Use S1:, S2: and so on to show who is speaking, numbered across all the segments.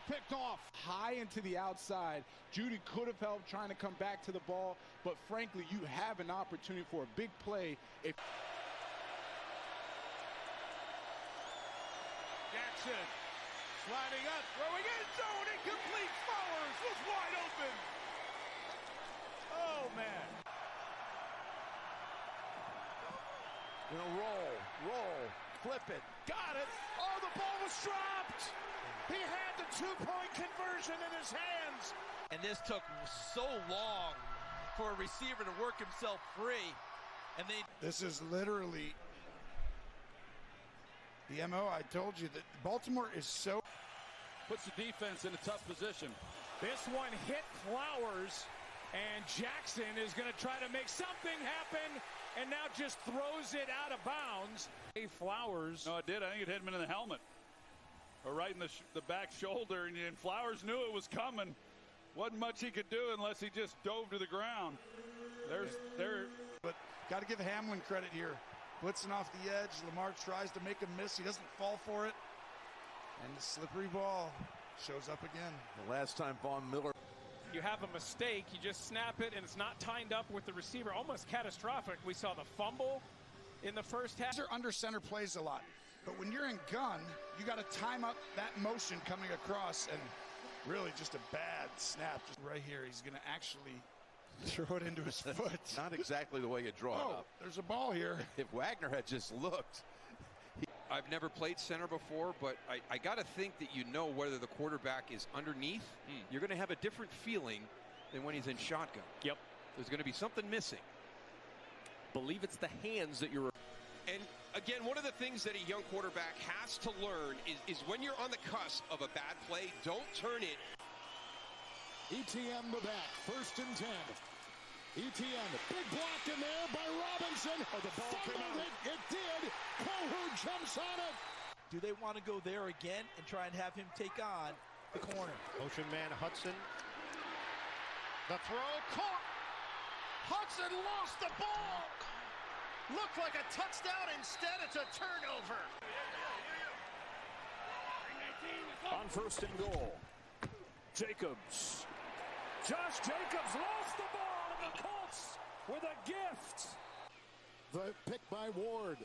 S1: picked off.
S2: High into the outside. Judy could have helped trying to come back to the ball, but frankly, you have an opportunity for a big play. If
S3: Jackson sliding up, throwing in zone, incomplete. Flowers was wide open. Oh, man.
S4: Gonna roll, flip it, got it. Oh, the ball was dropped. He had the two-point conversion in his hands.
S5: And this took so long for a receiver to work himself free. And
S6: this is literally the MO. I told you that Baltimore is so.
S3: Puts the defense in a tough position.
S1: This one hit Flowers, and Jackson is going to try to make something happen, and now just throws it out of bounds. Flowers.
S3: No, it did. I think it hit him in the helmet. Or right in the back shoulder, and Flowers knew it was coming. Wasn't much he could do unless he just dove to the ground.
S6: But got to give Hamlin credit here. Blitzing off the edge. Lamar tries to make him miss. He doesn't fall for it. And the slippery ball shows up again.
S4: The last time Von Miller.
S1: You have a mistake, you just snap it, and it's not timed up with the receiver. Almost catastrophic. We saw the fumble in the first half.
S6: These are under center plays a lot. But when you're in gun, you got to time up that motion coming across, and really just a bad snap. Just right here, he's going to actually throw it into his foot.
S4: Not exactly the way you draw it up.
S6: There's a ball here.
S4: If Wagner had just looked.
S7: I've never played center before, but I got to think that you know whether the quarterback is underneath. You're going to have a different feeling than when he's in shotgun.
S1: Yep.
S7: There's going to be something missing.
S5: believe it's the hands that you're.
S8: And again, one of the things that a young quarterback has to learn is when you're on the cusp of a bad play, don't turn it.
S9: ETN the back, 1st and 10. ETN, big block in there by Robinson. Oh, the ball came out. It did. Kohler jumps on it.
S5: Do they want to go there again and try and have him take on the corner?
S10: Motion man Hudson. The throw caught. Hudson lost the ball. Looked like a touchdown. Instead, it's a turnover.
S9: On 1st and goal, Jacobs. Josh Jacobs lost the ball, and the Colts with a gift. The pick by Ward.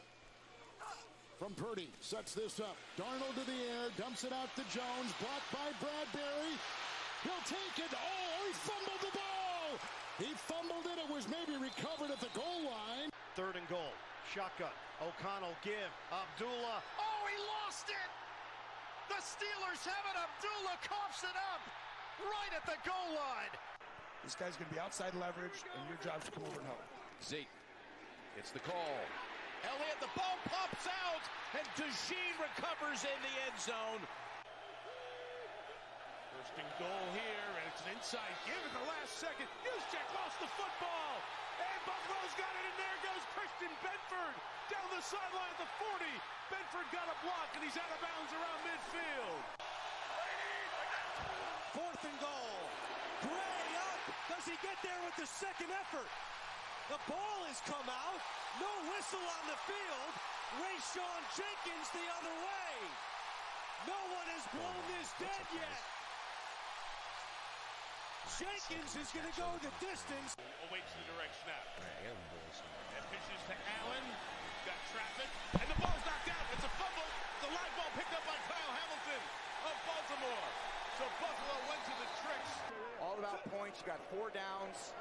S9: From Purdy, sets this up. Darnold to the air, dumps it out to Jones, blocked by Bradbury. He'll take it. Oh, he fumbled the ball. He fumbled it. It was maybe recovered at the goal line.
S10: 3rd and goal, shotgun. O'Connell give. Abdullah. Oh, he lost it. The Steelers have it. Abdullah coughs it up right at the goal line.
S6: This guy's going to be outside leverage, and your job is to come over and help.
S4: Zeke. It's the call.
S8: Elliott, the ball pops out, and Dejeen recovers in the end zone.
S3: 1st and goal here, and it's an inside give at the last second. Juszczyk lost the football, and Buffalo's got it, and there goes Christian Benford down the sideline at the 40. Benford got a block, and he's out of bounds around midfield.
S5: 4th and goal. Gray up. Does he get there with the second effort? The ball has come out. No whistle on the field. Rayshon Jenkins the other way. No one has blown this dead yet. Jenkins is going to go the distance.
S3: Awaits the direct snap. And pitches to Allen. Got traffic. And the ball's knocked out. It's a fumble. The live ball picked up by Kyle Hamilton of Baltimore. So Buffalo went to the tricks.
S2: All about points. You got 4 downs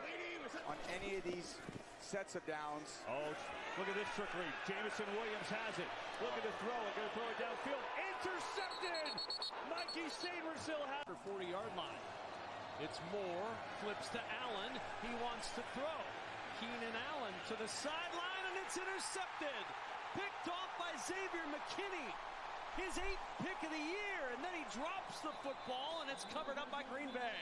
S2: on any of these sets of downs.
S1: Oh, look at this trickery. Jamison Williams has it. Looking to throw it. Going to throw it downfield. Intercepted. Mikey Sabersill has the 40-yard line. It's Moore. Flips to Allen. He wants to throw. Keenan Allen to the sideline, and it's intercepted. Picked off by Xavier McKinney. His 8th pick of the year, and then he drops the football, and it's covered up by Green Bay.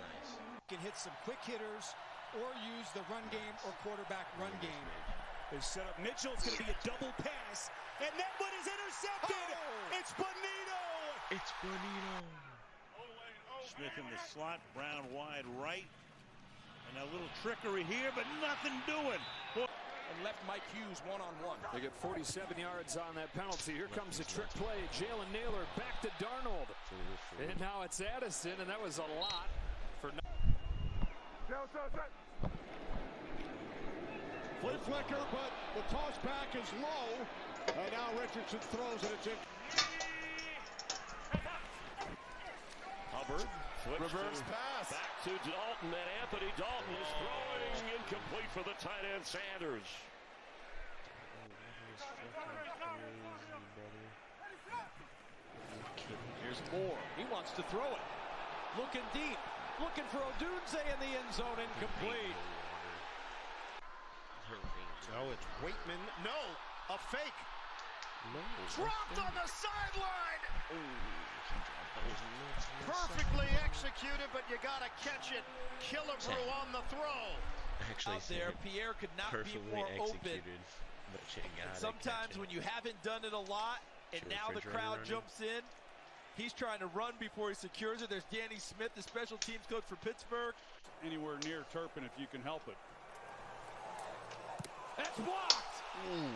S5: Nice. Can hit some quick hitters or use the run game or quarterback run game.
S1: They set up Mitchell. It's going to be a double pass, and that one is intercepted. Oh! It's Bonito.
S4: It's Bonito.
S3: Smith in the slot, Brown wide right. And a little trickery here, but nothing doing.
S5: And left Mike Hughes one-on-one.
S1: They get 47 yards on that penalty. Here comes a trick play. Jalen Naylor back to Darnold. And now it's Addison, and that was a lot for.
S3: Flea flicker, but the toss back is low. And now Richardson throws it. It's in.
S9: Hubbard flips
S4: Reverse pass.
S9: back to Dalton, and Anthony Dalton is throwing incomplete for the tight end Sanders.
S5: Here's Moore. He wants to throw it. Looking deep. Looking for Odunze in the end zone. Incomplete.
S10: So it's Waitman. No, a fake. Dropped on the sideline. Perfectly executed, but you got to catch it. Killebrew on the throw.
S11: Actually,
S5: Out there, Pierre could not be more open.
S11: But you gotta
S5: Sometimes when you haven't done it a lot, and now the crowd jumps in, he's trying to run before he secures it. There's Danny Smith, the special teams coach for Pittsburgh.
S1: Anywhere near Turpin if you can help it. That's blocked.
S11: Ooh,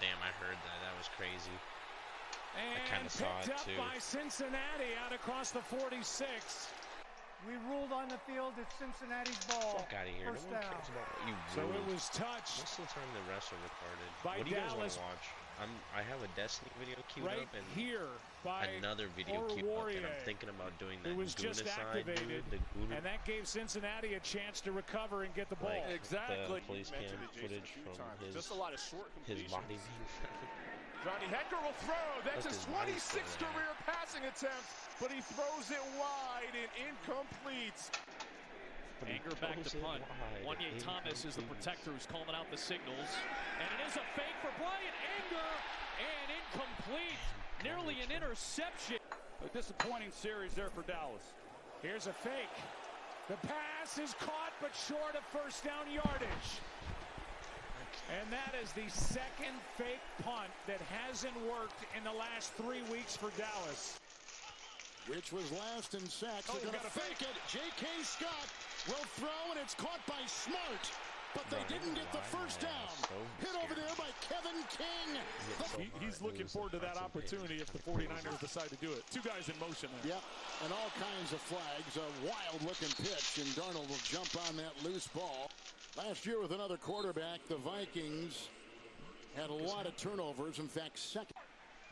S11: damn, I heard that. That was crazy.
S1: And
S11: I kind of saw it too.
S1: Picked up by Cincinnati out across the 46.
S12: We ruled on the field. It's Cincinnati's ball.
S11: Fuck out of here.
S12: First
S11: No one
S12: down.
S11: cares about what you
S1: So
S11: ruled.
S1: it was touched.
S11: Most of the time the refs are retarded.
S1: By
S11: What do you guys want
S1: Dallas.
S11: to watch? I have a Destiny video queued
S1: Right
S11: up and
S1: here by
S11: another video queued up, and I'm
S1: Warrior.
S11: thinking about doing that.
S1: It was just
S11: Guna-side,
S1: activated,
S11: dude,
S1: and that gave Cincinnati a chance to recover and get the ball.
S11: like
S1: Exactly.
S11: the police cam footage from
S3: Just a lot of short
S11: his
S3: completions.
S11: body being found.
S3: Johnny Hecker will throw. That's
S11: Look
S3: his
S11: his mindset
S3: 26th
S11: there.
S3: career passing attempt, but he throws it wide and incomplete.
S1: Anger back to punt. Wanye Thomas is the protector who's calling out the signals. And it is a fake for Bryant Anger, and incomplete. Nearly an interception. A disappointing series there for Dallas. Here's a fake. The pass is caught, but short of first down yardage. And that is the second fake punt that hasn't worked in the last 3 weeks for Dallas.
S3: Which was last in sacks. They're going to fake it. J.K. Scott will throw, and it's caught by Smart. But they didn't get the first down. Hit over there by Kevin King.
S1: He's looking forward to that opportunity if the 49ers decide to do it. Two guys in motion there.
S3: Yep, and all kinds of flags. A wild-looking pitch, and Darnold will jump on that loose ball. Last year with another quarterback, the Vikings had a lot of turnovers. In fact, second.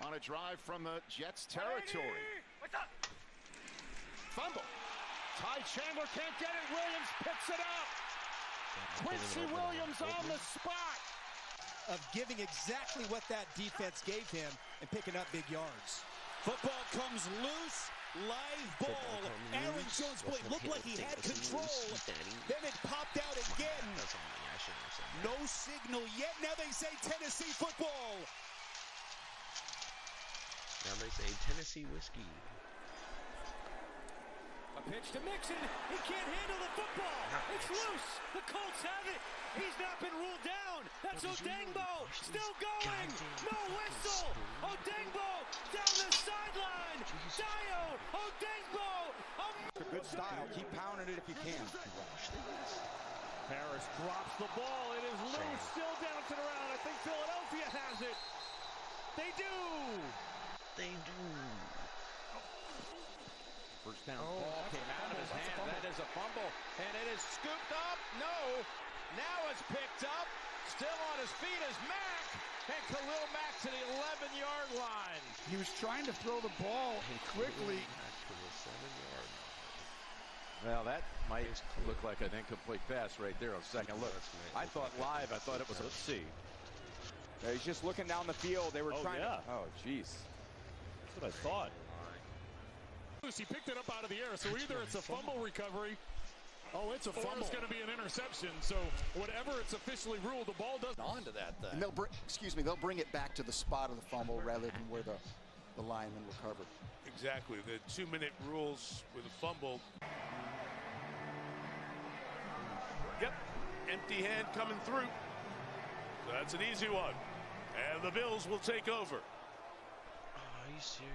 S3: On a drive from the Jets' territory. Fumble. Ty Chandler can't get it. Williams picks it up. Quincy Williams on the spot.
S5: Of giving exactly what that defense gave him and picking up big yards. Football comes loose. Live ball. Aaron Jones, boy, looked like he had control. Then it popped out again. No signal yet. Now they say Tennessee football.
S11: Now they say Tennessee whiskey.
S5: A pitch to Mixon. He can't handle the football. It's loose. The Colts have it. He's not been ruled down. That's Odengbo. Still going. No whistle. Odengbo down the sideline. Dio. Odengbo.
S2: Good style. Keep pounding it if you can.
S1: Harris drops the ball. It is loose. Still bouncing around. I think Philadelphia has it. They do.
S11: They do.
S1: First down ball came out of his hand. That is a fumble. And it is scooped up. No. Now it's picked up. Still on his feet is Mack. And Khalil Mack to the 11-yard line.
S6: He was trying to throw the ball quickly.
S13: Well, that might look like an incomplete pass right there on second look. I thought live, I thought it was, let's see. He's just looking down the field. They were trying to. Oh, jeez.
S1: That's what I thought. He picked it up out of the air, so either it's a fumble recovery,
S3: it's a fumble.
S1: or it's going to be an interception. So whatever it's officially ruled, the ball doesn't
S5: On to that thing.
S14: And they'll bring it back to the spot of the fumble rather than where the lineman will cover.
S3: Exactly. The 2-minute rules with a fumble. Yep. Empty hand coming through. So that's an easy one. And the Bills will take over.
S11: Are you serious?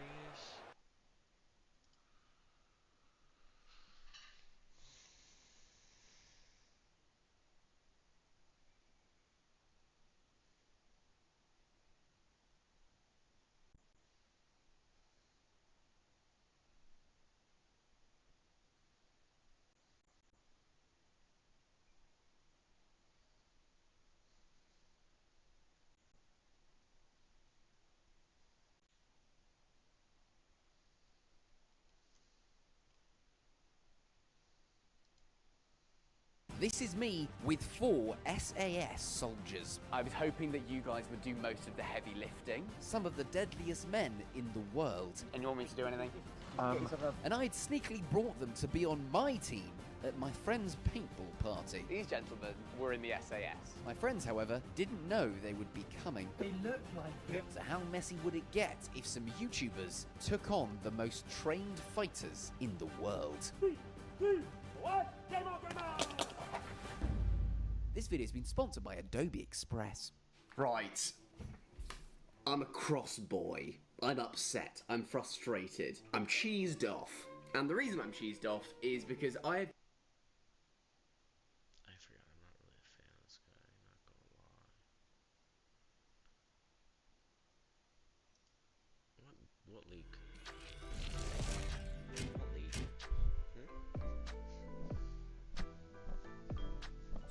S15: This is me with 4 SAS soldiers.
S16: I was hoping that you guys would do most of the heavy lifting.
S15: Some of the deadliest men in the world.
S16: And you want me to do anything?
S15: And I'd sneakily brought them to be on my team at my friend's paintball party.
S16: These gentlemen were in the SAS.
S15: My friends, however, didn't know they would be coming.
S12: They look like it.
S15: So how messy would it get if some YouTubers took on the most trained fighters in the world?
S9: What? Game on!
S15: This video has been sponsored by Adobe Express.
S17: Right. I'm a cross boy. I'm upset. I'm frustrated. I'm cheesed off. And the reason I'm cheesed off is because I forgot I'm not really a fan of this guy, not gonna lie. What leak? What leak?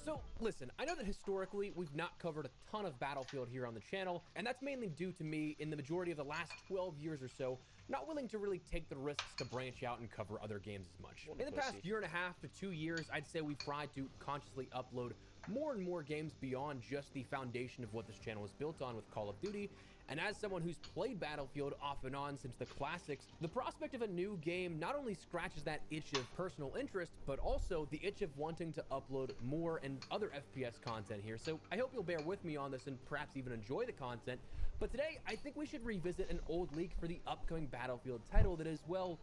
S18: So, listen, I know that historically we've not covered a ton of Battlefield here on the channel, and that's mainly due to me, in the majority of the last 12 years or so, not willing to really take the risks to branch out and cover other games as much. In the past year and a half to 2 years, I'd say we've tried to consciously upload more and more games beyond just the foundation of what this channel is built on with Call of Duty. And as someone who's played Battlefield off and on since the classics, the prospect of a new game not only scratches that itch of personal interest, but also the itch of wanting to upload more and other FPS content here. So I hope you'll bear with me on this and perhaps even enjoy the content. But today, I think we should revisit an old leak for the upcoming Battlefield title that is, well,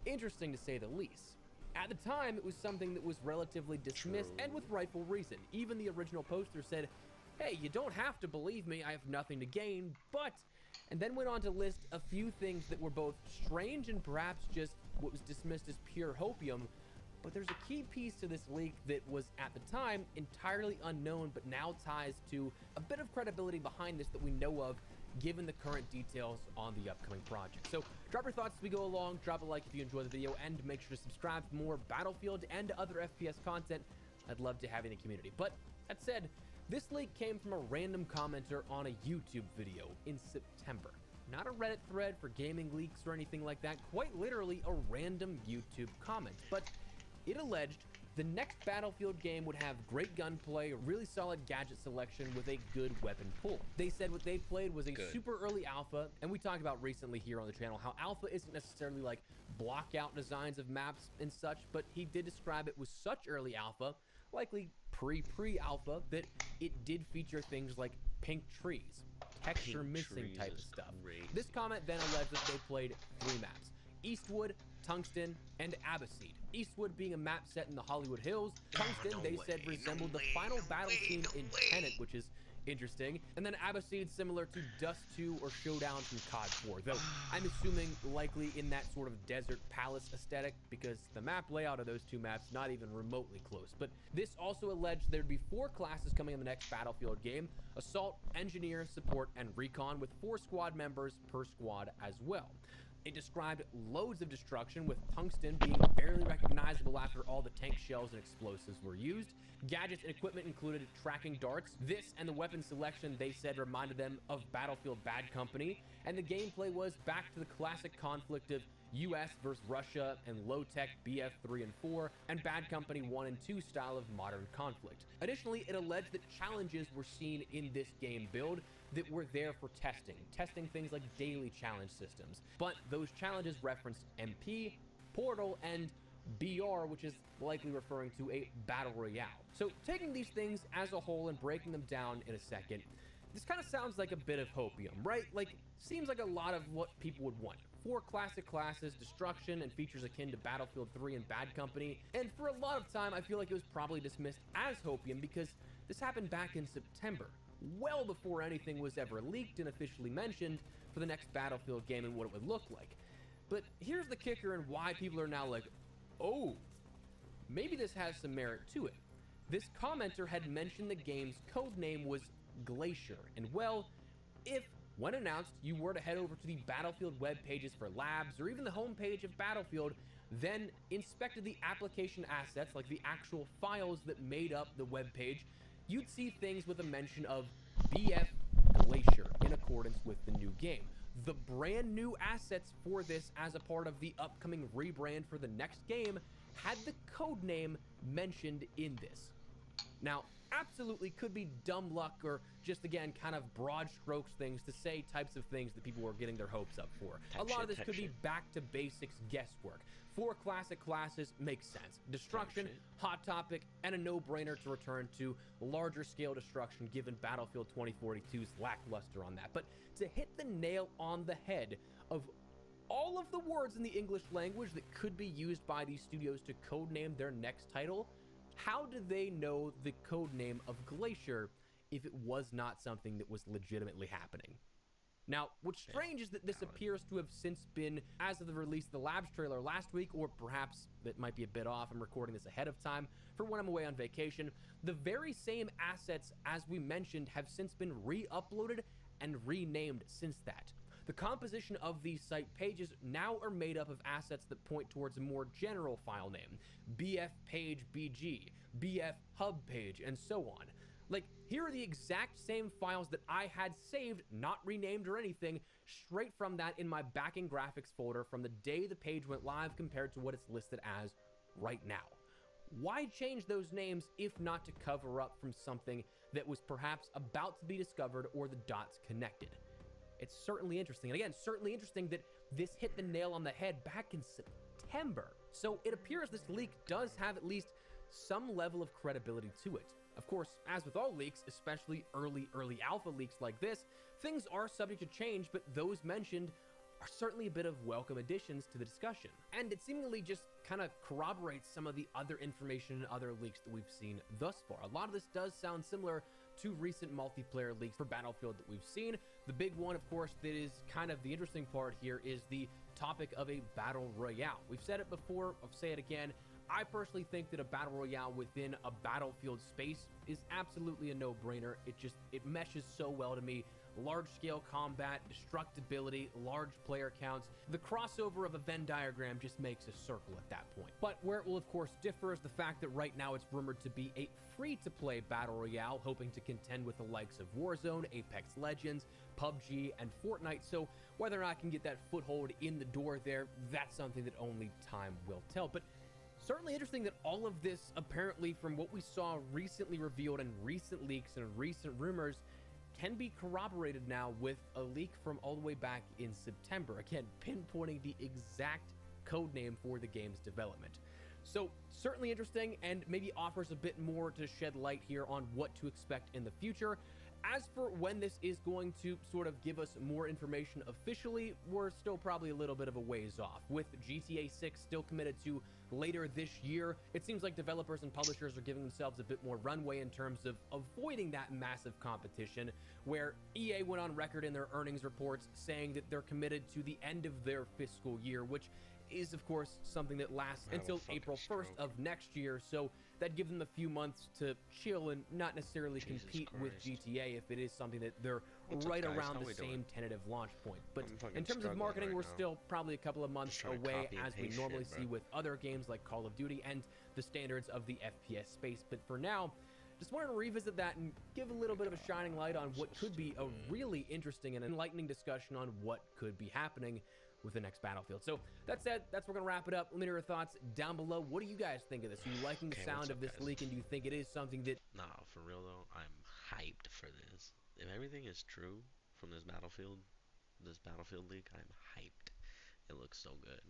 S18: interesting to say the least. At the time, it was something that was relatively dismissed, and with rightful reason. Even the original poster said, hey, you don't have to believe me, I have nothing to gain, but, and then went on to list a few things that were both strange and perhaps just what was dismissed as pure hopium. But there's a key piece to this leak that was, at the time, entirely unknown, but now ties to a bit of credibility behind this that we know of, given the current details on the upcoming project. So drop your thoughts as we go along, drop a like if you enjoy the video, and make sure to subscribe for more Battlefield and other FPS content. I'd love to have you in the community. But that said, this leak came from a random commenter on a YouTube video in September. Not a Reddit thread for gaming leaks or anything like that, quite literally a random YouTube comment. But it alleged the next Battlefield game would have great gunplay, really solid gadget selection with a good weapon pool. They said what they played was a super early alpha, and we talked about recently here on the channel how alpha isn't necessarily like block out designs of maps and such, but he did describe it was such early alpha, likely pre-alpha, that it did feature things like pink trees, texture missing type of stuff. This comment then alleged that they played 3 maps: Eastwood, Tungsten, and Abbasid. Eastwood being a map set in the Hollywood Hills. Tungsten, they said, resembled the final battle scene in Tenet, which is interesting. And then Abbasid, similar to Dust 2 or Showdown from COD 4, though I'm assuming likely in that sort of desert palace aesthetic, because the map layout of those 2 maps not even remotely close. But this also alleged there'd be 4 classes coming in the next Battlefield game: Assault, Engineer, Support, and Recon, with 4 squad members per squad as well. It described loads of destruction, with Tungsten being barely recognizable after all the tank shells and explosives were used. Gadgets and equipment included tracking darts. This and the weapon selection, they said, reminded them of Battlefield Bad Company, and the gameplay was back to the classic conflict of US versus Russia and low-tech BF3 and 4 and Bad Company 1 and 2 style of modern conflict. Additionally, it alleged that challenges were seen in this game build that were there for testing things like daily challenge systems. But those challenges referenced MP, Portal, and BR, which is likely referring to a battle royale. So taking these things as a whole and breaking them down in a second, this kind of sounds like a bit of hopium, right? Like, seems like a lot of what people would want. 4 classic classes, destruction, and features akin to Battlefield 3 and Bad Company. And for a lot of time, I feel like it was probably dismissed as hopium because this happened back in September, well before anything was ever leaked and officially mentioned for the next Battlefield game and what it would look like. But here's the kicker and why people are now like, oh, maybe this has some merit to it. This commenter had mentioned the game's codename was Glacier, and well, if, when announced, you were to head over to the Battlefield web pages for labs or even the homepage of Battlefield, then inspected the application assets, like the actual files that made up the web page, you'd see things with a mention of BF Glacier in accordance with the new game. The brand new assets for this as a part of the upcoming rebrand for the next game had the code name mentioned in this. Now, absolutely could be dumb luck or just, again, kind of broad strokes things to say types of things that people were getting their hopes up for. A lot of this could be back to basics guesswork. 4 classic classes makes sense. Destruction, Hot Topic, and a no-brainer to return to larger scale destruction given Battlefield 2042's lackluster on that. But to hit the nail on the head of all of the words in the English language that could be used by these studios to codename their next title, how do they know the code name of Glacier if it was not something that was legitimately happening? Now, what's strange is that this appears to have since been, as of the release of the Labs trailer last week, or perhaps that might be a bit off, I'm recording this ahead of time for when I'm away on vacation, the very same assets as we mentioned have since been re-uploaded and renamed since that. The composition of these site pages now are made up of assets that point towards a more general file name, BF page BG, BF hub page, and so on. Like, here are the exact same files that I had saved, not renamed or anything, straight from that in my backing graphics folder from the day the page went live compared to what it's listed as right now. Why change those names if not to cover up from something that was perhaps about to be discovered or the dots connected? It's certainly interesting. And again, certainly interesting that this hit the nail on the head back in September. So it appears this leak does have at least some level of credibility to it. Of course, as with all leaks, especially early alpha leaks like this, things are subject to change, but those mentioned are certainly a bit of welcome additions to the discussion. And it seemingly just kind of corroborates some of the other information and other leaks that we've seen thus far. A lot of this does sound similar to recent multiplayer leaks for Battlefield that we've seen. The big one, of course, that is kind of the interesting part here is the topic of a battle royale. We've said it before, I'll say it again. I personally think that a battle royale within a Battlefield space is absolutely a no-brainer. It meshes so well to me. Large-scale combat, destructibility, large player counts. The crossover of a Venn diagram just makes a circle at that point. But where it will of course differ is the fact that right now it's rumored to be a free-to-play battle royale, hoping to contend with the likes of Warzone, Apex Legends, PUBG, and Fortnite. So whether or not I can get that foothold in the door there, that's something that only time will tell. But certainly interesting that all of this, apparently from what we saw recently revealed in recent leaks and recent rumors, can be corroborated now with a leak from all the way back in September. Again, pinpointing the exact code name for the game's development. So certainly interesting and maybe offers a bit more to shed light here on what to expect in the future. As for when this is going to sort of give us more information officially, we're still probably a little bit of a ways off. With GTA 6 still committed to later this year, it seems like developers and publishers are giving themselves a bit more runway in terms of avoiding that massive competition, where EA went on record in their earnings reports saying that they're committed to the end of their fiscal year, which is of course something that lasts until April 1st of next year, so that gives them a few months to chill and not necessarily compete with GTA if it is something that they're right around the same tentative launch point. But in terms of marketing, we're still probably a couple of months away, as we normally see with other games like Call of Duty and the standards of the FPS space. But for now, just wanted to revisit that and give a little bit of a shining light on what could be a really interesting and enlightening discussion on what could be happening with the next Battlefield. So that said, that's where we're gonna wrap it up. Let me know your thoughts down below. What do you guys think of this? Are you liking the sound of this leak, and do you think it is something that...
S11: Nah, for real though, I'm hyped for this. If everything is true from this Battlefield leak, I'm hyped. It looks so good.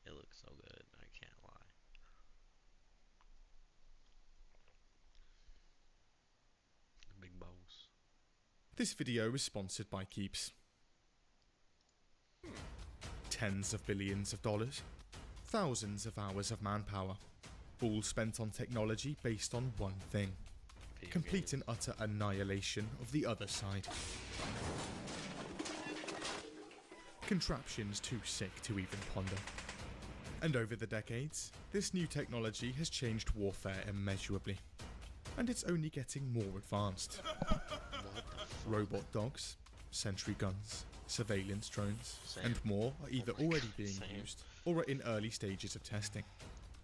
S11: It looks so good. I can't lie. Big boss.
S19: This video is sponsored by Keeps. Tens of billions of dollars, thousands of hours of manpower, all spent on technology based on one thing: complete and utter annihilation of the other side. Contraptions too sick to even ponder. And over the decades, this new technology has changed warfare immeasurably, and it's only getting more advanced. Robot dogs, sentry guns, surveillance drones, and more are either already being used or are in early stages of testing.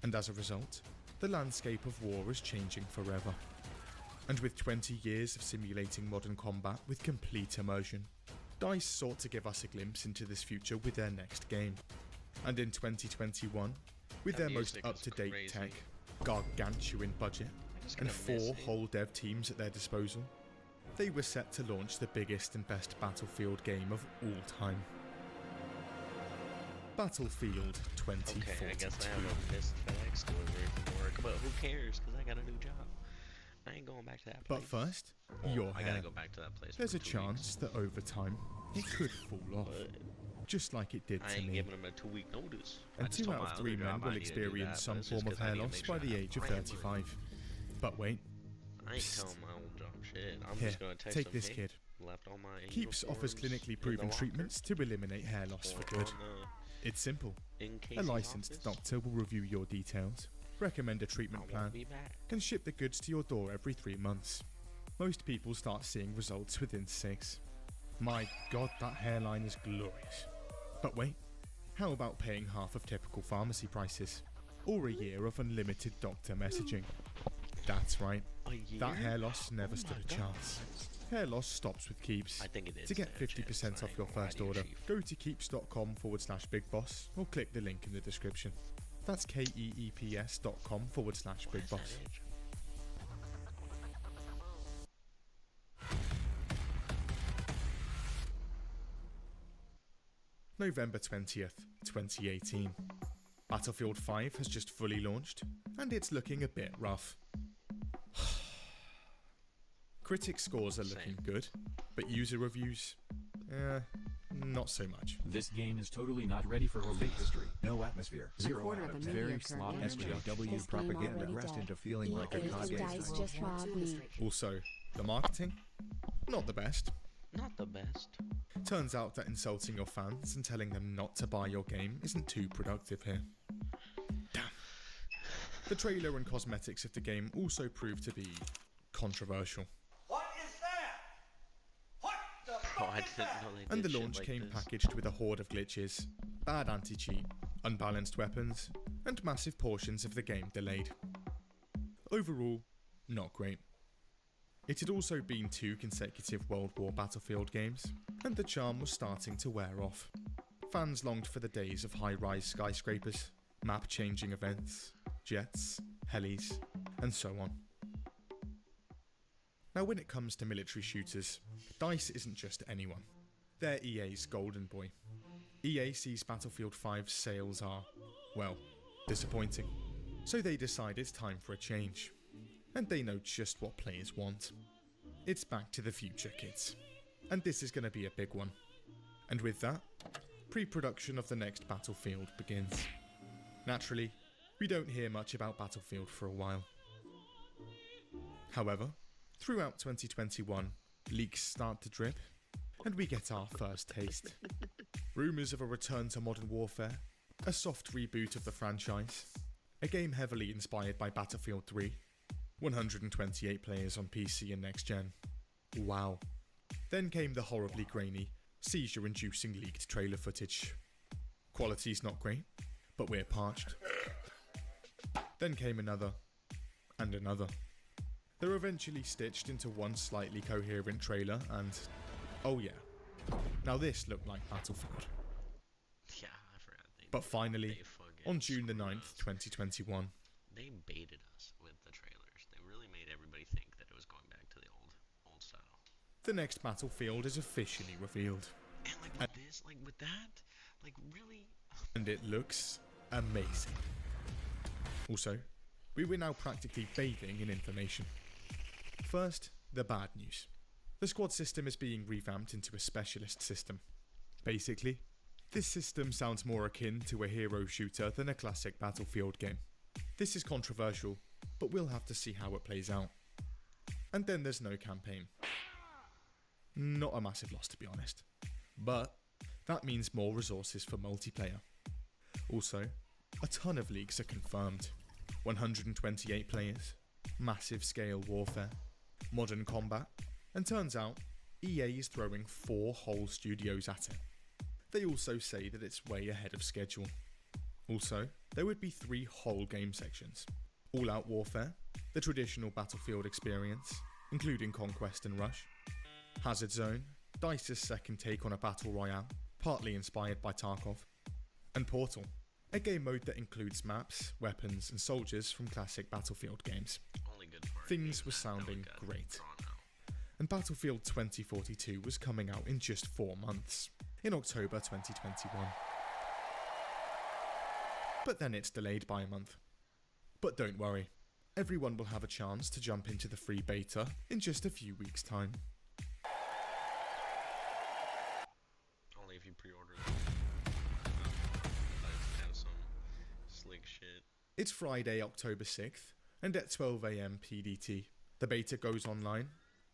S19: And as a result, the landscape of war is changing forever. And with 20 years of simulating modern combat with complete immersion, DICE sought to give us a glimpse into this future with their next game. And in 2021, With their most up-to-date tech, gargantuan budget, and 4 whole dev teams at their disposal, they were set to launch the biggest and best Battlefield game of all time. Battlefield 2042.
S11: Okay, I guess I have a missed FedEx delivery from work, but who cares, because I got a new job. I ain't going back to that place.
S19: But first, your
S11: I
S19: hair.
S11: gotta go back to that place.
S19: There's a chance that over time, it could fall off. Just like it did
S11: I
S19: to
S11: ain't
S19: me.
S11: giving them a 2-week notice.
S19: And 2 out of 3 men will experience some form of hair loss by the age of 35. But wait.
S11: I ain't telling my old job shit. I'm
S19: Here,
S11: just gonna text
S19: take
S11: them,
S19: this
S11: hey,
S19: kid.
S11: left all my
S19: Keeps offers
S11: uniforms
S19: clinically
S11: in
S19: proven
S11: the
S19: treatments to eliminate hair loss for good. It's simple.
S11: In
S19: A
S11: Casey's
S19: licensed
S11: office.
S19: doctor will review your details, recommend a treatment plan,
S11: be back.
S19: and ship the goods to your door every 3 months. Most people start seeing results within 6. My god, that hairline is glorious. But wait, how about paying half of typical pharmacy prices? Or a year of unlimited doctor messaging? That's right, that hair loss never stood a chance. Hair loss stops with Keeps.
S11: I think it is.
S19: To get 50% off your first order, go to keeps.com/bigboss or click the link in the description. That's keeps.com/bigboss. November 20th, 2018. Battlefield 5 has just fully launched, and it's looking a bit rough. Critic scores are looking good, but user reviews, not so much.
S20: This game is totally not ready for Olympic history. No atmosphere. 0 out of 10. Very sloppy SJW propaganda regressed into feeling like a Kage.
S19: Also, the marketing? Not the best.
S11: Not the best.
S19: Turns out that insulting your fans and telling them not to buy your game isn't too productive here. Damn. The trailer and cosmetics of the game also proved to be controversial.
S5: What is that? What the fuck is that?
S19: And the launch came packaged with a horde of glitches, bad anti-cheat, unbalanced weapons, and massive portions of the game delayed. Overall, not great. It had also been 2 consecutive World War Battlefield games, and the charm was starting to wear off. Fans longed for the days of high-rise skyscrapers, map-changing events, jets, helis, and so on. Now when it comes to military shooters, DICE isn't just anyone. They're EA's golden boy. EA sees Battlefield 5's sales are, well, disappointing. So they decide it's time for a change. And they know just what players want. It's Back to the Future, kids. And this is going to be a big one. And with that, pre-production of the next Battlefield begins. Naturally, we don't hear much about Battlefield for a while. However, throughout 2021, leaks start to drip, and we get our first taste. Rumours of a return to Modern Warfare, a soft reboot of the franchise, a game heavily inspired by Battlefield 3, 128 players on PC and next gen. Wow. Then came the horribly grainy, seizure-inducing leaked trailer footage. Quality's not great, but we're parched. Then came another, and another. They're eventually stitched into one slightly coherent trailer and, oh yeah, now this looked like Battlefield.
S11: Yeah, I forgot.
S19: But finally, on June the 9th, 2021,
S11: they baited us with the trailers. They really made everybody think that it was going back to the old style.
S19: the next Battlefield is officially revealed.
S11: And like with this, like with that, like really.
S19: And it looks amazing. Also, we were now practically bathing in information. First, the bad news. The squad system is being revamped into a specialist system. Basically, this system sounds more akin to a hero shooter than a classic Battlefield game. This is controversial, but we'll have to see how it plays out. And then there's no campaign. Not a massive loss, to be honest. But that means more resources for multiplayer. Also, a ton of leaks are confirmed. 128 players, massive scale warfare, modern combat, and turns out EA is throwing 4 whole studios at it. They also say that it's way ahead of schedule. Also, there would be 3 whole game sections. All-out warfare, the traditional Battlefield experience, including Conquest and Rush, Hazard Zone, DICE's second take on a battle royale, partly inspired by Tarkov, and Portal, a game mode that includes maps, weapons, and soldiers from classic Battlefield games. Things were sounding great. And Battlefield 2042 was coming out in just 4 months, in October 2021. But then it's delayed by a month. But don't worry, everyone will have a chance to jump into the free beta in just a few weeks' time.
S11: Only if you pre-order it. Have some slick shit.
S19: It's Friday, October 6th, and at 12 AM PDT, the beta goes online,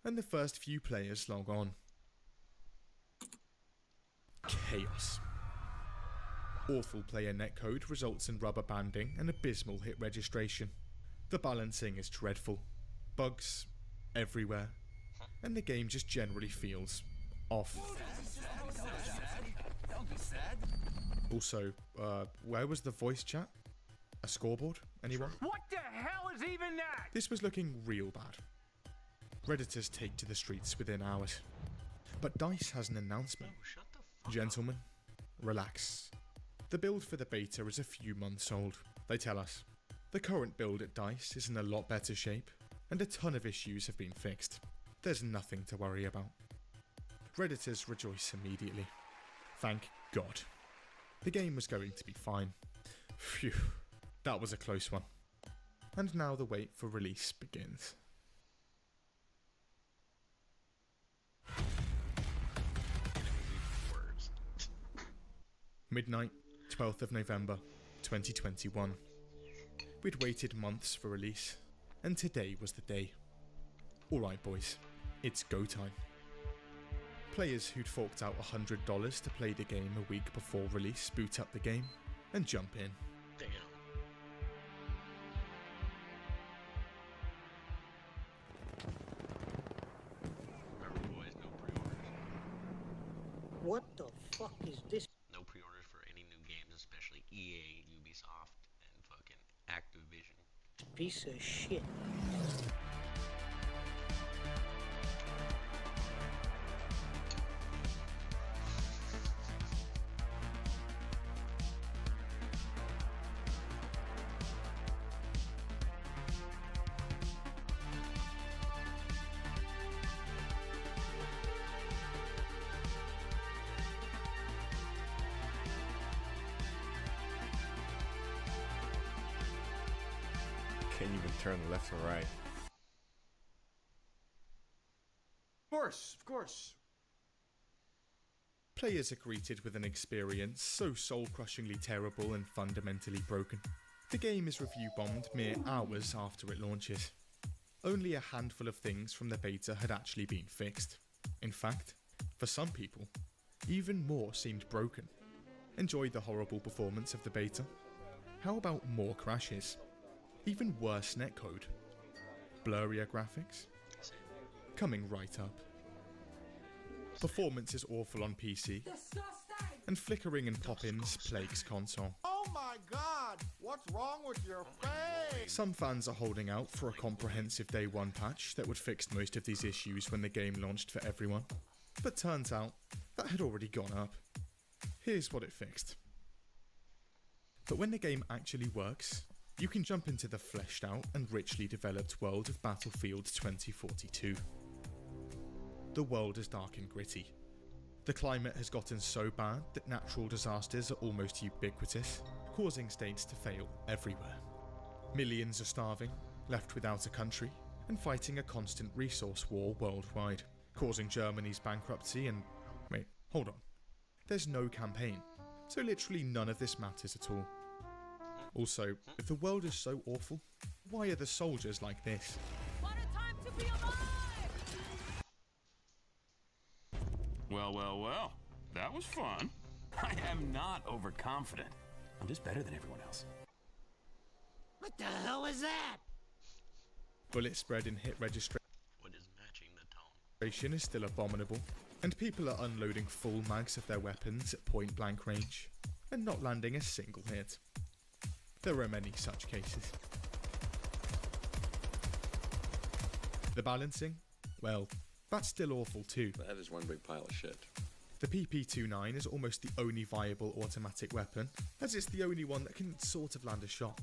S19: and the first few players log on. Chaos. Awful player netcode results in rubber banding and abysmal hit registration. The balancing is dreadful. Bugs everywhere. And the game just generally feels off. Also, where was the voice chat? A scoreboard? Anyone?
S1: What the hell is even that?
S19: This was looking real bad. Redditors take to the streets within hours. But DICE has an announcement. Gentlemen, relax. The build for the beta is a few months old. They tell us. The current build at DICE is in a lot better shape, and a ton of issues have been fixed. There's nothing to worry about. Redditors rejoice immediately. Thank God. The game was going to be fine. Phew, that was a close one. And now the wait for release begins. Midnight, 12th of November, 2021. We'd waited months for release, and today was the day. Alright boys, it's go time. Players who'd forked out $100 to play the game a week before release boot up the game and jump in.
S11: Damn. Remember boys, no pre-orders.
S12: What the fuck is this?
S11: No pre-orders for any new games, especially EA, Ubisoft, and fucking Activision.
S12: Piece of shit.
S13: Can't even turn left or right.
S6: Of course.
S19: Players are greeted with an experience so soul-crushingly terrible and fundamentally broken. The game is review bombed mere hours after it launches. Only a handful of things from the beta had actually been fixed. In fact, for some people, even more seemed broken. Enjoy the horrible performance of the beta? How about more crashes? Even worse netcode? Blurrier graphics? Coming right up. Performance is awful on PC, and flickering and pop-ins plagues console.
S4: Oh my god! What's wrong with your face?
S19: Some fans are holding out for a comprehensive day one patch that would fix most of these issues when the game launched for everyone. But turns out, that had already gone up. Here's what it fixed. But when the game actually works, you can jump into the fleshed out and richly developed world of Battlefield 2042. The world is dark and gritty. The climate has gotten so bad that natural disasters are almost ubiquitous, causing states to fail everywhere. Millions are starving, left without a country, and fighting a constant resource war worldwide, causing Germany's bankruptcy and... Wait, hold on. There's no campaign, so literally none of this matters at all. Also, if the world is so awful, why are the soldiers like this?
S21: What a time to be alive!
S22: Well. That was fun. I am not overconfident. I'm just better than everyone else.
S12: What the hell is that?
S19: Bullet spread and hit registration
S11: What is matching the tone?
S19: is still abominable, and people are unloading full mags of their weapons at point blank range, and not landing a single hit. There are many such cases. The balancing? Well, that's still awful too.
S23: That is one big pile of shit.
S19: The PP-29 is almost the only viable automatic weapon, as it's the only one that can sort of land a shot.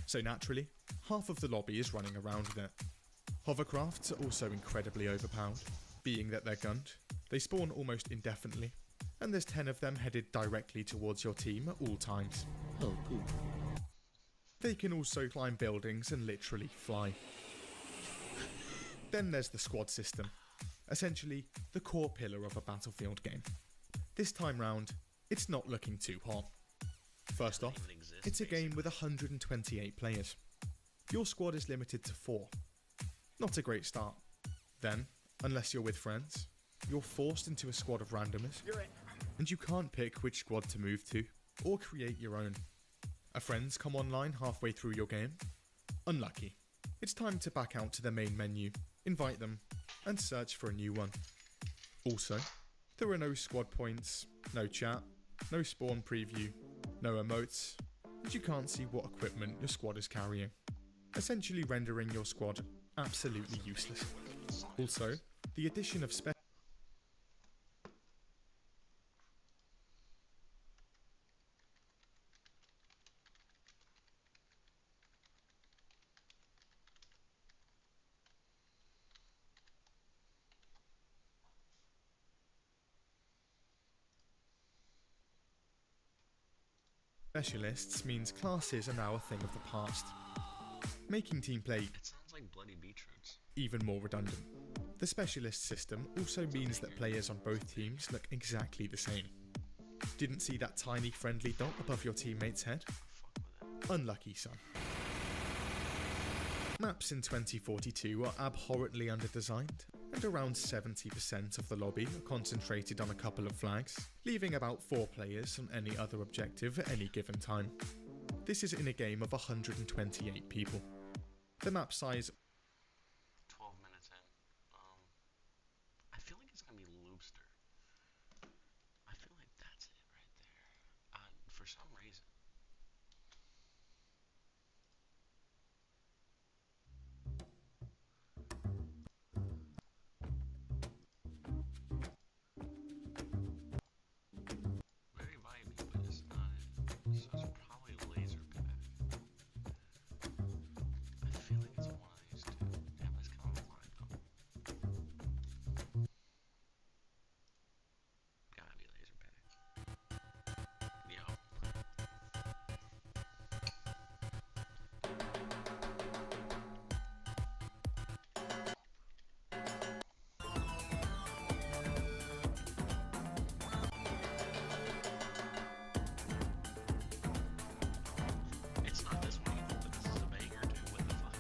S19: So naturally, half of the lobby is running around with it. Hovercrafts are also incredibly overpowered, being that they're gunned. They spawn almost indefinitely, and there's 10 of them headed directly towards your team at all times.
S11: Oh, cool.
S19: They can also climb buildings and literally fly. Then there's the squad system, essentially the core pillar of a Battlefield game. This time round, it's not looking too hot. First off, it's a game with 128 players. Your squad is limited to 4. Not a great start. Then, unless you're with friends, you're forced into a squad of randomers, and you can't pick which squad to move to, or create your own. Are friends come online halfway through your game? Unlucky. It's time to back out to the main menu, invite them, and search for a new one. Also, there are no squad points, no chat, no spawn preview, no emotes, and you can't see what equipment your squad is carrying, essentially rendering your squad absolutely useless. Also, the addition of specialists means classes are now a thing of the past, making team play
S11: It sounds like bloody beetroots.
S19: even more redundant. The specialist system also means that players on both teams look exactly the same. Didn't see that tiny friendly dot above your teammate's head? Unlucky, son. Maps in 2042 are abhorrently underdesigned, and around 70% of the lobby are concentrated on a couple of flags, leaving about 4 players on any other objective at any given time. This is in a game of 128 people. The map size
S11: 12 minutes in. I feel like it's gonna be Loopster. I feel like that's it right there. For some reason. Very vibey, but it's not it. So it's probably Laserpack. I feel like it's one of these two. Damn, it's kind of a vibe though. Gotta be Laserpack. Yo. It's not this one either, but this is a banger too. What the fuck?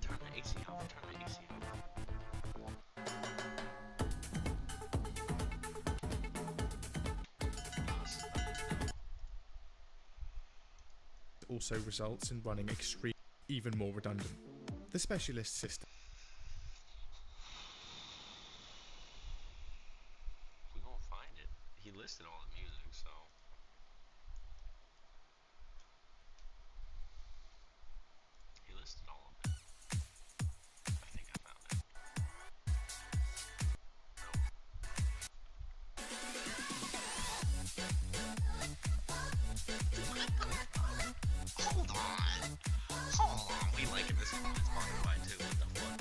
S11: Turn the AC off. Turn the AC
S19: also results in running even more redundant. The specialist system
S11: We gonna find it. He listed all the music, so. He listed all of it. I think I found it. Hold on. We liking this one. It's Spotify too. What the fuck?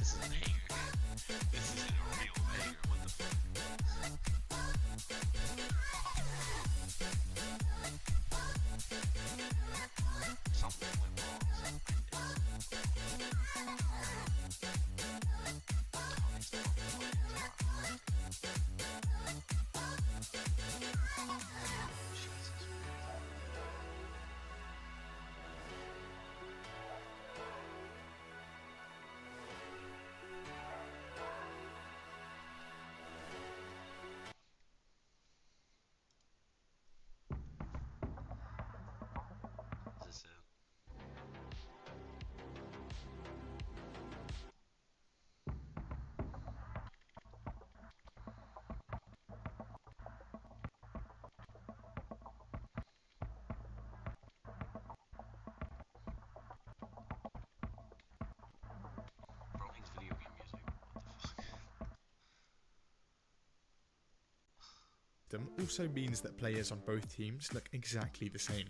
S19: system also means that players on both teams look exactly the same.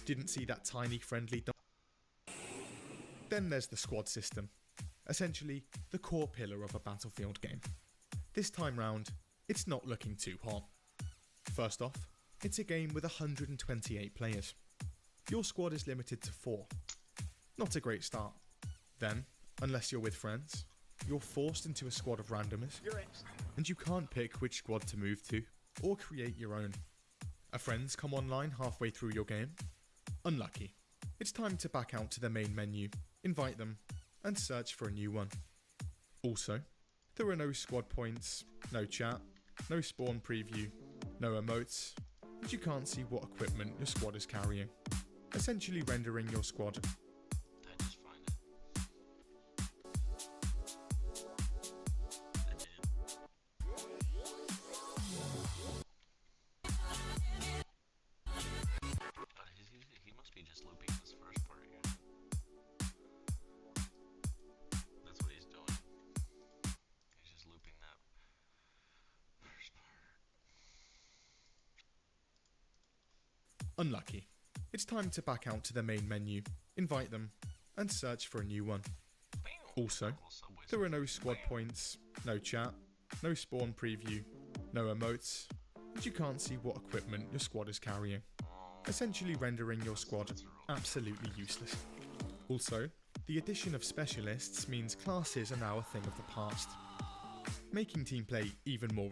S19: Didn't see that tiny friendly Then there's the squad system, essentially the core pillar of a Battlefield game. This time round, it's not looking too hot. First off, it's a game with 128 players. Your squad is limited to 4. Not a great start. Then, unless you're with friends, you're forced into a squad of randomers, and you can't pick which squad to move to, or create your own. Are friends come online halfway through your game? Unlucky. It's time to back out to the main menu, invite them, and search for a new one. Also, there are no squad points, no chat, no spawn preview, no emotes, and you can't see what equipment your squad is carrying, essentially rendering your squad.
S11: He must be just looping this first part here. That's what he's doing. He's just looping that first part.
S19: Unlucky. It's time to back out to the main menu, invite them, and search for a new one. Also, there are no squad points, no chat, no spawn preview, no emotes, and you can't see what equipment your squad is carrying, essentially rendering your squad absolutely useless. Also, the addition of specialists means classes are now a thing of the past, making team play even more.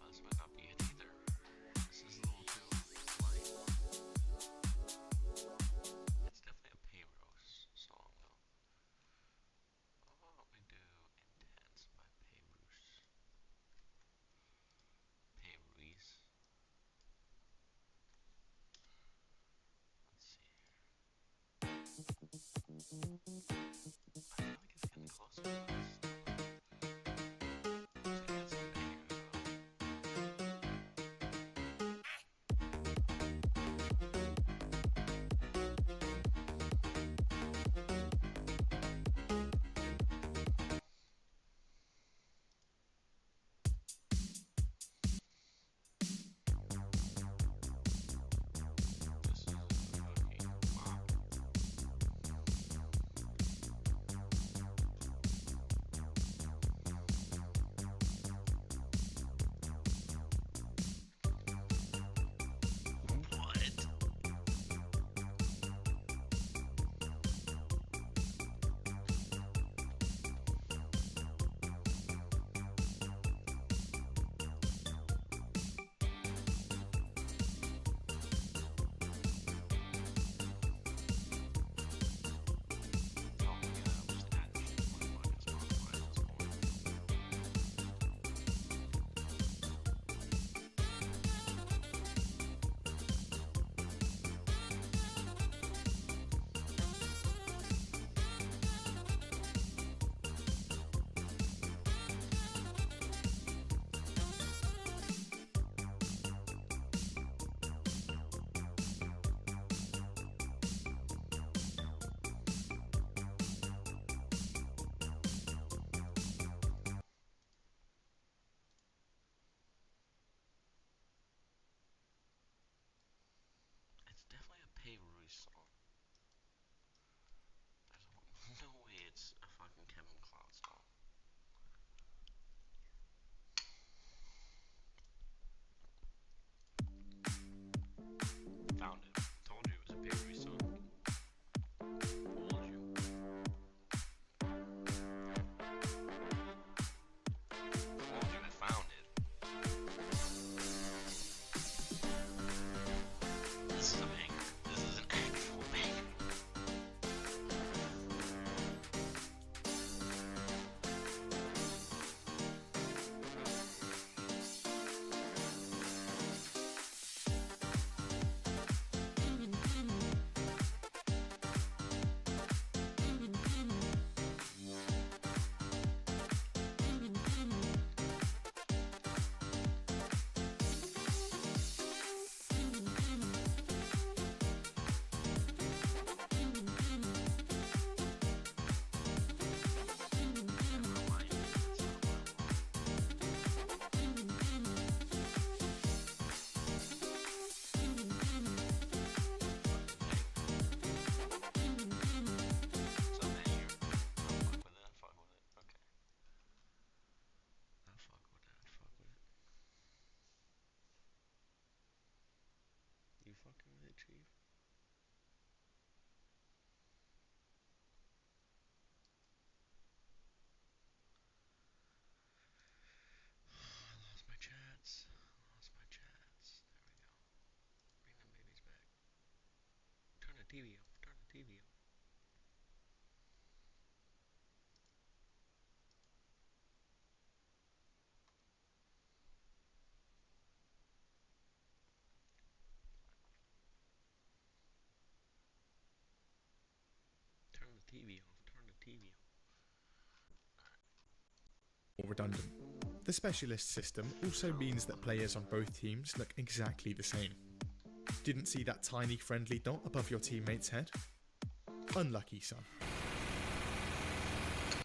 S11: This might not be it either. This is a little too light. It's definitely a Payros song though. Why don't we do Intense by Payros? Payros. Let's see here. I feel like it's getting closer to this. fucking with it, Chief? I lost my chats. There we go. Bring them babies back. Turn the TV off. Turn the TV off. Turn the TV off. Turn the TV off.
S19: Redundant. The specialist system also means that players on both teams look exactly the same. Didn't see that tiny friendly dot above your teammate's head? Unlucky, son.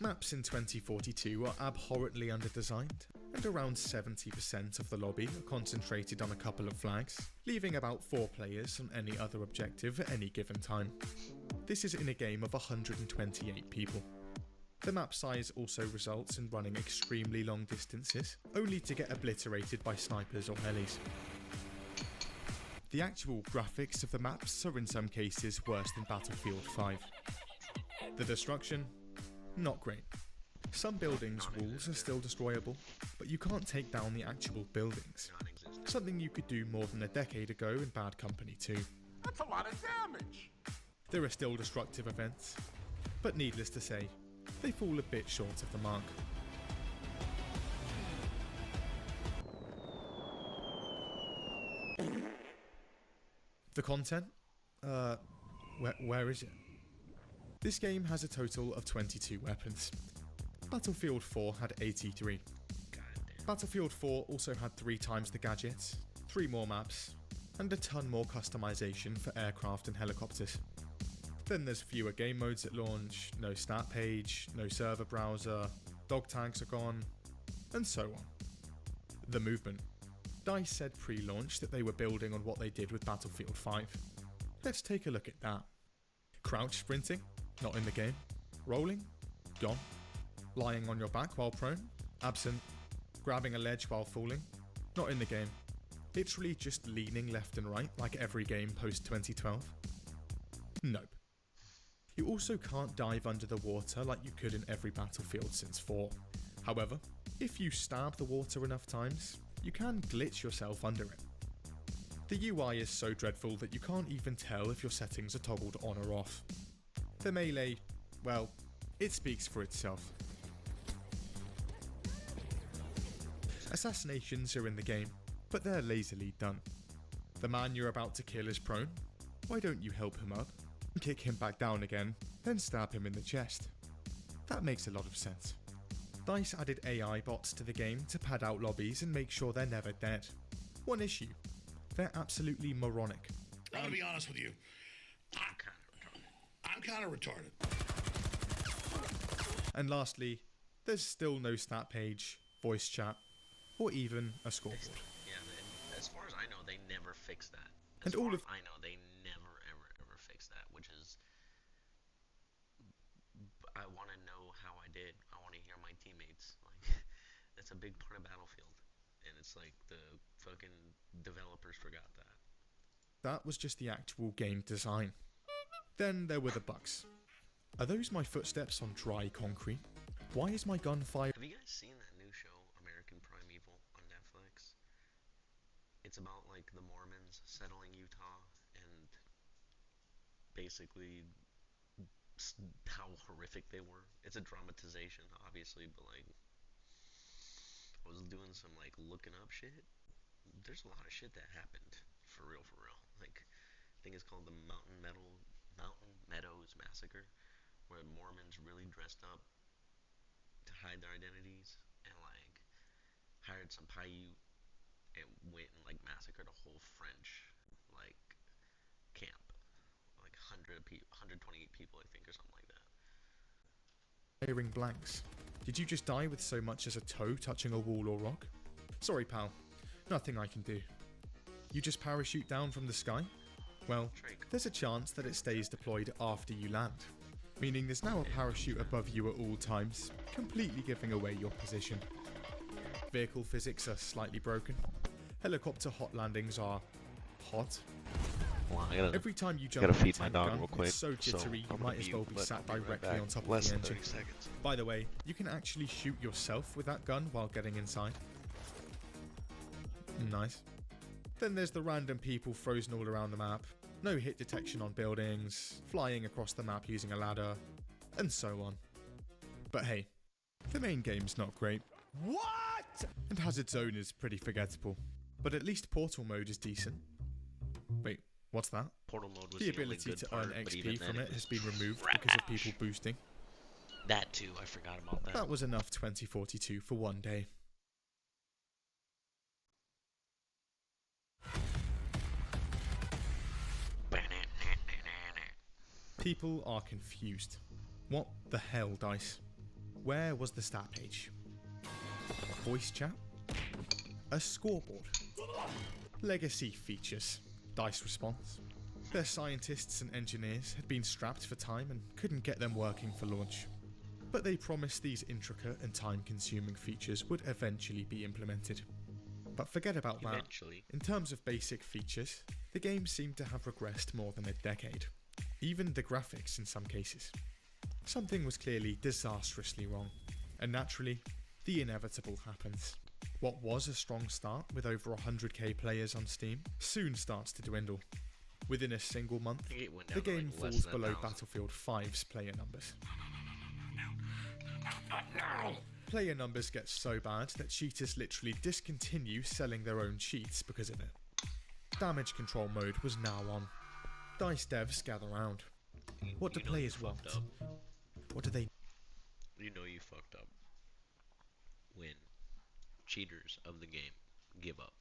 S19: Maps in 2042 are abhorrently underdesigned, and around 70% of the lobby are concentrated on a couple of flags, leaving about 4 players on any other objective at any given time. This is in a game of 128 people. The map size also results in running extremely long distances, only to get obliterated by snipers or helis. The actual graphics of the maps are in some cases worse than Battlefield 5. The destruction? Not great. Some buildings' walls are still destroyable, but you can't take down the actual buildings. Something you could do more than a decade ago in Bad Company 2.
S4: That's a lot of damage!
S19: There are still destructive events, but needless to say, they fall a bit short of the mark. The content? Where is it? This game has a total of 22 weapons. Battlefield 4 had 83. Battlefield 4 also had 3 times the gadgets, 3 more maps, and a ton more customization for aircraft and helicopters. Then there's fewer game modes at launch, no stat page, no server browser, dog tags are gone, and so on. The movement. DICE said pre-launch that they were building on what they did with Battlefield 5. Let's take a look at that. Crouch sprinting? Not in the game. Rolling? Gone. Lying on your back while prone? Absent. Grabbing a ledge while falling? Not in the game. Literally just leaning left and right like every game post 2012? Nope. You also can't dive under the water like you could in every Battlefield since 4. However, if you stab the water enough times, you can glitch yourself under it. The UI is so dreadful that you can't even tell if your settings are toggled on or off. The melee, well, it speaks for itself. Assassinations are in the game, but they're lazily done. The man you're about to kill is prone. Why don't you help him up? Kick him back down again, then stab him in the chest. That makes a lot of sense. DICE added AI bots to the game to pad out lobbies and make sure they're never dead. One issue: they're absolutely moronic.
S7: I'm gonna be honest with you. I'm kind of retarded.
S19: And lastly, there's still no stat page, voice chat, or even a scoreboard.
S11: Yeah, as far as I know, they never fixed that.
S19: And all of
S11: I know they never ever fixed that, which is, I want to know how I did. I want to hear my teammates. Like, that's a big part of Battlefield, and it's like the fucking developers forgot that.
S19: That was just the actual game design. Then there were the bugs. Are those my footsteps on dry concrete? Why is my gun fire?
S11: Have you guys seen that new show, American Primeval, on Netflix? It's about like the Mormons settling Utah and basically how horrific they were. It's a dramatization, obviously, but like, I was doing some like looking up shit. There's a lot of shit that happened for real. Like, I think it's called the Mountain Meadows Massacre, where Mormons really dressed up to hide their identities and like hired some Paiute and went and like massacred a whole French like camp, like 128 people, I think, or something like that.
S19: Firing blanks. Did you just die with so much as a toe touching a wall or rock? Sorry, pal. Nothing I can do. You just parachute down from the sky? Well, there's a chance that it stays deployed after you land, meaning there's now a parachute above you at all times, completely giving away your position. Vehicle physics are slightly broken. Helicopter hot landings are hot. Every time you jump on
S11: feed
S19: a
S11: my
S19: tank
S11: dog
S19: gun,
S11: real quick,
S19: it's so jittery
S11: so
S19: you might as well be sat directly on top of
S11: Less
S19: the
S11: than
S19: engine.
S11: 30 seconds.
S19: By the way, you can actually shoot yourself with that gun while getting inside. Nice. Then there's the random people frozen all around the map, no hit detection on buildings, flying across the map using a ladder, and so on. But hey, the main game's not great.
S4: What?
S19: And Hazard Zone is pretty forgettable. But at least Portal mode is decent. Wait, what's that?
S11: Portal mode was
S19: the
S11: the only
S19: ability
S11: good
S19: to
S11: part,
S19: earn
S11: but
S19: XP
S11: even
S19: from
S11: then
S19: it has been removed
S11: trash.
S19: because of people boosting.
S11: That too, I forgot about that.
S19: That was enough 2042 for one day. People are confused. What the hell, DICE? Where was the stat page? Voice chat? A scoreboard? Legacy features? DICE response? Their scientists and engineers had been strapped for time and couldn't get them working for launch. But they promised these intricate and time-consuming features would eventually be implemented. But forget about that. In terms of basic features, the game seemed to have regressed more than a decade. Even the graphics in some cases. Something was clearly disastrously wrong. And naturally, the inevitable happens. What was a strong start with over 100k players on Steam soon starts to dwindle. Within a single month, the game falls below Battlefield 5's player numbers. Player numbers get so bad that cheaters literally discontinue selling their own cheats because of it. Damage control mode was now on. DICE devs gather round. What do players want? What do they...
S11: You know you fucked up when cheaters of the game give up.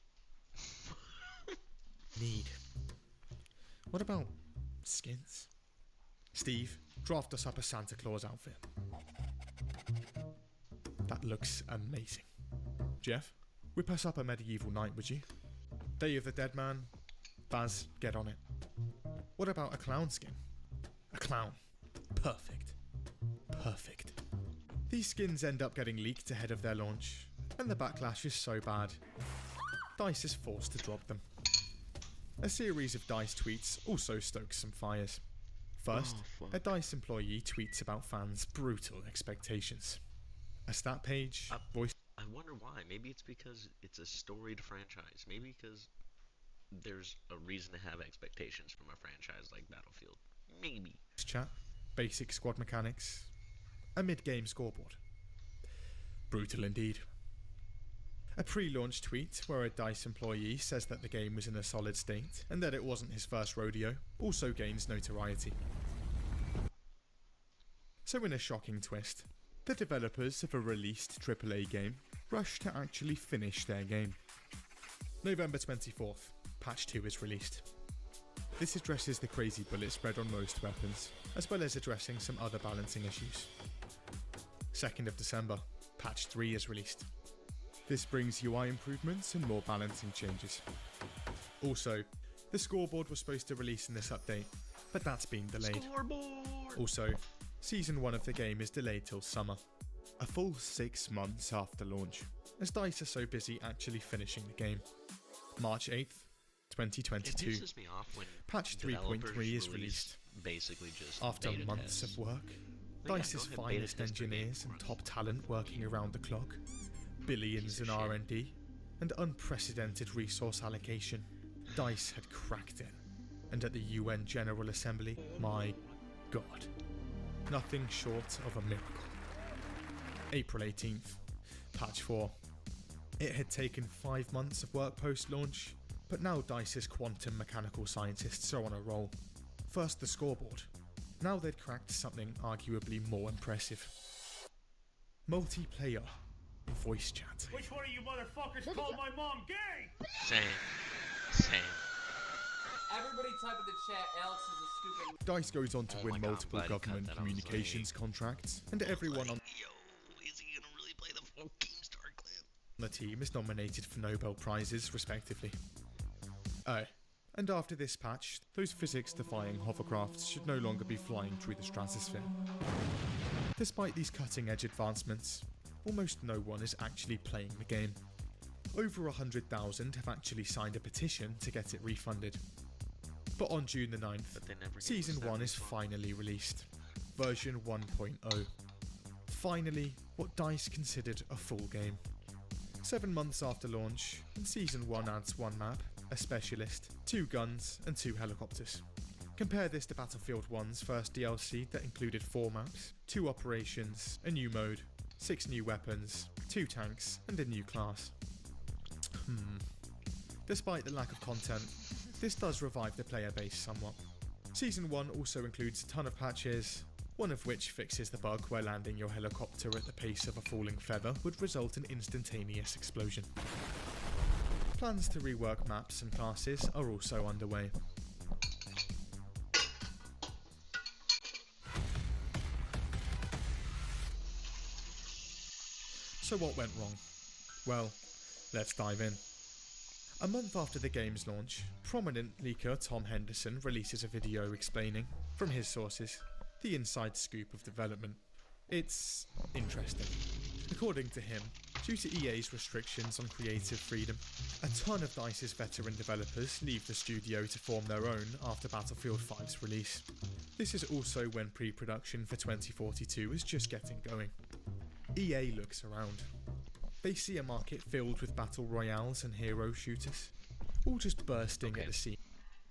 S19: Need. What about skins? Steve, draft us up a Santa Claus outfit. That looks amazing. Jeff, whip us up a medieval knight, would you? Day of the Dead Man. Baz, get on it. What about a clown skin? A clown. Perfect. Perfect. These skins end up getting leaked ahead of their launch, and the backlash is so bad, DICE is forced to drop them. A series of DICE tweets also stokes some fires. First, a DICE employee tweets about fans' brutal expectations. A stat page, voice...
S11: I wonder why. Maybe it's because it's a storied franchise. Maybe because there's a reason to have expectations from a franchise like Battlefield. Maybe.
S19: Chat, basic squad mechanics, a mid-game scoreboard. Brutal indeed. A pre-launch tweet where a DICE employee says that the game was in a solid state and that it wasn't his first rodeo also gains notoriety. So in a shocking twist, the developers of a released AAA game rush to actually finish their game. November 24th, patch 2 is released. This addresses the crazy bullet spread on most weapons, as well as addressing some other balancing issues. 2nd of December, patch 3 is released. This brings UI improvements and more balancing changes. Also, the scoreboard was supposed to release in this update, but that's been delayed.
S11: Scoreboard!
S19: Also, Season 1 of the game is delayed till summer, a full 6 months after launch, as DICE are so busy actually finishing the game. March 8th, 2022.
S11: It pisses me off when
S19: patch 3.3 is released.
S11: Basically just
S19: after months of work, DICE's finest engineers and top talent working around the clock, billions in R&D, and unprecedented resource allocation, DICE had cracked it. And at the UN General Assembly, my God, nothing short of a miracle. April 18th, patch 4. It had taken 5 months of work post-launch, but now DICE's quantum mechanical scientists are on a roll. First the scoreboard, now they'd cracked something arguably more impressive. Multiplayer voice chat.
S1: Which one of you motherfuckers called my mom gay?
S11: Same.
S8: Everybody type in the chat, Alex is a stupid...
S19: DICE goes on to win multiple government communications contracts, and everyone on the team is nominated for Nobel Prizes, respectively. Oh, and after this patch, those physics-defying hovercrafts should no longer be flying through the stratosphere. Despite these cutting-edge advancements, almost no one is actually playing the game. Over 100,000 have actually signed a petition to get it refunded. But on June the 9th, Season 1 is finally released. Version 1.0. Finally, what DICE considered a full game. 7 months after launch, and Season 1 adds 1 map, a specialist, 2 guns, and 2 helicopters. Compare this to Battlefield 1's first DLC that included 4 maps, 2 operations, a new mode, 6 new weapons, 2 tanks, and a new class. Despite the lack of content, this does revive the player base somewhat. Season 1 also includes a ton of patches, one of which fixes the bug where landing your helicopter at the pace of a falling feather would result in instantaneous explosion. Plans to rework maps and classes are also underway. So what went wrong? Well, let's dive in. A month after the game's launch, prominent leaker Tom Henderson releases a video explaining, from his sources, the inside scoop of development. It's interesting. According to him, due to EA's restrictions on creative freedom, a ton of DICE's veteran developers leave the studio to form their own after Battlefield 5's release. This is also when pre-production for 2042 is just getting going. EA looks around. They see a market filled with battle royales and hero shooters, all just bursting at the seams.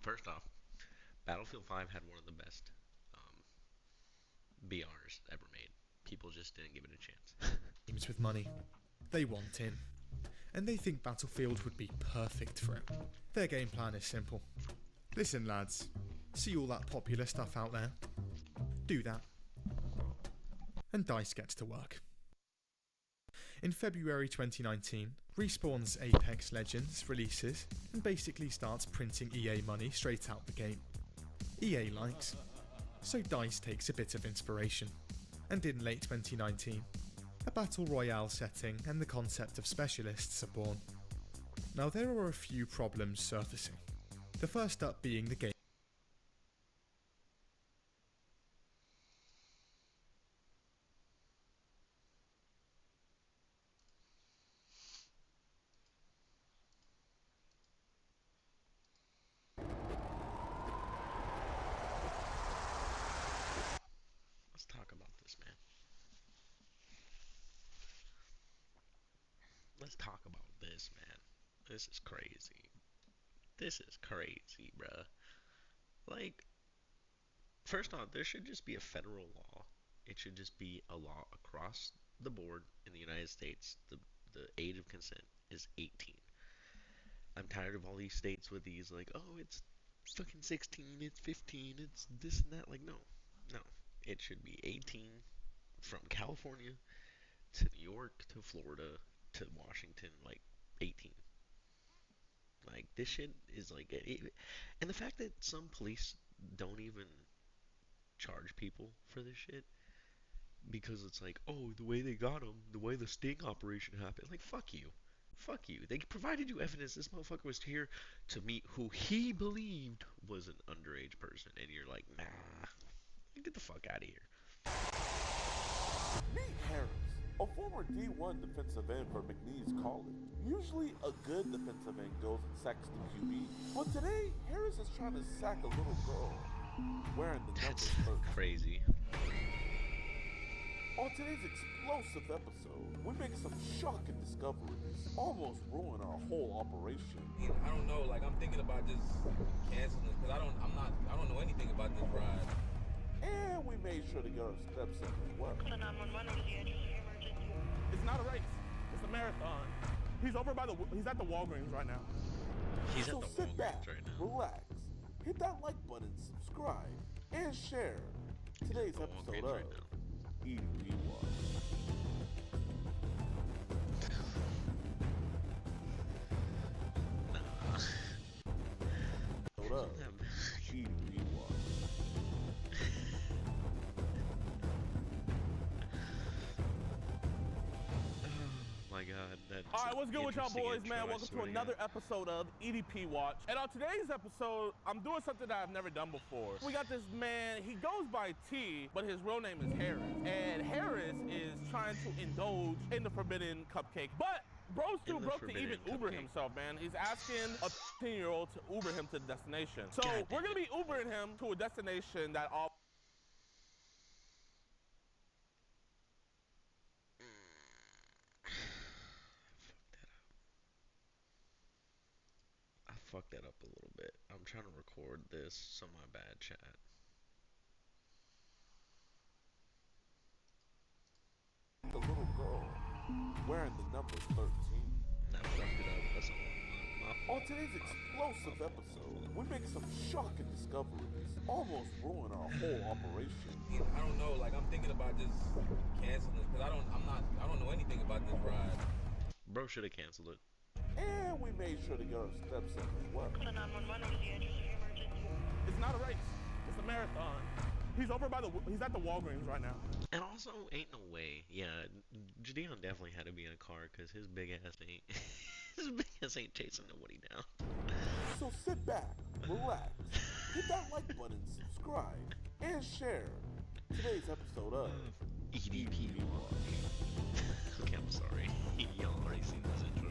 S11: First off, Battlefield 5 had one of the best BRs ever made. People just didn't give it a chance.
S19: Teams with money. They want in. And they think Battlefield would be perfect for it. Their game plan is simple. Listen lads, see all that popular stuff out there? Do that. And DICE gets to work. In February 2019, Respawn's Apex Legends releases and basically starts printing EA money straight out the gate. EA likes. So DICE takes a bit of inspiration. And in late 2019, a battle royale setting and the concept of specialists are born. Now there are a few problems surfacing. The first up being the game.
S11: Let's talk about this, man. Let's talk about this, man. This is crazy. This is crazy, bruh. Like, first off, there should just be a federal law. It should just be a law across the board in the United States. The age of consent is 18. I'm tired of all these states with these, like, oh, it's fucking 16, it's 15, it's this and that. Like, no. It should be 18 from California to New York to Florida to Washington, like 18. Like, this shit is like, and the fact that some police don't even charge people for this shit because it's like, oh, the way they got him, the way the sting operation happened. Like, fuck you. They provided you evidence. This motherfucker was here to meet who he believed was an underage person, and you're like, nah, get the fuck out of here.
S2: Nate Harris, a former D1 defensive end for McNeese College. Usually a good defensive end goes and sacks the QB, but today Harris is trying to sack a little girl wearing the number 13.
S11: Crazy.
S2: On today's explosive episode, we make some shocking discoveries, almost ruin our whole operation.
S10: I don't know, like I'm thinking about just canceling it because I don't know anything about this ride.
S2: And we made sure to get our steps in as well.
S23: It's not a race. It's a marathon. He's over by he's at the Walgreens right now.
S11: He's
S2: so
S11: at the
S2: sit
S11: Walgreens
S2: back,
S11: right now.
S2: relax, hit that like button, subscribe, and share today's episode of EDP Watch.
S23: All right, what's good with y'all boys, man? Welcome to another episode of EDP Watch. And on today's episode, I'm doing something that I've never done before. We got this man, he goes by T, but his real name is Harris. And Harris is trying to indulge in the forbidden cupcake. But Bro's too
S11: In the
S23: broke to even
S11: forbidden
S23: Uber
S11: cupcake.
S23: himself, man. He's asking a 15-year-old to Uber him to the destination. So
S11: God
S23: we're
S11: damn
S23: gonna be Ubering him to a destination that all.
S11: I fucked that up a little bit. I'm trying to record this, so my bad, chat.
S2: The little girl wearing the number 13.
S11: I fucked it up. That's all.
S2: On today's explosive episode, we make some shocking discoveries, almost ruin our whole operation.
S10: I don't know, like I'm thinking about just canceling this because I don't know anything about this ride.
S11: Bro should have canceled it.
S2: And we made sure to get our steps in as well.
S23: It's not a race. It's a marathon. He's at the Walgreens right now.
S11: And also, ain't no way. Yeah, Gideon definitely had to be in a car because his big ass ain't chasing nobody down.
S2: So sit back, relax, hit that like button, subscribe, and share today's episode of
S11: EDP Watch. Okay, I'm sorry. Y'all already seen this intro.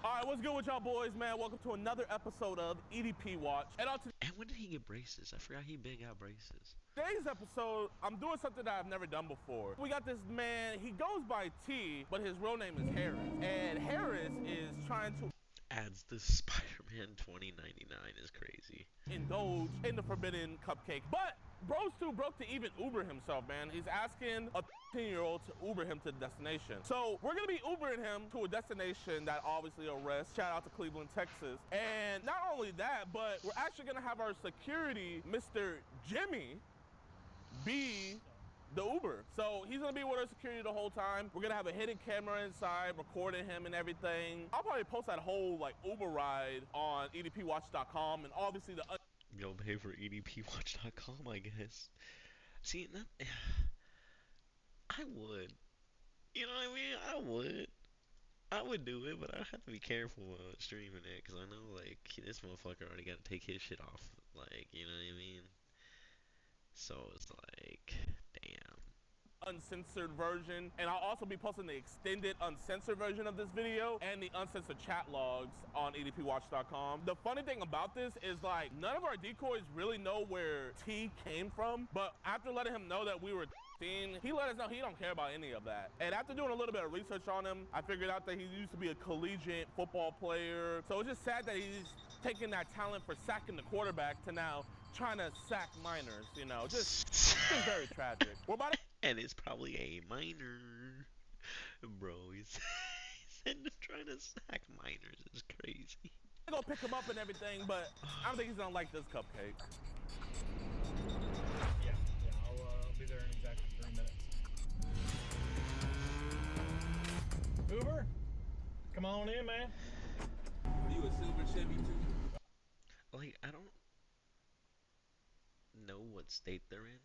S23: Alright, what's good with y'all boys, man? Welcome to another episode of EDP Watch. And
S11: when did he get braces? I forgot he big got braces.
S23: Today's episode, I'm doing something that I've never done before. We got this man, he goes by T, but his real name is Harris. And Harris is trying to
S11: adds the Spider-Man 2099 is crazy.
S23: Indulge in the forbidden cupcake. But bro's too broke to even Uber himself, man. He's asking a 15-year-old to Uber him to the destination. So we're gonna be Ubering him to a destination that obviously arrests. Shout out to Cleveland, Texas. And not only that, but we're actually gonna have our security, Mr. Jimmy, be the Uber. So he's gonna be with our security the whole time. We're gonna have a hidden camera inside, recording him and everything. I'll probably post that whole like Uber ride on edpwatch.com and obviously the
S11: Go pay for edpwatch.com, I guess. See, that, I would. You know what I mean? I would do it, but I have to be careful streaming it, because I know, like, this motherfucker already got to take his shit off. Like, you know what I mean? So it's like, damn.
S23: Uncensored version, and I'll also be posting the extended uncensored version of this video and the uncensored chat logs on edpwatch.com. The funny thing about this is like none of our decoys really know where T came from, but after letting him know that we were he let us know he don't care about any of that. And after doing a little bit of research on him, I figured out that he used to be a collegiate football player. So it's just sad that he's taking that talent for sacking the quarterback to now trying to sack minors, you know, just very tragic. We're about to
S11: and it's probably a minor. Bro, he's trying to sack minors. It's crazy.
S23: I'm gonna pick him up and everything, but I don't think he's gonna like this cupcake.
S3: Yeah, I'll be there in exactly 3 minutes. Uber, come on in, man.
S10: Are you a silver Chevy too?
S11: Like, I don't know what state they're in,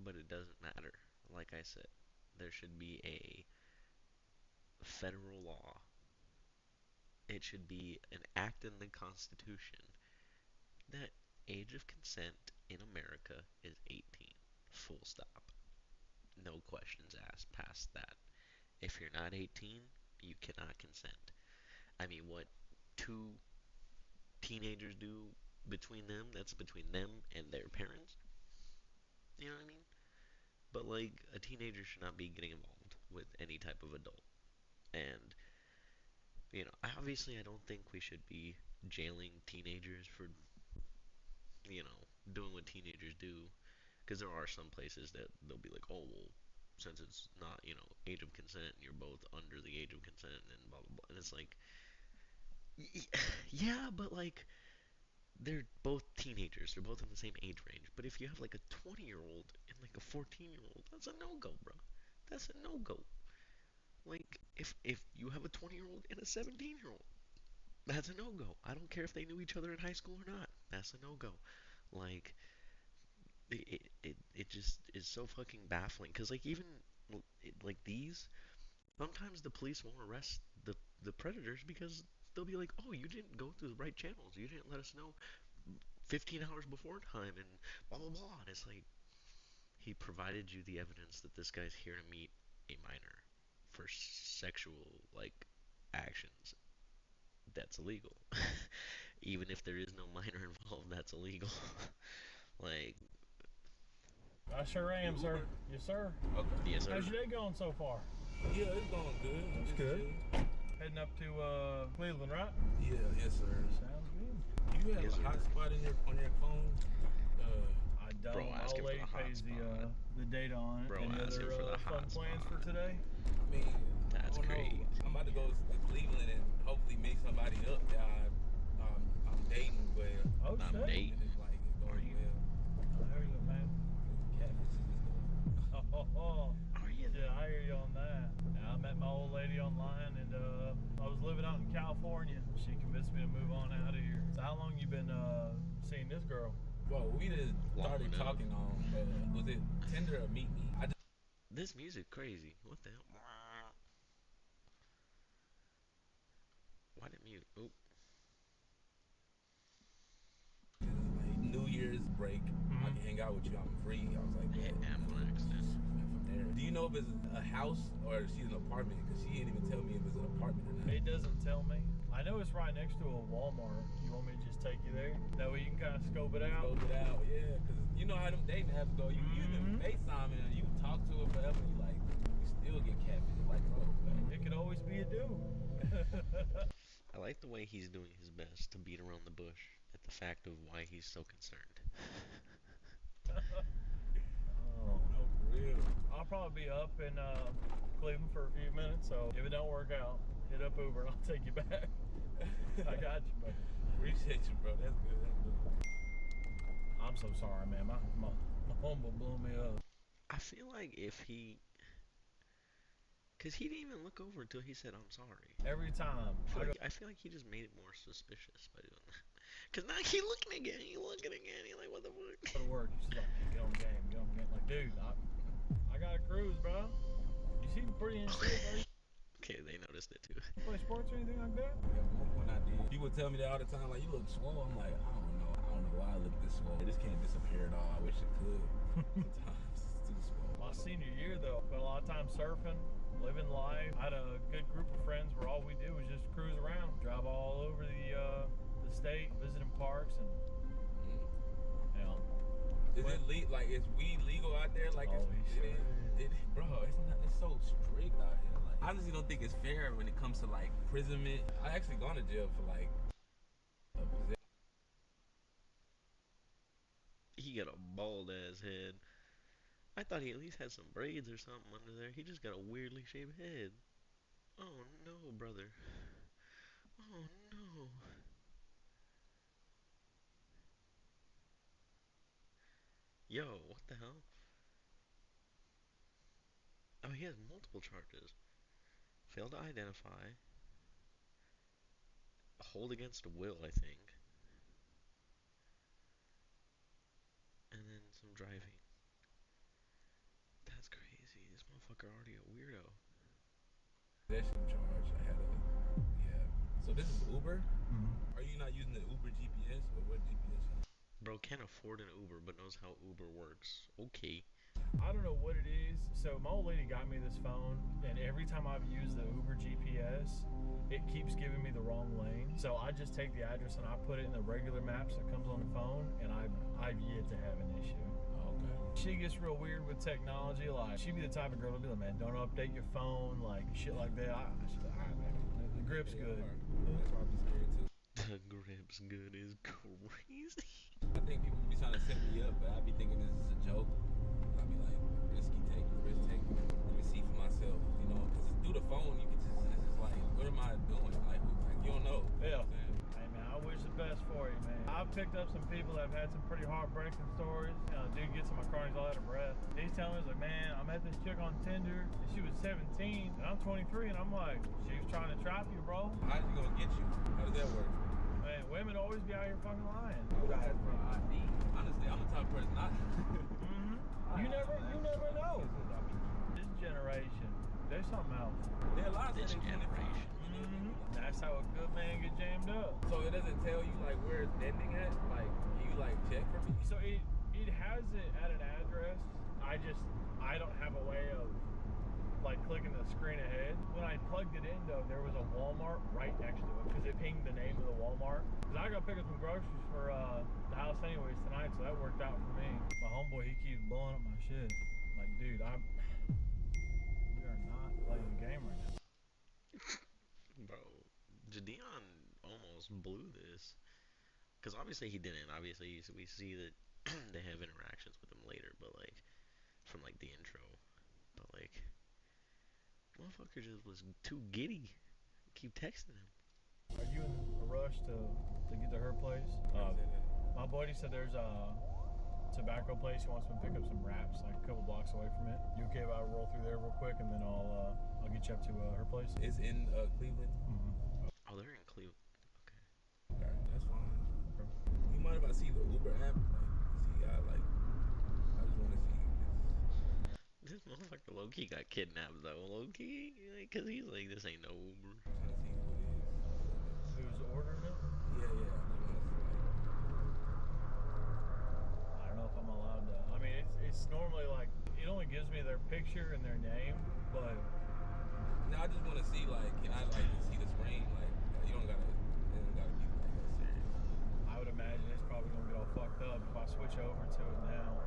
S11: but it doesn't matter. Like I said, there should be a federal law. It should be an act in the Constitution that age of consent in America is 18. Full stop. No questions asked past that. If you're not 18, you cannot consent. I mean, what two teenagers do between them, that's between them and their parents. You know what I mean? But, like, a teenager should not be getting involved with any type of adult. And, you know, obviously I don't think we should be jailing teenagers for, you know, doing what teenagers do. Because there are some places that they'll be like, oh, well, since it's not, you know, age of consent, and you're both under the age of consent, and blah, blah, blah. And it's like, yeah, but, like, they're both teenagers. They're both in the same age range. But if you have like a 20-year-old and like a 14-year-old, that's a no-go, bro. That's a no-go. Like, if you have a 20-year-old and a 17-year-old, that's a no-go. I don't care if they knew each other in high school or not. That's a no-go. Like, it just is so fucking baffling. Because, like, even, like, these, sometimes the police won't arrest the predators because they'll be like, oh, you didn't go through the right channels. You didn't let us know 15 hours before time and blah, blah, blah. And it's like, He provided you the evidence that this guy's here to meet a minor for sexual, like, actions. That's illegal. Even if there is no minor involved, that's illegal. Like,
S3: I sure am, sir. Yes, sir.
S11: okay. Yes, sir.
S3: How's your day going so far?
S10: Yeah, it's going good.
S3: That's good. Heading up to Cleveland, right?
S10: Yeah, yes, sir.
S3: Sounds good.
S10: Do you have a hotspot on your phone?
S3: I don't.
S11: Bro,
S3: My old lady pays the data on it.
S11: Bro,
S3: Any
S11: asking
S3: other
S11: for the
S3: fun plans for today?
S10: I mean,
S11: that's great.
S10: I'm about to go to Cleveland and hopefully meet somebody up that I'm dating, but
S3: I'm
S11: dating.
S10: It's like it's going well.
S3: I hear you, man. Yeah, I hear you on that. Yeah, I met my old lady online, and I was living out in California. She convinced me to move on out of here. So how long you been seeing this girl?
S10: Well, we just started talking on, was it Tinder or Meet Me?
S11: This music crazy. What the hell? Why did mute? Oop.
S10: New Year's break, I can hang out with you. I'm free. I was like,
S11: hit Amlex then.
S10: From there. Do you know if it's a house or she's an apartment? Because she didn't even tell me if it's an apartment or not.
S3: It doesn't tell me. I know it's right next to a Walmart. You want me to just take you there? That way you can kind of scope it out?
S10: Scope it out, yeah. Because you know how them dating apps go. You even FaceTime and you talk to her forever. You like, you still get catfished. Like, bro,
S3: it could always be a dude.
S11: I like the way he's doing his best to beat around the bush at the fact of why he's so concerned.
S3: Oh, no, for real. I'll probably be up in Cleveland for a few minutes, so if it don't work out, hit up Uber and I'll take you back. I got you, buddy.
S10: Appreciate you, bro. That's good. That's good.
S3: I'm so sorry, man. My humble blew me up.
S11: I feel like if he... Because he didn't even look over until he said, I'm sorry.
S3: Every time.
S11: I feel like he just made it more suspicious by doing that. Because now he looking again. He looking again. He like, what the fuck?
S3: Go to work. He's like, get on the game. Get on the game. Like, dude, I got a cruise, bro. You seem pretty in shape, buddy.
S11: Okay, they noticed it too.
S3: You play sports or anything like that?
S10: Yeah, one point I did. People tell me that all the time, like, you look swole. I'm like, I don't know why I look this swole. This can't disappear at all. I wish it could. Sometimes it's too swole.
S3: My senior year, though, spent a lot of time surfing, living life. I had a good group of friends where all we did was just cruise around, drive all over the state, visiting parks, and you know.
S10: Is it like is weed legal out there? Like, bro, it's so strict out here. Like, I honestly don't think it's fair when it comes to like imprisonment. I actually gone to jail for like a possession.
S11: He got a bald ass head. I thought he at least had some braids or something under there. He just got a weirdly shaped head. Oh no, brother. Oh no. Yo, what the hell? Oh, he has multiple charges. Failed to identify. Hold against will, I think. And then some driving. That's crazy. This motherfucker already a weirdo.
S10: Possession charge. I had So this is Uber? Are you not using the Uber GPS or what GPS?
S11: Bro can't afford an Uber but knows how Uber works. Okay.
S3: I don't know what it is. So my old lady got me this phone, and every time I've used the Uber GPS, it keeps giving me the wrong lane. So I just take the address and I put it in the regular maps that comes on the phone, and I've yet to have an issue.
S10: Okay.
S3: She gets real weird with technology. Like, she'd be the type of girl to be like, man, don't update your phone, like shit like that. She's like, all right, man, the grip's good.
S10: That's why I'd be scared too.
S11: The grip's good is crazy.
S10: I think people be trying to set me up, but I be thinking this is a joke. I be like, risk taking. Let me see for myself, you know, because through the phone, you can it's just like, what am I doing? Like you don't know.
S3: Yeah. Hey man, I wish the best for you, man. I've picked up some people that have had some pretty heartbreaking stories. You know, dude gets in my car and he's all out of breath. He's telling me, he's like, man, I met this chick on Tinder, and she was 17, and I'm 23, and I'm like, she was trying to trap you, bro.
S10: How's she gonna get you? How does that work?
S3: Man, women always be out here fucking lying.
S10: For ID. Honestly, I'm the type of person not.
S3: You never know. This generation, there's something else.
S10: There are a lot of
S11: this generation.
S3: That's how a good man get jammed up.
S10: So it doesn't tell you like where it's ending at. Like, can you like check for me?
S3: So it has it at an address, I don't have a way of like clicking the screen ahead. When I plugged it in though, there was a Walmart right next to it because it pinged the name of the Walmart. Because I gotta pick up some groceries for the house anyways tonight, so that worked out for me. My homeboy, he keeps blowing up my shit. Like, dude, we are not playing the game right now.
S11: Bro, Jadeon almost blew this. Because obviously he didn't. Obviously we see that they have interactions with him later, but like, from like the intro. But like, motherfucker just was too giddy. Keep texting him.
S3: Are you in a rush to get to her place? My buddy said there's a tobacco place. He wants me to pick up some wraps like a couple blocks away from it. You okay if I roll through there real quick and then I'll get you up to her place?
S10: It's in Cleveland?
S11: Oh, they're in Cleveland.
S10: Okay. Alright, that's fine. Okay. You mind if I see the Uber app? I just want to see
S11: this motherfucker low-key got kidnapped though. Low-key? Like, cause he's like, this ain't no Uber.
S3: Who's ordering it?
S10: Yeah.
S3: I don't know if I'm allowed to. I mean, it's normally like, it only gives me their picture and their name, but...
S10: No, I just want to see, like, can I, like, see the screen? Like, it don't gotta be, like, that serious.
S3: I would imagine it's probably gonna get all fucked up if I switch over to it now.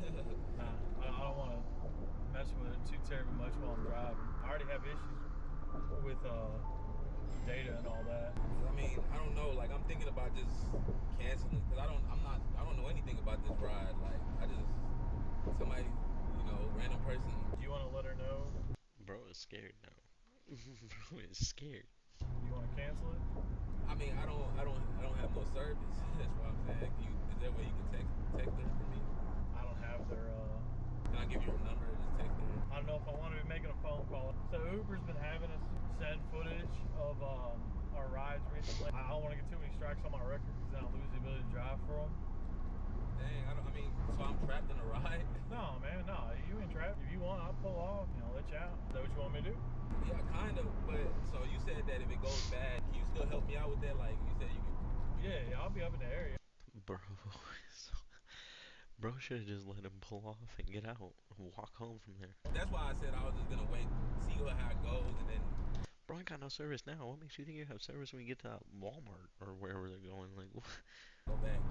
S3: I don't want to mess with it too terribly much while I'm driving. I already have issues with data and all that.
S10: I mean, I don't know. Like, I'm thinking about just canceling because I don't know anything about this ride. Like, somebody, random person.
S3: Do you want to let her know?
S11: Bro is scared now. Bro is scared.
S3: You want to cancel it?
S10: I mean, I don't have no service. That's why I'm saying. Is there a way you can text them for me?
S3: I don't have their.
S10: Can I give you a number and just text them?
S3: I don't know if I want to be making a phone call. So Uber's been having us send footage of our rides recently. I don't want to get too many strikes on my record because then I'll lose the ability to drive for them.
S10: Dang, so I'm trapped in a ride?
S3: No, man, no, you ain't trapped. If you want, I'll pull off, let you out. Is that what you want me to do?
S10: Yeah, kind of, but so you said that if it goes bad, can you still help me out with that? Like, you said you could...
S3: Yeah, I'll be up in the area.
S11: Bro should have just let him pull off and get out and walk home from there.
S10: That's why I said I was just gonna wait, see how it goes, and then...
S11: Bro ain't got no service now. What makes you think you have service when you get to Walmart or wherever they're going? Like, what?
S10: Go back.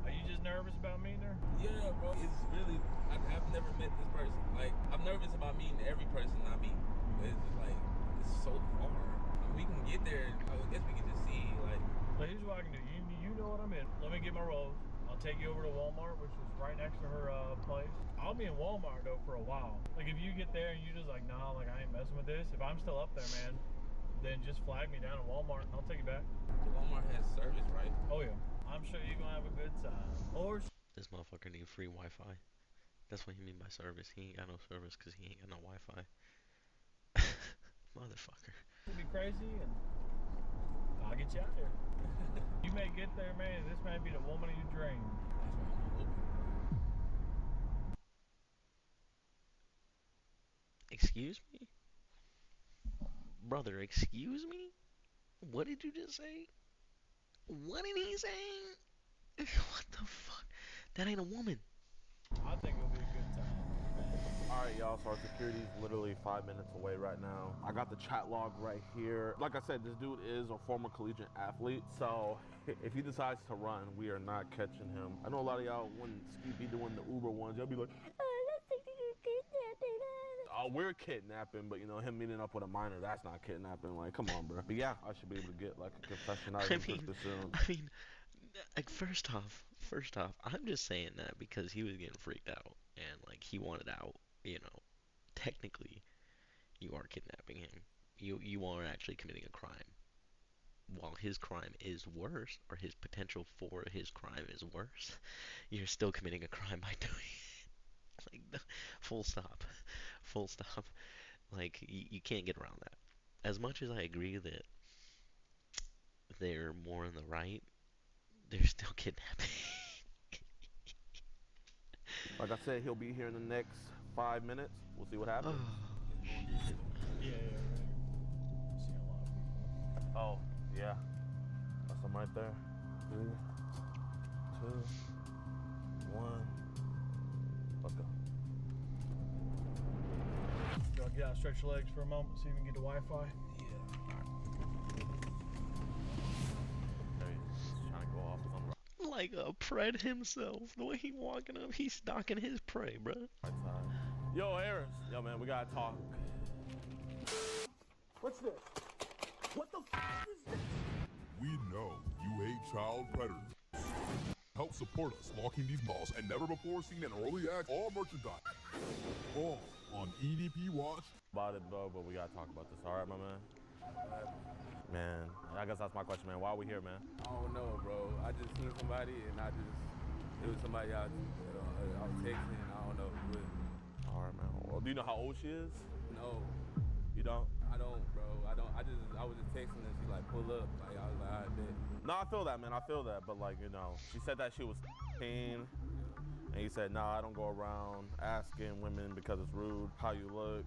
S3: Are you just nervous about meeting her?
S10: Yeah, bro. It's really... I've never met this person. Like, I'm nervous about meeting every person I meet. But it's just like, it's so far. We can get there. I guess we can just see, like...
S3: But here's what I can do. You know what I'm in. Let me get my rolls. I'll take you over to Walmart, which is right next to her place. I'll be in Walmart, though, for a while. Like, if you get there and you just like, nah, like, I ain't messing with this. If I'm still up there, man, then just flag me down at Walmart and I'll take you back.
S10: Walmart has service, right?
S3: Oh, yeah. I'm sure you're going to have a good time. Or...
S11: This motherfucker need free Wi-Fi. That's what he mean by service. He ain't got no service because he ain't got no Wi-Fi. Motherfucker.
S3: It'll be crazy and I'll get you out there. You may get there, man. This may be the woman of your dreams.
S11: Excuse me? Brother, excuse me? What did you just say? What did he say? What the fuck? That ain't a woman.
S3: I think it'll be a good time.
S2: Alright, y'all, so our security's literally 5 minutes away right now. I got the chat log right here. Like I said, this dude is a former collegiate athlete, so if he decides to run, we are not catching him. I know a lot of y'all, when Ski be doing the Uber ones, y'all be like, oh, we're kidnapping, but him meeting up with a minor, that's not kidnapping. Like, come on, bro. But yeah, I should be able to get like a confession out of this soon.
S11: I mean, like, first off, I'm just saying that because he was getting freaked out and like he wanted out. Technically, you are kidnapping him. You are actually committing a crime. While his crime is worse, or his potential for his crime is worse, you're still committing a crime by doing it. Like, full stop. Full stop. Like, you can't get around that. As much as I agree that they're more in the right, they're still kidnapping.
S2: Like I said, he'll be here in the next 5 minutes. We'll see what happens.
S3: Yeah. See a lot of people.
S2: Oh, yeah. That's him right there. 3, 2,
S23: one. Let's go.
S3: Do I get out and stretch your legs for a moment, see if we can get the Wi-Fi?
S23: Yeah. There he is. He's trying to go off his own right
S11: Like a pred himself. The way he walking up, he's stalking his prey, bro.
S23: side. Yo, Harris. Yo, man, we gotta talk.
S4: What's this? What the f is this?
S9: We know you hate child predators. Help support us locking these balls and never before seen an early act all merchandise. All on EDP Watch.
S23: About it, bro, but we gotta talk about this. All right, my man? Man, I guess that's my question, man. Why are we here, man?
S10: I don't know, bro. I just seen somebody and it was somebody I was texting, I don't know who it was.
S23: All right, man. Well, do you know how old she is?
S10: No.
S23: You don't?
S10: I don't, bro. I was just texting and she like pull up. Like I was like, all right, bet.
S23: No, I feel that, man. I feel that. But, like, you know, she said that she was 15. And he said, nah, I don't go around asking women because it's rude how you look.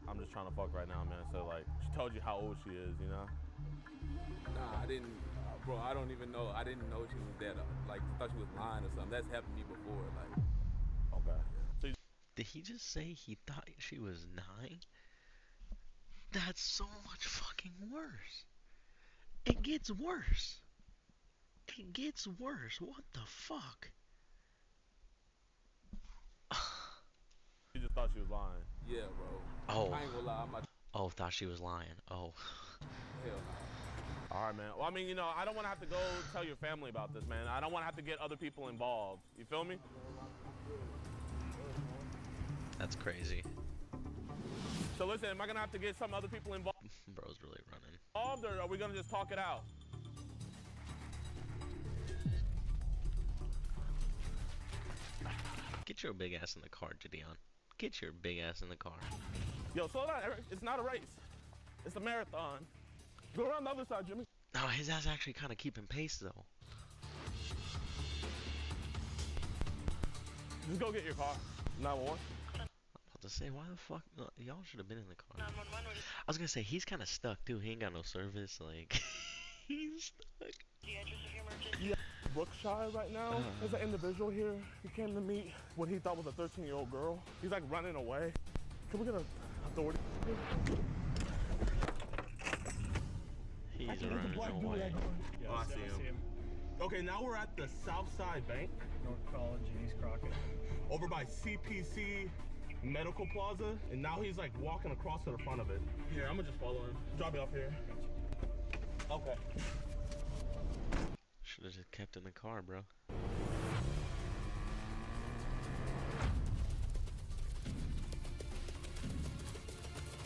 S23: I'm just trying to fuck right now, man. So, like, she told you how old she is, you know?
S10: Nah, I didn't. Bro, I don't even know. I didn't know she was that. Like, I thought she was lying or something. That's happened to me before. Like,
S23: okay. So
S11: did he just say he thought she was 9? That's so much fucking worse. It gets worse. It gets worse. What the fuck?
S23: She just thought she was lying.
S10: yeah, bro.
S11: Oh.
S10: I ain't gonna lie.
S11: Oh, thought she was lying. Oh.
S10: Hell no.
S23: All right, man. Well, I mean, you know, I don't want to have to go tell your family about this, man. I don't want to have to get other people involved. You feel me?
S11: That's crazy.
S23: So listen, am I gonna have to get some other people involved?
S11: Bro's really running.
S23: Or are we gonna just talk it out?
S11: Get your big ass in the car, Gideon. Get your big ass in the car.
S23: Yo, slow down, Eric. It's not a race. It's a marathon. Go around the other side, Jimmy.
S11: No, his ass actually kind of keeping pace, though.
S23: Just go get your car. 911.
S11: I'm about to say, why the fuck? Y'all should have been in the car. I was gonna say, he's kind of stuck, too. He ain't got no service. Like, he's stuck.
S23: Yeah. Brookshire right now. There's an individual here. He came to meet what he thought was a 13-year-old girl. He's like running away. Can we get a authority?
S11: He's running away.
S23: Yeah, I see him. Okay, now we're at the Southside Bank.
S3: North College and East Crockett.
S23: Over by CPC Medical Plaza. And now he's like walking across to the front of it. Here, I'm gonna just follow him. Drop me off here. Okay.
S11: Should have just kept in the car, bro.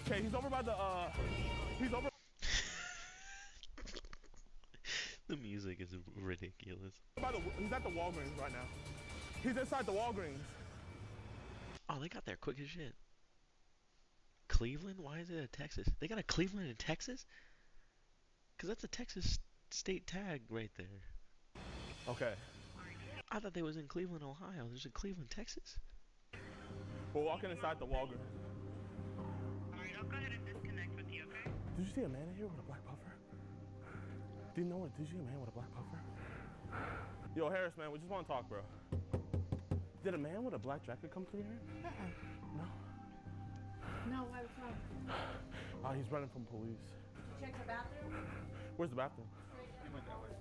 S23: Okay, he's over by the, he's over.
S11: The music is ridiculous.
S23: He's at the Walgreens right now. He's inside the Walgreens.
S11: Oh, they got there quick as shit. Cleveland? Why is it a Texas? They got a Cleveland in Texas? Because that's a Texas state tag right there.
S23: Okay.
S11: I thought they was in Cleveland, Ohio. There's a Cleveland, Texas.
S23: We're walking inside the Walgreens.
S14: Alright, I'll go ahead and disconnect with you, okay?
S23: Did you see a man in here with a black puffer? Did you see a man with a black puffer? Yo, Harris, man, we just want to talk, bro. Did a man with a black jacket come through here? No?
S14: No, why was wrong?
S23: He's running from police.
S14: Did you check the bathroom?
S23: Where's the bathroom? He went that way.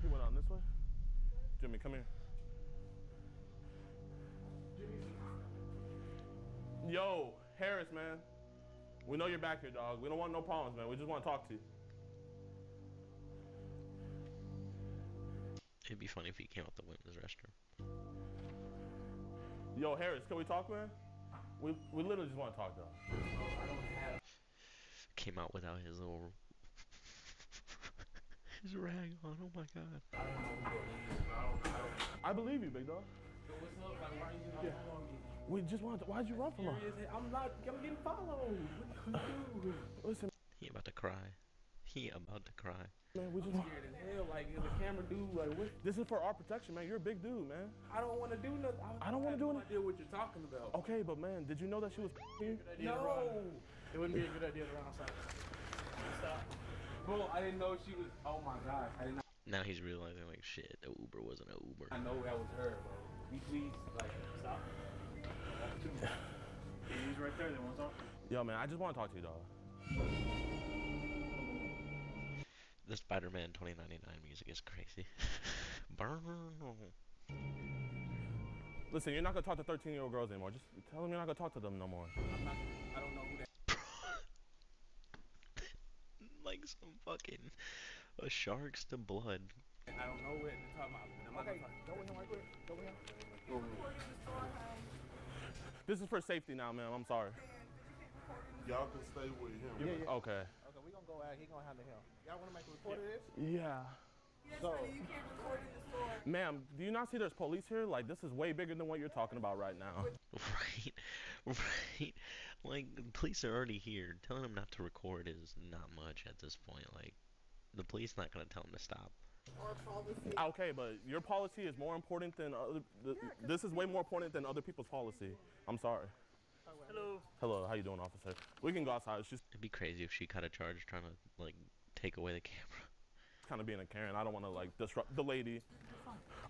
S23: He went on this way? Jimmy, come here. Yo, Harris, man. We know you're back here, dog. We don't want no problems, man. We just want to talk to you.
S11: It'd be funny if he came out the women's restroom.
S23: Yo, Harris, can we talk, man? We literally just want to talk, though.
S11: Came out without his little his rag on. Oh my god.
S23: I believe you, big dog.
S10: What's up? Like, why are you not following me?
S23: We just wanted to, why'd you run from us?
S10: I'm getting followed. What do you do?
S23: Listen.
S11: He about to cry. He about to cry.
S23: Man, we just
S10: scared as hell. Like, is the camera dude, like, what?
S23: This is for our protection, man. You're a big dude, man.
S10: I don't want to do nothing.
S23: I don't want to do anything.
S10: I have no idea what you're talking about.
S23: Okay, but man, did you know that she was here?
S10: No.
S3: It wouldn't be a good idea to run outside. Stop.
S10: Bro, I didn't know she was, oh my gosh. I didn't know.
S11: Now he's realizing, like, shit, the Uber wasn't an Uber.
S10: I know that was her, bro.
S3: you please, like, stop? He's right there. They want to talk.
S23: Yo, man, I just want to talk to you, dog.
S11: The Spider-Man 2099 music is crazy. Burn.
S23: Listen, you're not gonna talk to 13-year-old girls anymore. Just tell them you're not gonna talk to them no more.
S4: I don't know who that.
S11: Like some fucking sharks to blood.
S23: I don't know what to talk about. Okay, go with him right quick. Go with him. This is for safety now, ma'am. I'm sorry.
S2: Y'all can stay with him.
S23: Yeah. Okay.
S4: Okay, we gonna go out. He gonna handle him. Y'all wanna make a report of this?
S23: Yeah.
S14: Yes, so you can't record in the store.
S23: Ma'am, do you not see there's police here? Like, this is way bigger than what you're talking about right now.
S11: Right. Like, the police are already here. Telling them not to record is not much at this point. Like, the police not gonna tell them to stop.
S14: Or policy.
S23: Okay, but your policy is more important than other. This is way more important than other people's policy. I'm sorry.
S3: Hello.
S23: Hello, how you doing, officer? We can go outside. It's just
S11: It'd be crazy if she caught a charge trying to like take away the camera.
S23: kind of being a Karen. I don't want to like disrupt the lady.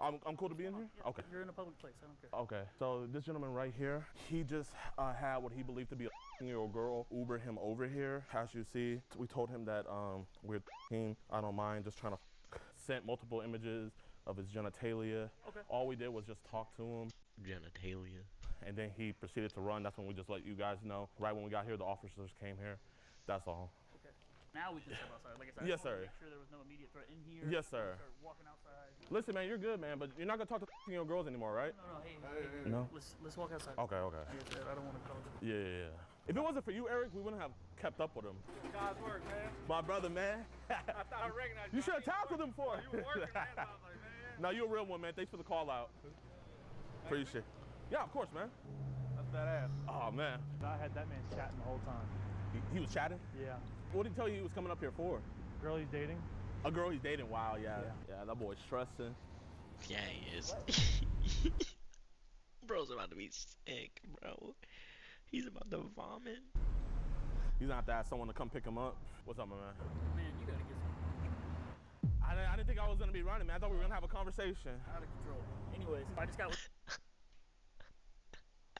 S23: I'm cool to be in here? Okay.
S3: You're in a public place. I don't care.
S23: Okay. So this gentleman right here, he just had what he believed to be a 13-year-old girl Uber him over here. As you see, we told him that we're I don't mind just trying to sent multiple images of his genitalia.
S3: Okay.
S23: All we did was just talk to him.
S11: Genitalia.
S23: And then he proceeded to run. That's when we just let you guys know. Right when we got here, the officers came here. That's all.
S3: Okay. Now we can step outside. Like I said,
S23: Yes,
S3: I just wanted
S23: sir.
S3: to make sure there was no immediate threat in here.
S23: Yes, sir.
S3: Start walking outside.
S23: Listen, man, you're good, man, but you're not gonna talk to 13-year-old girls anymore, right?
S3: No, hey.
S23: No?
S3: Let's walk outside.
S23: Okay, okay.
S3: I don't want to call it.
S23: Yeah. If it wasn't for you, Eric, we wouldn't have kept up with him.
S3: God's work, man.
S23: My brother, man.
S3: I thought I recognized
S23: You should have tackled him for it.
S3: You were working, man. I was like, man.
S23: No, you're a real one, man. Thanks for the call out. Appreciate it. Yeah, of course, man.
S3: That's badass.
S23: Oh, man.
S3: I had that man chatting the whole time.
S23: He was chatting?
S3: Yeah.
S23: What did he tell you he was coming up here for?
S3: Girl he's dating.
S23: A girl he's dating? Wow, yeah, that boy's stressing.
S11: Yeah, he is. Bro's about to be sick, bro. He's about to vomit.
S23: He's gonna have to ask someone to come pick him up. What's up, my man?
S3: Man, you gotta get some.
S23: I didn't think I was gonna be running, man. I thought we were gonna have a conversation.
S3: Out of control. Anyways, I just got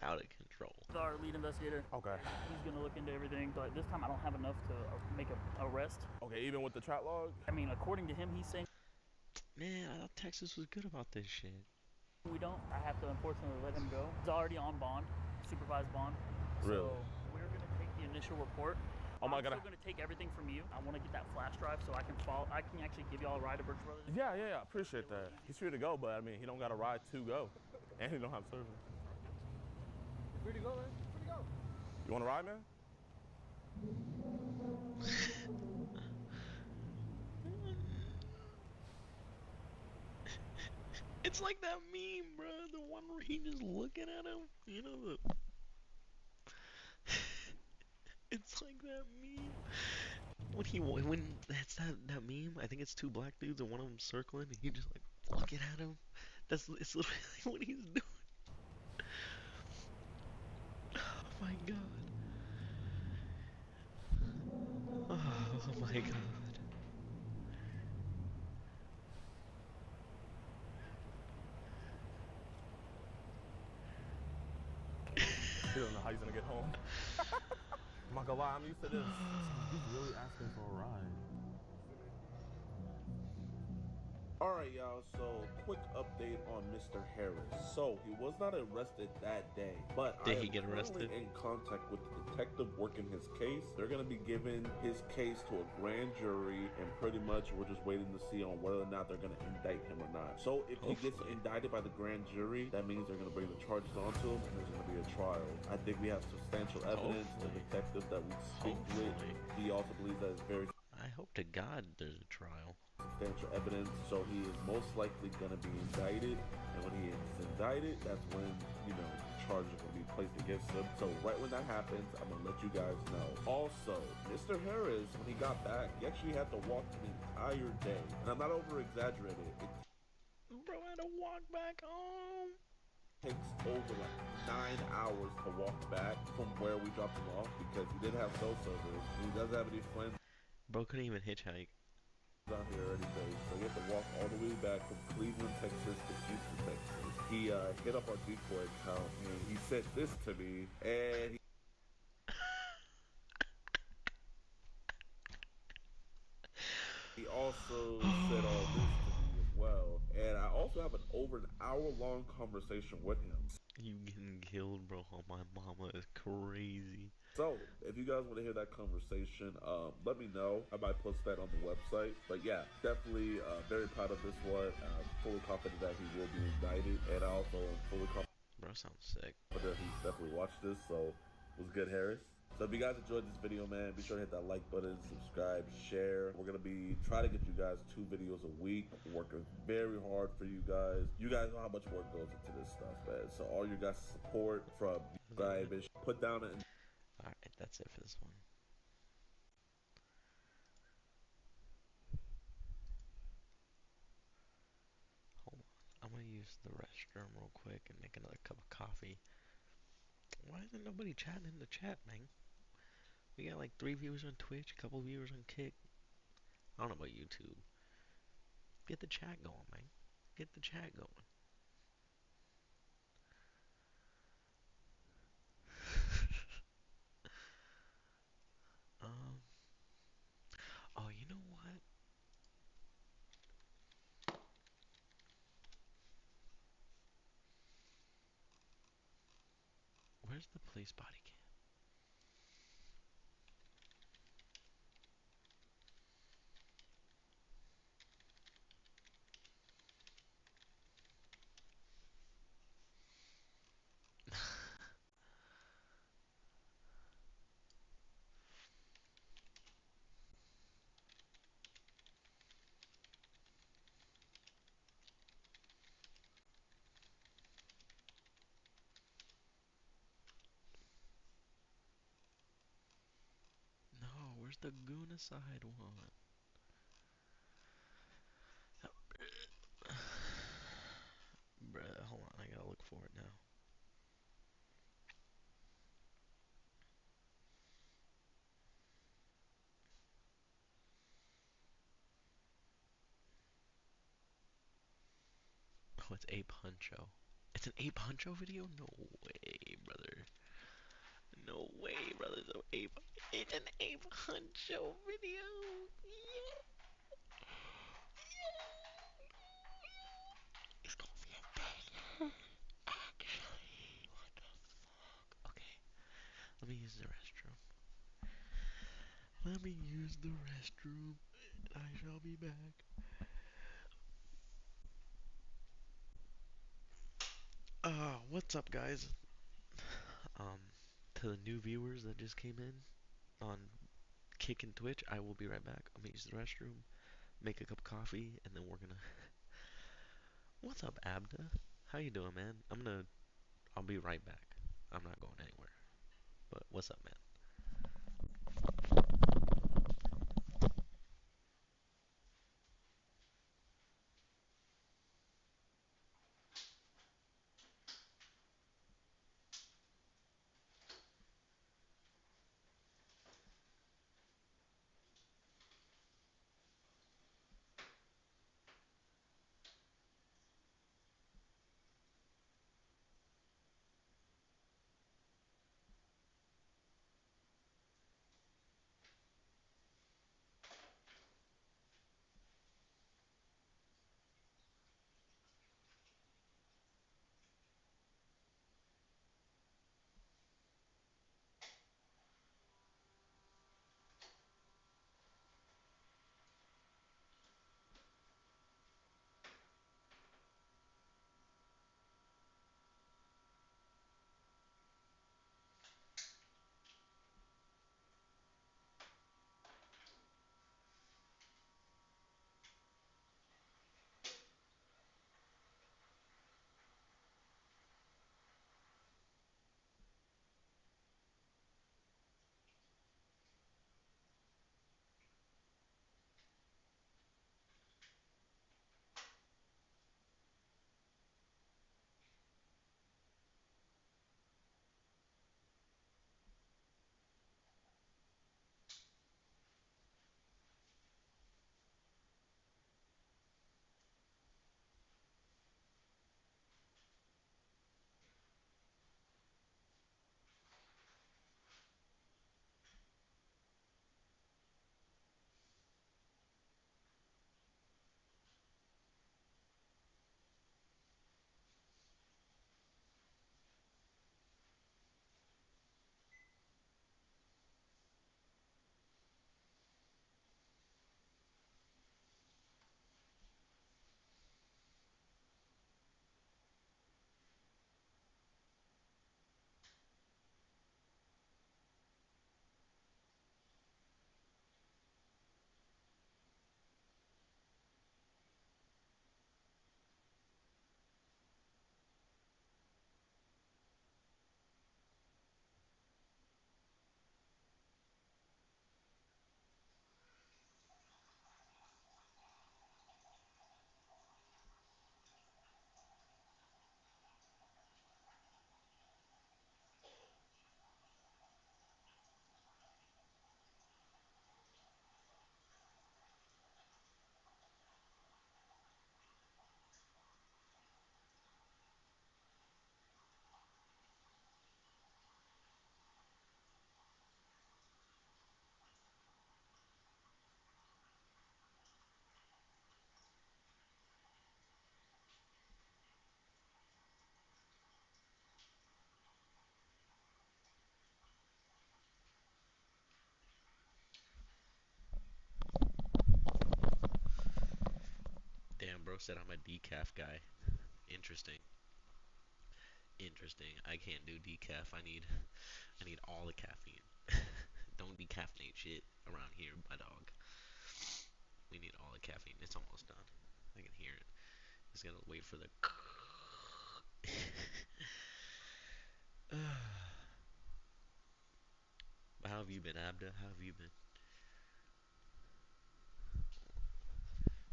S11: out of control.
S3: Our lead investigator.
S23: Okay.
S3: He's gonna look into everything, but this time I don't have enough to make an arrest.
S23: Okay, even with the trap log?
S3: I mean, according to him, he's saying.
S11: Man, I thought Texas was good about this shit.
S3: We don't. I have to unfortunately let him go. He's already on bond, supervised bond.
S23: Really?
S3: So we're gonna take the initial report.
S23: Oh my God.
S3: I'm still gonna take everything from you. I want to get that flash drive so I can follow. I can actually give y'all a ride to Birch Brothers.
S23: Yeah. Appreciate that. He's free to go, but I mean, he don't got a ride to go, and he don't have service.
S3: Free to go, man. Free to go.
S23: You want to ride, man?
S11: It's like that meme, bro. The one where he just looking at him. You know the. It's like that meme. When that's that meme. I think it's two black dudes and one of them circling, and he just like looking at him. It's literally what he's doing. Oh my god. Oh my god.
S23: He doesn't know how he's gonna get home. I'm not gonna lie, I'm used to this. He's really asking for a ride.
S2: Alright, y'all, so quick update on Mr. Harris. So, he was not arrested that day, but
S11: Did
S2: I
S11: he
S2: am
S11: get arrested?
S2: currently in contact with the detective working his case. They're going to be giving his case to a grand jury, and pretty much we're just waiting to see on whether or not they're going to indict him or not. So, if he gets indicted by the grand jury, that means they're going to bring the charges onto him, and there's going to be a trial. I think we have substantial evidence. The detective that we speak with, he also believes that it's very...
S11: I hope to God there's a trial.
S2: Substantial evidence, so he is most likely going to be indicted, and when he is indicted, that's when, you know, charges are going to be placed against him. So right when that happens, I'm going to let you guys know. Also, Mr. Harris, when he got back, he actually had to walk an entire day, and I'm not over-exaggerating.
S11: Bro, I had to walk back home.
S2: Takes over like 9 hours to walk back from where we dropped him off because he didn't have cell service. He doesn't have any friends.
S11: Bro couldn't even hitchhike.
S2: out here or anything, so he had to walk all the way back from Cleveland, Texas to Houston, Texas. He hit up our decoy account and he sent this to me, and he also said all this to me as well. And I also have an over an hour-long conversation with him.
S11: You getting killed, bro, on my mama is crazy.
S2: So, if you guys want to hear that conversation, let me know. I might post that on the website. But yeah, definitely very proud of this one. Fully confident that he will be indicted. And I also am fully confident.
S11: Bro, sounds sick.
S2: That he's definitely watched this. So, it was good, Harris. So if you guys enjoyed this video, man, be sure to hit that like button, subscribe, share. We're going to be trying to get you guys 2 videos a week. Working very hard for you guys. You guys know how much work goes into this stuff, man. So all you guys' support from subscribe, put down it.
S11: Alright, that's it for this one. Hold on. I'm going to use the restroom real quick and make another cup of coffee. Why isn't nobody chatting in the chat, man? We got like 3 viewers on Twitch, a couple viewers on Kick. I don't know about YouTube. Get the chat going, man. Get the chat going. Oh, you know what? Where's the police body cam? No, where's the Goonicide one? Bruh, hold on, I gotta look for it now. Oh, it's Ape Huncho. It's an Ape Huncho video? No way, brother. No way, brother. It's an Ape Huncho video. Yeah. It's gonna be a banger. Actually, what the fuck? Okay, let me use the restroom. Let me use the restroom. I shall be back. What's up, guys? To the new viewers that just came in on Kick and Twitch, I will be right back. I'm gonna use the restroom, make a cup of coffee, and then we're gonna. What's up, Abda? How you doing, man? I'll be right back. I'm not going anywhere. But what's up, man? bro said I'm a decaf guy. Interesting. Interesting. I can't do decaf. I need all the caffeine. Don't decaffeinate shit around here, my dog. We need all the caffeine. It's almost done. I can hear it. Just gotta wait for the. How have you been, Abda? How have you been?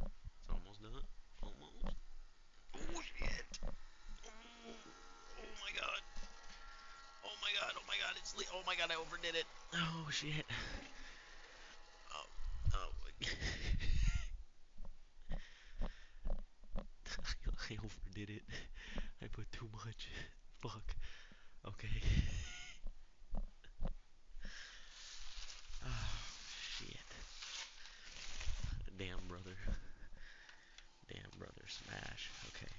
S11: It's almost done. Almost. Oh shit. Oh my god. Oh my god. Oh my god. Oh my god. I overdid it. Oh shit. Oh. I overdid it. I put too much. Fuck. Okay. Oh shit. Damn brother. Damn brother. Smash. Okay.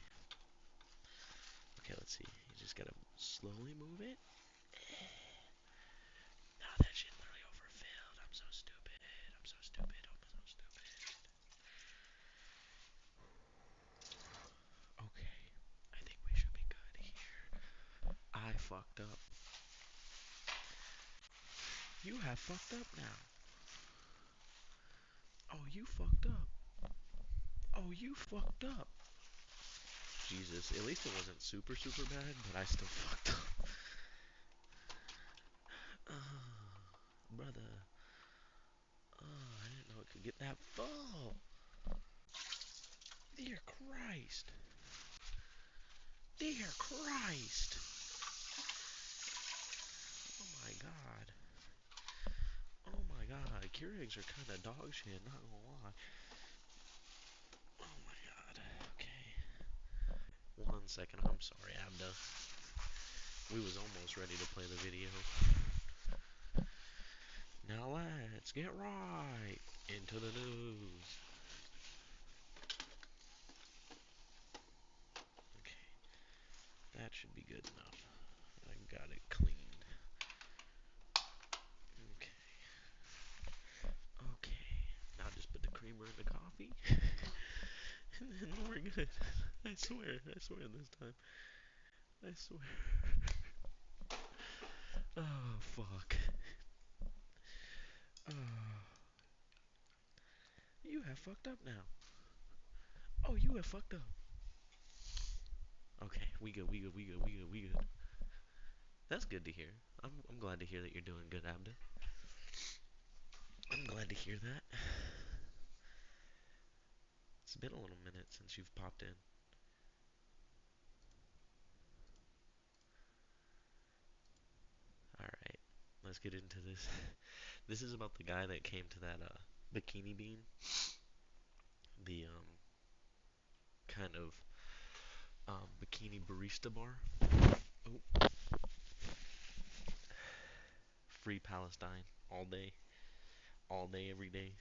S11: Okay, let's see. You just gotta slowly move it. No, that shit literally overfilled. I'm so stupid. I'm so stupid. I'm so stupid. Okay. I think we should be good here. I fucked up. You have fucked up now. Oh, you fucked up. Oh, you fucked up. Jesus, at least it wasn't super, super bad, but I still fucked up. Brother. Oh, I didn't know it could get that full. Dear Christ. Dear Christ. Oh my god. Oh my god. Keurigs are kind of dog shit, not gonna lie. Oh my god. Okay. 1 second. I'm sorry, Abda. We was almost ready to play the video. Now let's get right into the news. Okay. That should be good enough. I got it cleaned. Okay. Okay. Now just put the creamer in the coffee. And then we're good. I swear this time. I swear. Oh, fuck. Oh. You have fucked up now. Oh, you have fucked up. Okay, we good. That's good to hear. I'm glad to hear that you're doing good, Abda. I'm glad to hear that. It's been a little minute since you've popped in. Alright, let's get into this. This is about the guy that came to that Bikini Bean. The kind of bikini barista bar. Oh. Free Palestine all day every day.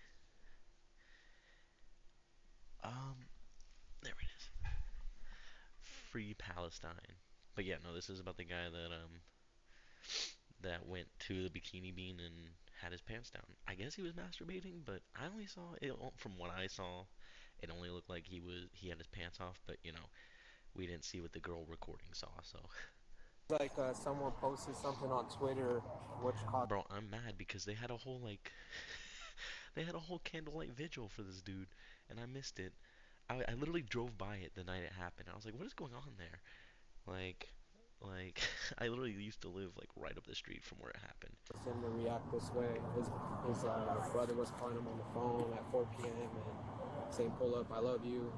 S11: There it is. Free Palestine. But yeah, no, this is about the guy that went to the Bikini Bean and had his pants down. I guess he was masturbating, but I only saw it from what I saw. It only looked like he had his pants off, but you know, we didn't see what the girl recording saw, so.
S15: Like someone posted something on Twitter, which caused.
S11: Bro, I'm mad because they had a whole they had a whole candlelight vigil for this dude, and I missed it. I literally drove by it the night it happened. I was like, what is going on there? Like, I literally used to live like right up the street from where it happened.
S15: Him to react this way. His brother was calling him on the phone at 4 p.m. and saying, "Pull up, I love you."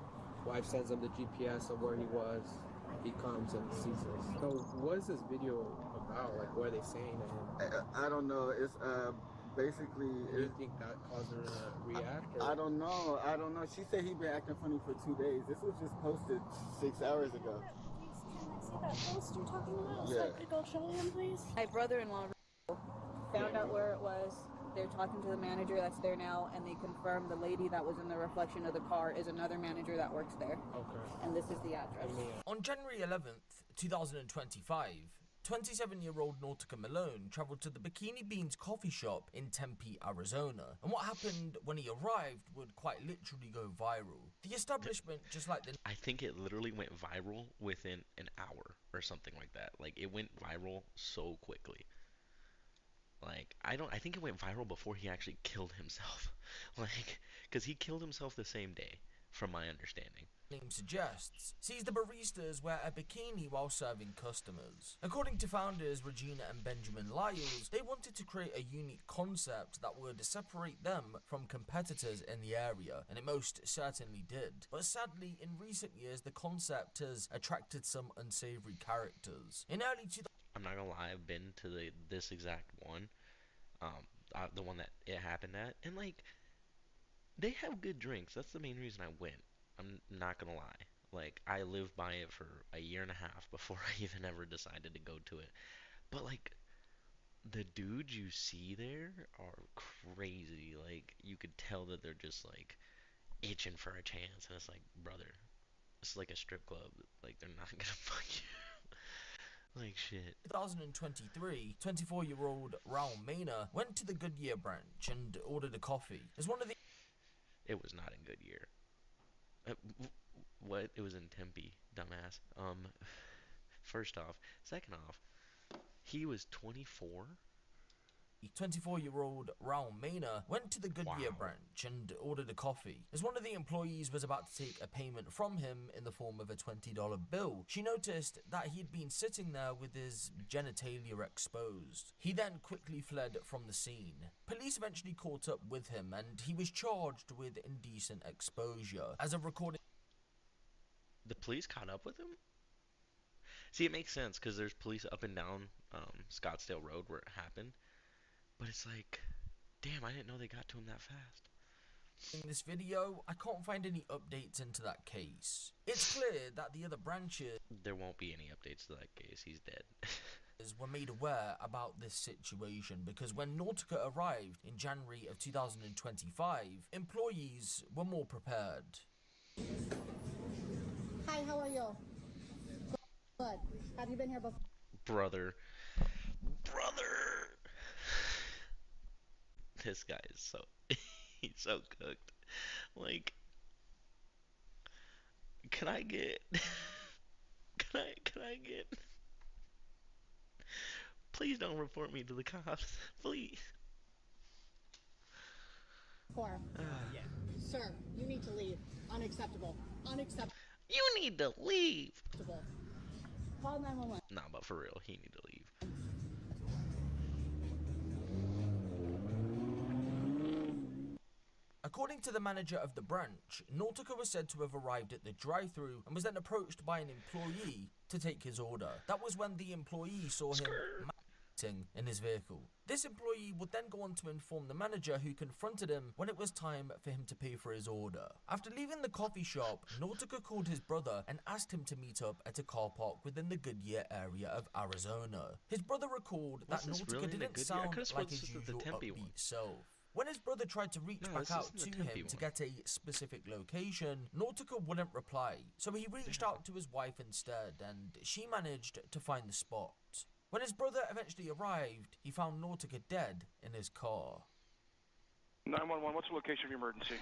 S15: Wife sends him the GPS of where he was. He comes and sees this. So, what is this video about? Like, what are they saying to him?
S16: I don't know. It's basically.
S15: Do you think that caused her to react? Or?
S16: I don't know. She said he'd been acting funny for 2 days. This was just posted 6 hours ago.
S17: That post you're talking about?
S16: Yeah.
S17: So I could go show him, please. My brother-in-law found out where it was. They're talking to the manager that's there now, and they confirmed the lady that was in the reflection of the car is another manager that works there.
S15: Okay.
S17: And this is the address.
S24: On January 11th, 2025,
S5: 27-year-old Nautica Malone traveled to the Bikini Beans coffee shop in Tempe, Arizona, and what happened when he arrived would quite literally go viral. The establishment, just like the...
S11: I think it literally went viral within an hour or something like that. Like, it went viral so quickly. Like, I think it went viral before he actually killed himself. Like, because he killed himself the same day, from my understanding.
S5: name suggests, sees the baristas wear a bikini while serving customers. According to founders Regina and Benjamin Lyles, they wanted to create a unique concept that would separate them from competitors in the area, and it most certainly did. But sadly, in recent years, the concept has attracted some unsavory characters. In early 2000,
S11: I'm not gonna lie, I've been to this exact one, the one that it happened at, and like, they have good drinks. That's the main reason I went. I'm not gonna lie. Like, I lived by it for a year and a half before I even ever decided to go to it. But like, the dudes you see there are crazy. Like, you could tell that they're just like itching for a chance, and it's like, brother, it's like a strip club. Like, they're not gonna fuck you. Like shit.
S5: 2023, 24-year-old Raul Mena went to the Goodyear branch and ordered a coffee. As one of the...
S11: It was not in Goodyear. What? It was in Tempe, dumbass. First off. Second off, he was 24.
S5: 24-year-old Raul Mena went to the Goodyear branch and ordered a coffee. As one of the employees was about to take a payment from him in the form of a $20 bill, she noticed that he'd been sitting there with his genitalia exposed. He then quickly fled from the scene. Police eventually caught up with him and he was charged with indecent exposure. As a recording...
S11: The police caught up with him? See, it makes sense because there's police up and down Scottsdale Road where it happened. But it's like, damn, I didn't know they got to him that fast.
S5: In this video, I can't find any updates into that case. It's clear that the other branches...
S11: There won't be any updates to that case, he's dead.
S5: were made aware about this situation because when Nautica arrived in January of 2025, employees were more prepared.
S18: Hi, how are you? Good. Have you been here before?
S11: Brother. This guy is so, he's so cooked. Like, can I get, please don't report me to the cops, please.
S18: Yeah. Sir, you need to leave. Unacceptable. Unacceptable.
S11: You need to leave.
S18: Call 911.
S11: Nah, but for real, he need to leave.
S5: According to the manager of the branch, Nautica was said to have arrived at the drive-thru and was then approached by an employee to take his order. That was when the employee saw him in his vehicle. This employee would then go on to inform the manager, who confronted him when it was time for him to pay for his order. After leaving the coffee shop, Nautica called his brother and asked him to meet up at a car park within the Goodyear area of Arizona. His brother recalled that Nautica didn't sound like his usual upbeat self. When his brother tried to reach back out to him to get a specific location, Nautica wouldn't reply, so he reached out to his wife instead, and she managed to find the spot. When his brother eventually arrived, he found Nautica dead in his car.
S20: 911, what's the location of your emergency?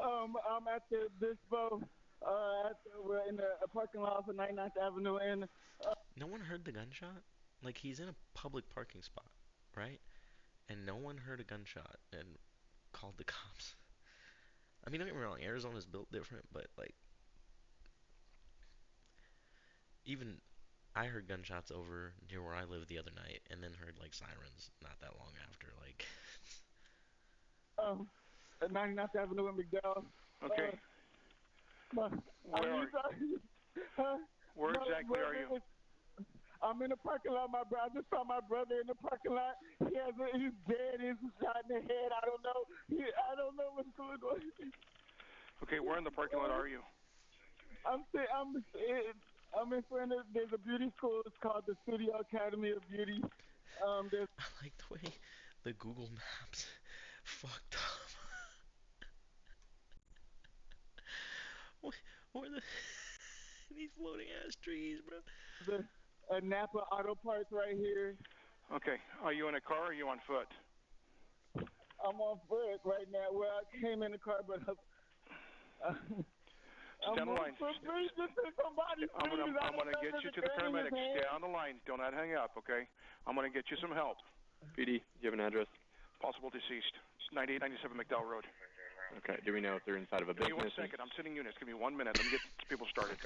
S24: I'm at the Bispo, we're in the parking lot for 99th Avenue, and...
S11: No one heard the gunshot? Like, he's in a public parking spot, right? And no one heard a gunshot and called the cops. I mean, don't get me wrong, Arizona's built different, but, like, even I heard gunshots over near where I lived the other night, and then heard, like, sirens not that long after, like...
S24: At 99th Avenue in McDowell.
S20: Okay. Where exactly are you?
S24: I'm in the parking lot. I just saw my brother in the parking lot. He's dead. He's shot in the head. I don't know. I don't know what's going on.
S20: Okay, where in the parking lot are you?
S24: I'm in front of. There's a beauty school. It's called the Studio Academy of Beauty.
S11: I like the way the Google Maps fucked up. Where the these floating ass trees, bro?
S24: Napa Auto Parts right here.
S20: Okay. Are you in a car or are you on foot?
S24: I'm on foot right now. Well, I came in the car, but
S20: Stay on the line.
S24: Please, just somebody,
S20: I'm gonna get you to the paramedics. Stay on the line. Do not hang up, okay? I'm gonna get you some help.
S6: PD, do you have an address?
S20: Possible deceased. 9897 McDowell Road.
S6: Okay. Do we know if they're inside of a
S20: Give me
S6: business?
S20: 1 second. I'm sitting units. Give me 1 minute. Let me get people started.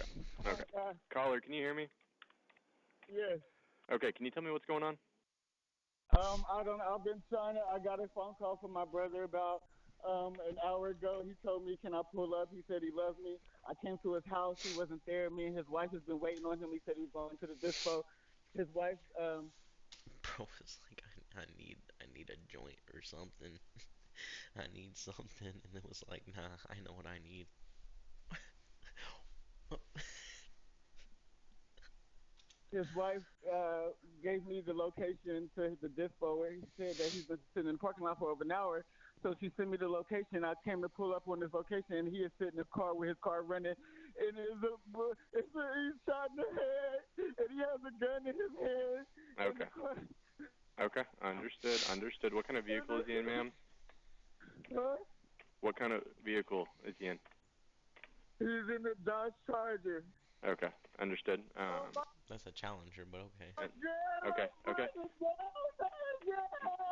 S6: Okay. Caller, can you hear me?
S24: Yes.
S6: Okay. Can you tell me what's going on?
S24: I don't know. I've been trying to. I got a phone call from my brother about an hour ago. He told me, can I pull up? He said he loves me. I came to his house. He wasn't there. Me and his wife has been waiting on him. He said he was going to the dispo. His wife,
S11: Bro, it's like I need a joint or something. I need something, and it was like, nah, I know what I need.
S24: his wife gave me the location to the dispo where he said that he's been sitting in the parking lot for over an hour. So she sent me the location. I came to pull up on this location, and he is sitting in his car with his car running, and he's shot in the head, and he has a gun in his head.
S6: Okay. Okay. Understood. What kind of vehicle is he in, ma'am?
S24: Huh?
S6: What kind of vehicle is he in?
S24: He's in the Dodge Charger.
S6: Okay. Understood.
S11: That's a Challenger, but okay.
S6: Okay.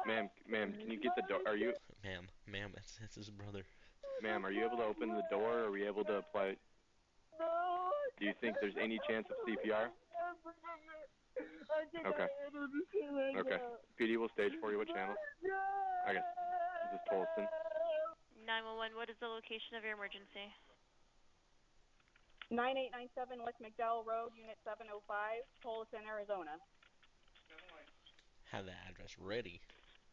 S6: Ma'am, can you get the door? Are you?
S11: Ma'am, it's his brother.
S6: Ma'am, are you able to open the door? Are we able to apply? Do you think there's any chance of CPR? Okay. Okay. PD will stage for you. What channel? Okay. This is Tolson.
S14: 911, what is the location of your emergency?
S17: 9897 West McDowell Road, Unit 705, Tolleson, Arizona.
S11: Have the address ready.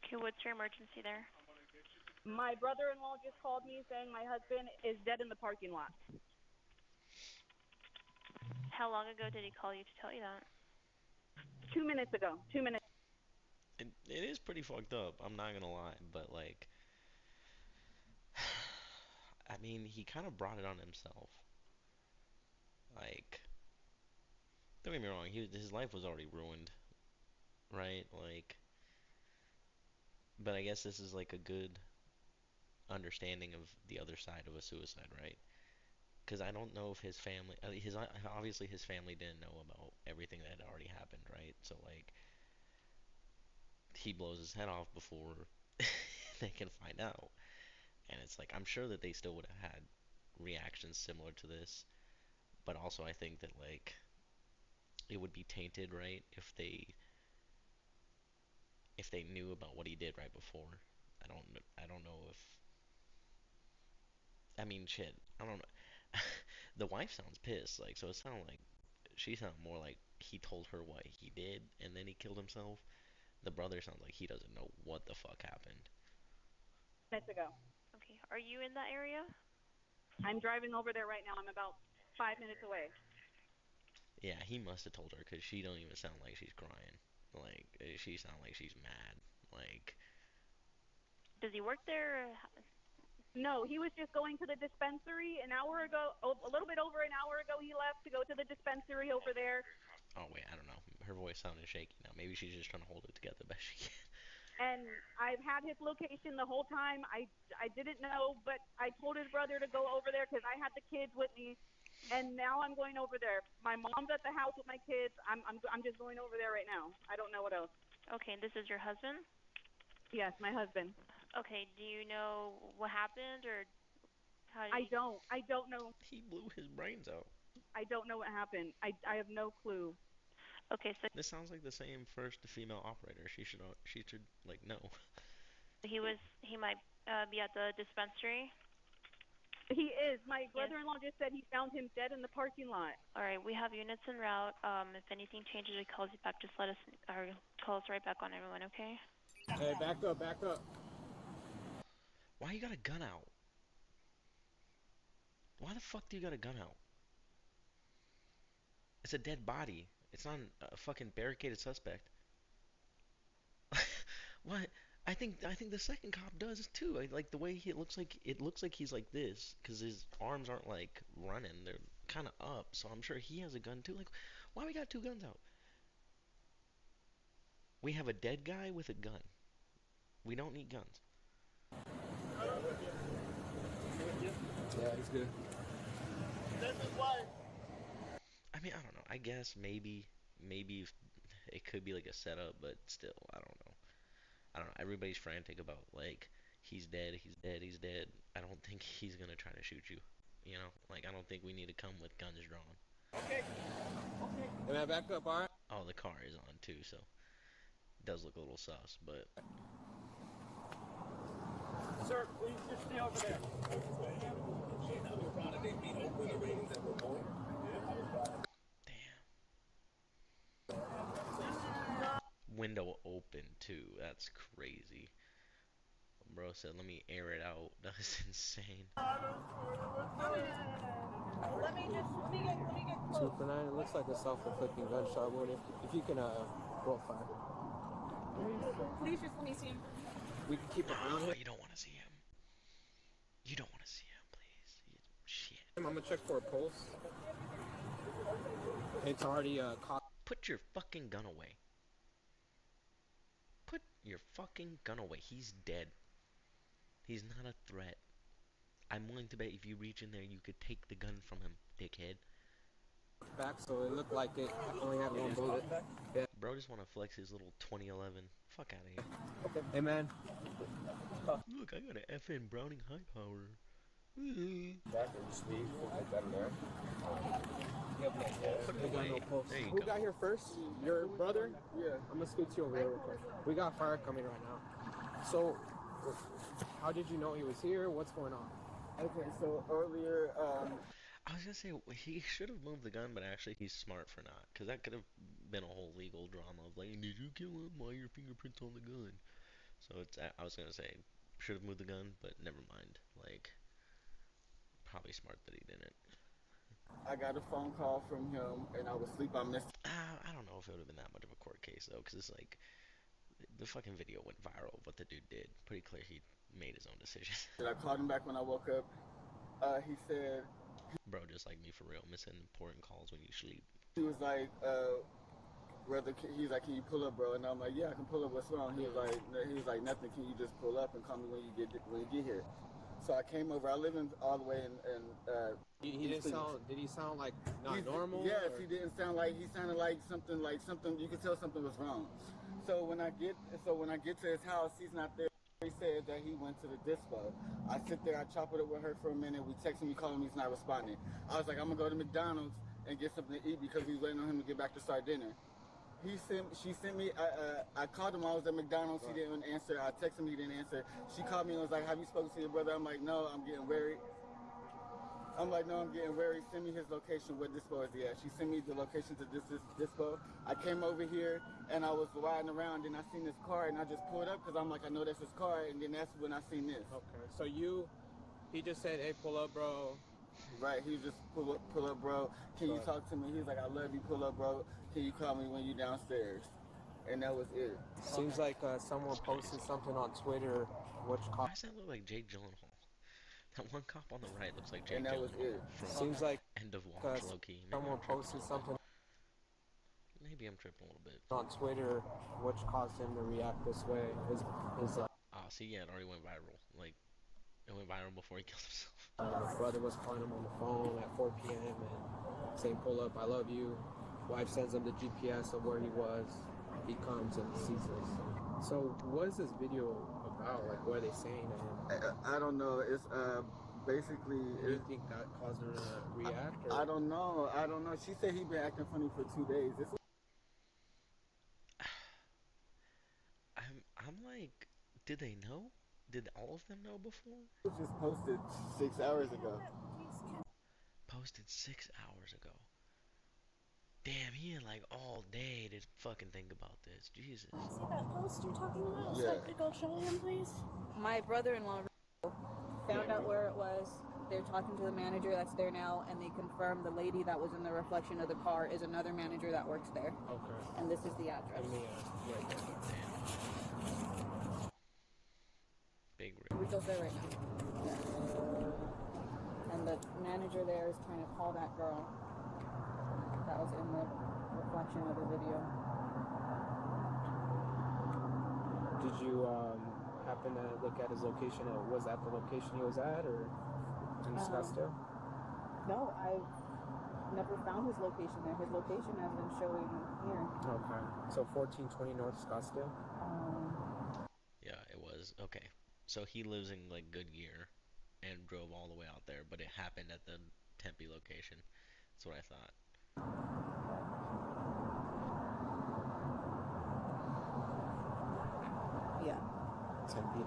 S14: Okay, what's your emergency there?
S17: My brother-in-law just called me saying my husband is dead in the parking lot.
S14: How long ago did he call you to tell you that?
S17: 2 minutes ago. 2 minutes.
S11: It is pretty fucked up, I'm not gonna lie, but like, I mean, he kind of brought it on himself. Like, don't get me wrong, his life was already ruined, right? Like, but I guess this is like a good understanding of the other side of a suicide, right? Because I don't know if his family, obviously his family didn't know about everything that had already happened, right? So like, he blows his head off before they can find out, and it's like, I'm sure that they still would have had reactions similar to this, but also I think that like, it would be tainted, right, if they knew about what he did right before. I don't know if, I mean, shit, I don't know. The wife sounds pissed, like, so it sounded like she sounded more like he told her what he did and then he killed himself. The brother sounds like he doesn't know what the fuck happened.
S17: Minutes ago.
S14: Okay, are you in that area?
S17: I'm driving over there right now. I'm about 5 minutes away.
S11: Yeah, he must have told her, because she don't even sound like she's crying. Like, she sounds like she's mad. Like,
S14: does he work there?
S17: No, he was just going to the dispensary an hour ago. A little bit over an hour ago, he left to go to the dispensary over there.
S11: Oh, wait, I don't know. Her voice sounded shaky now. Maybe she's just trying to hold it together best she can.
S17: And I've had his location the whole time. I didn't know, but I told his brother to go over there because I had the kids with me. And now I'm going over there. My mom's at the house with my kids. I'm just going over there right now. I don't know what else.
S14: Okay, and this is your husband?
S17: Yes, my husband.
S14: Okay, do you know what happened, or how did
S17: I don't know.
S11: He blew his brains out.
S17: I don't know what happened. I have no clue.
S14: Okay, so
S11: this sounds like the same first female operator. She should like know.
S14: He might be at the dispensary.
S17: He is. My brother-in-law just said he found him dead in the parking lot.
S14: All right, we have units en route. If anything changes, he calls you back. Just let us, or call us right back on everyone, okay?
S15: Hey, back up.
S11: Why you got a gun out? Why the fuck do you got a gun out? It's a dead body. It's not a fucking barricaded suspect. What? I think the second cop does too. Like the way it looks like he's like this because his arms aren't like running; they're kind of up. So I'm sure he has a gun too. Like, why we got two guns out? We have a dead guy with a gun. We don't need guns.
S15: Yeah, he's good.
S11: I mean, I don't know. I guess maybe it could be like a setup, but still, I don't know. Everybody's frantic about like he's dead, he's dead, he's dead. I don't think he's gonna try to shoot you. You know, like I don't think we need to come with guns drawn.
S15: Okay. Can I back up, alright?
S11: Oh, the car is on too, so it does look a little sus, but.
S1: Sir, please just stay over there.
S11: Window open too. That's crazy. Bro said, "Let me air it out." That's insane.
S18: Let me get close.
S15: 2 for 9. It looks like a self-inflicting gunshot wound. If you can roll fire.
S18: Please just let me see him.
S15: We can keep an eye on him.
S11: You don't want to see him. You don't want to see him, please. Shit.
S15: I'm gonna check for a pulse. It's already caught.
S11: Put your fucking gun away. Put your fucking gun away. He's dead. He's not a threat. I'm willing to bet if you reach in there, you could take the gun from him, dickhead.
S15: Back, so it looked like it only had one bullet. Yeah.
S11: Bro just want to flex his little 2011. Fuck out of here.
S15: Okay. Hey, man.
S11: Look, I got an FN Browning high power.
S15: Back and just leave. Put that in there. Who got here first? Your brother? Yeah. I'm gonna speak to you over there real quick. We got fire coming right now. So, how did you know he was here? What's going on?
S16: Okay, so earlier,
S11: I was gonna say he should have moved the gun, but actually he's smart for not, because that could have been a whole legal drama of like, did you kill him? Why are your fingerprints on the gun? So it's, I was gonna say should have moved the gun, but never mind. Like, probably smart that he didn't.
S16: I got a phone call from him, and I was asleep. I missed.
S11: I don't know if it would have been that much of a court case though, because it's like the fucking video went viral of what the dude did. Pretty clear he made his own decision.
S16: I called him back when I woke up. He said,
S11: "Bro, just like me for real, missing important calls when you sleep."
S16: He was like, brother, he's like, can you pull up, bro? And I'm like, yeah, I can pull up. What's wrong? He was like, nothing. Can you just pull up and call me when you get here? So I came over. I live in all the way in
S15: he didn't sound. Did he sound like not normal?
S16: Yes, he didn't sound like. He sounded like something. You could tell something was wrong. So when I get to his house, he's not there. He said that he went to the dispo. I sit there. I chop it up with her for a minute. We text him. We call him. He's not responding. I was like, I'm gonna go to McDonald's and get something to eat because we was waiting on him to get back to start dinner. She sent me. I called him. I was at McDonald's. He didn't answer. I texted him. He didn't answer. She called me and was like, "Have you spoken to your brother?" I'm like, "No, I'm getting worried." I'm getting worried. Send me his location. What dispo is he at? She sent me the location to this dispo. I came over here and I was riding around and I seen this car and I just pulled up because I'm like, I know that's his car. And then that's when I seen this.
S15: Okay. So he just said, "Hey, pull up, bro."
S16: Right. He was just pull up, bro. Can you talk to me? He's like, "I love you. Pull up, bro. Can you call me when you downstairs?" And that was it.
S15: Seems like someone posted something on Twitter.
S11: Why does that look like Jake Gyllenhaal? That one cop on the right looks like Jake
S16: and that
S11: Gyllenhaal.
S16: Was it.
S11: Seems like End of Watch, low-key.
S15: Someone posted something.
S11: Maybe I'm tripping a little bit.
S15: On Twitter, which caused him to react this way.
S11: See, yeah, it already went viral. Like, it went viral before he killed himself.
S15: His brother was calling him on the phone at 4 p.m. and saying, "Pull up, I love you." Wife sends him the GPS of where he was. He comes and sees this. So what is this video about? Like, what are they saying to him?
S16: I don't know. It's basically.
S15: Do you think that caused her to react? Or?
S16: I don't know. She said he been acting funny for 2 days.
S11: I'm like, did they know? Did all of them know before?
S16: It was just posted 6 hours ago.
S11: Posted 6 hours ago. Damn, he had like all day to fucking think about this. Jesus.
S18: See that post you're talking about?
S16: Yeah.
S18: So I could go show him, please? My brother-in-law found out where it was. They're talking to the manager that's there now, and they confirmed the lady that was in the reflection of the car is another manager that works there.
S15: Okay.
S18: And this is the address.
S15: Right there.
S11: Big rip.
S18: We're just there right now. And the manager there is trying to call that girl that was in the reflection of the video.
S15: Did you happen to look at his location? Was that the location he was at, or in Scottsdale?
S18: No, I've never found his location there. His location has been showing here.
S15: Okay. So 1420 North Scottsdale?
S11: Yeah, it was. Okay. So he lives in like Goodyear and drove all the way out there, but it happened at the Tempe location. That's what I thought.
S18: Yeah.
S15: Tempe.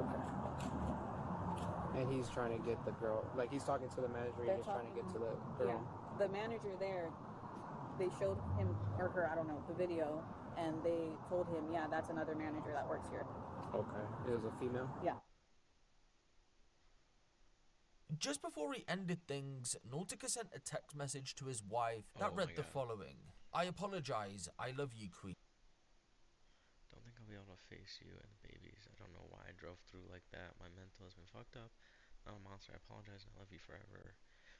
S15: Okay. And he's trying to get the girl, like he's talking to the manager, he's trying to get to the girl.
S18: Yeah. The manager there, they showed him, or her, I don't know, the video, and they told him, yeah, that's another manager that works here.
S15: Okay. It was a female?
S18: Yeah.
S5: Just before he ended things, Nautica sent a text message to his wife that read the following. I apologize. I love you, Queen.
S11: Don't think I'll be able to face you and the babies. I don't know why I drove through like that. My mental has been fucked up. I'm a monster. I apologize. I love you forever.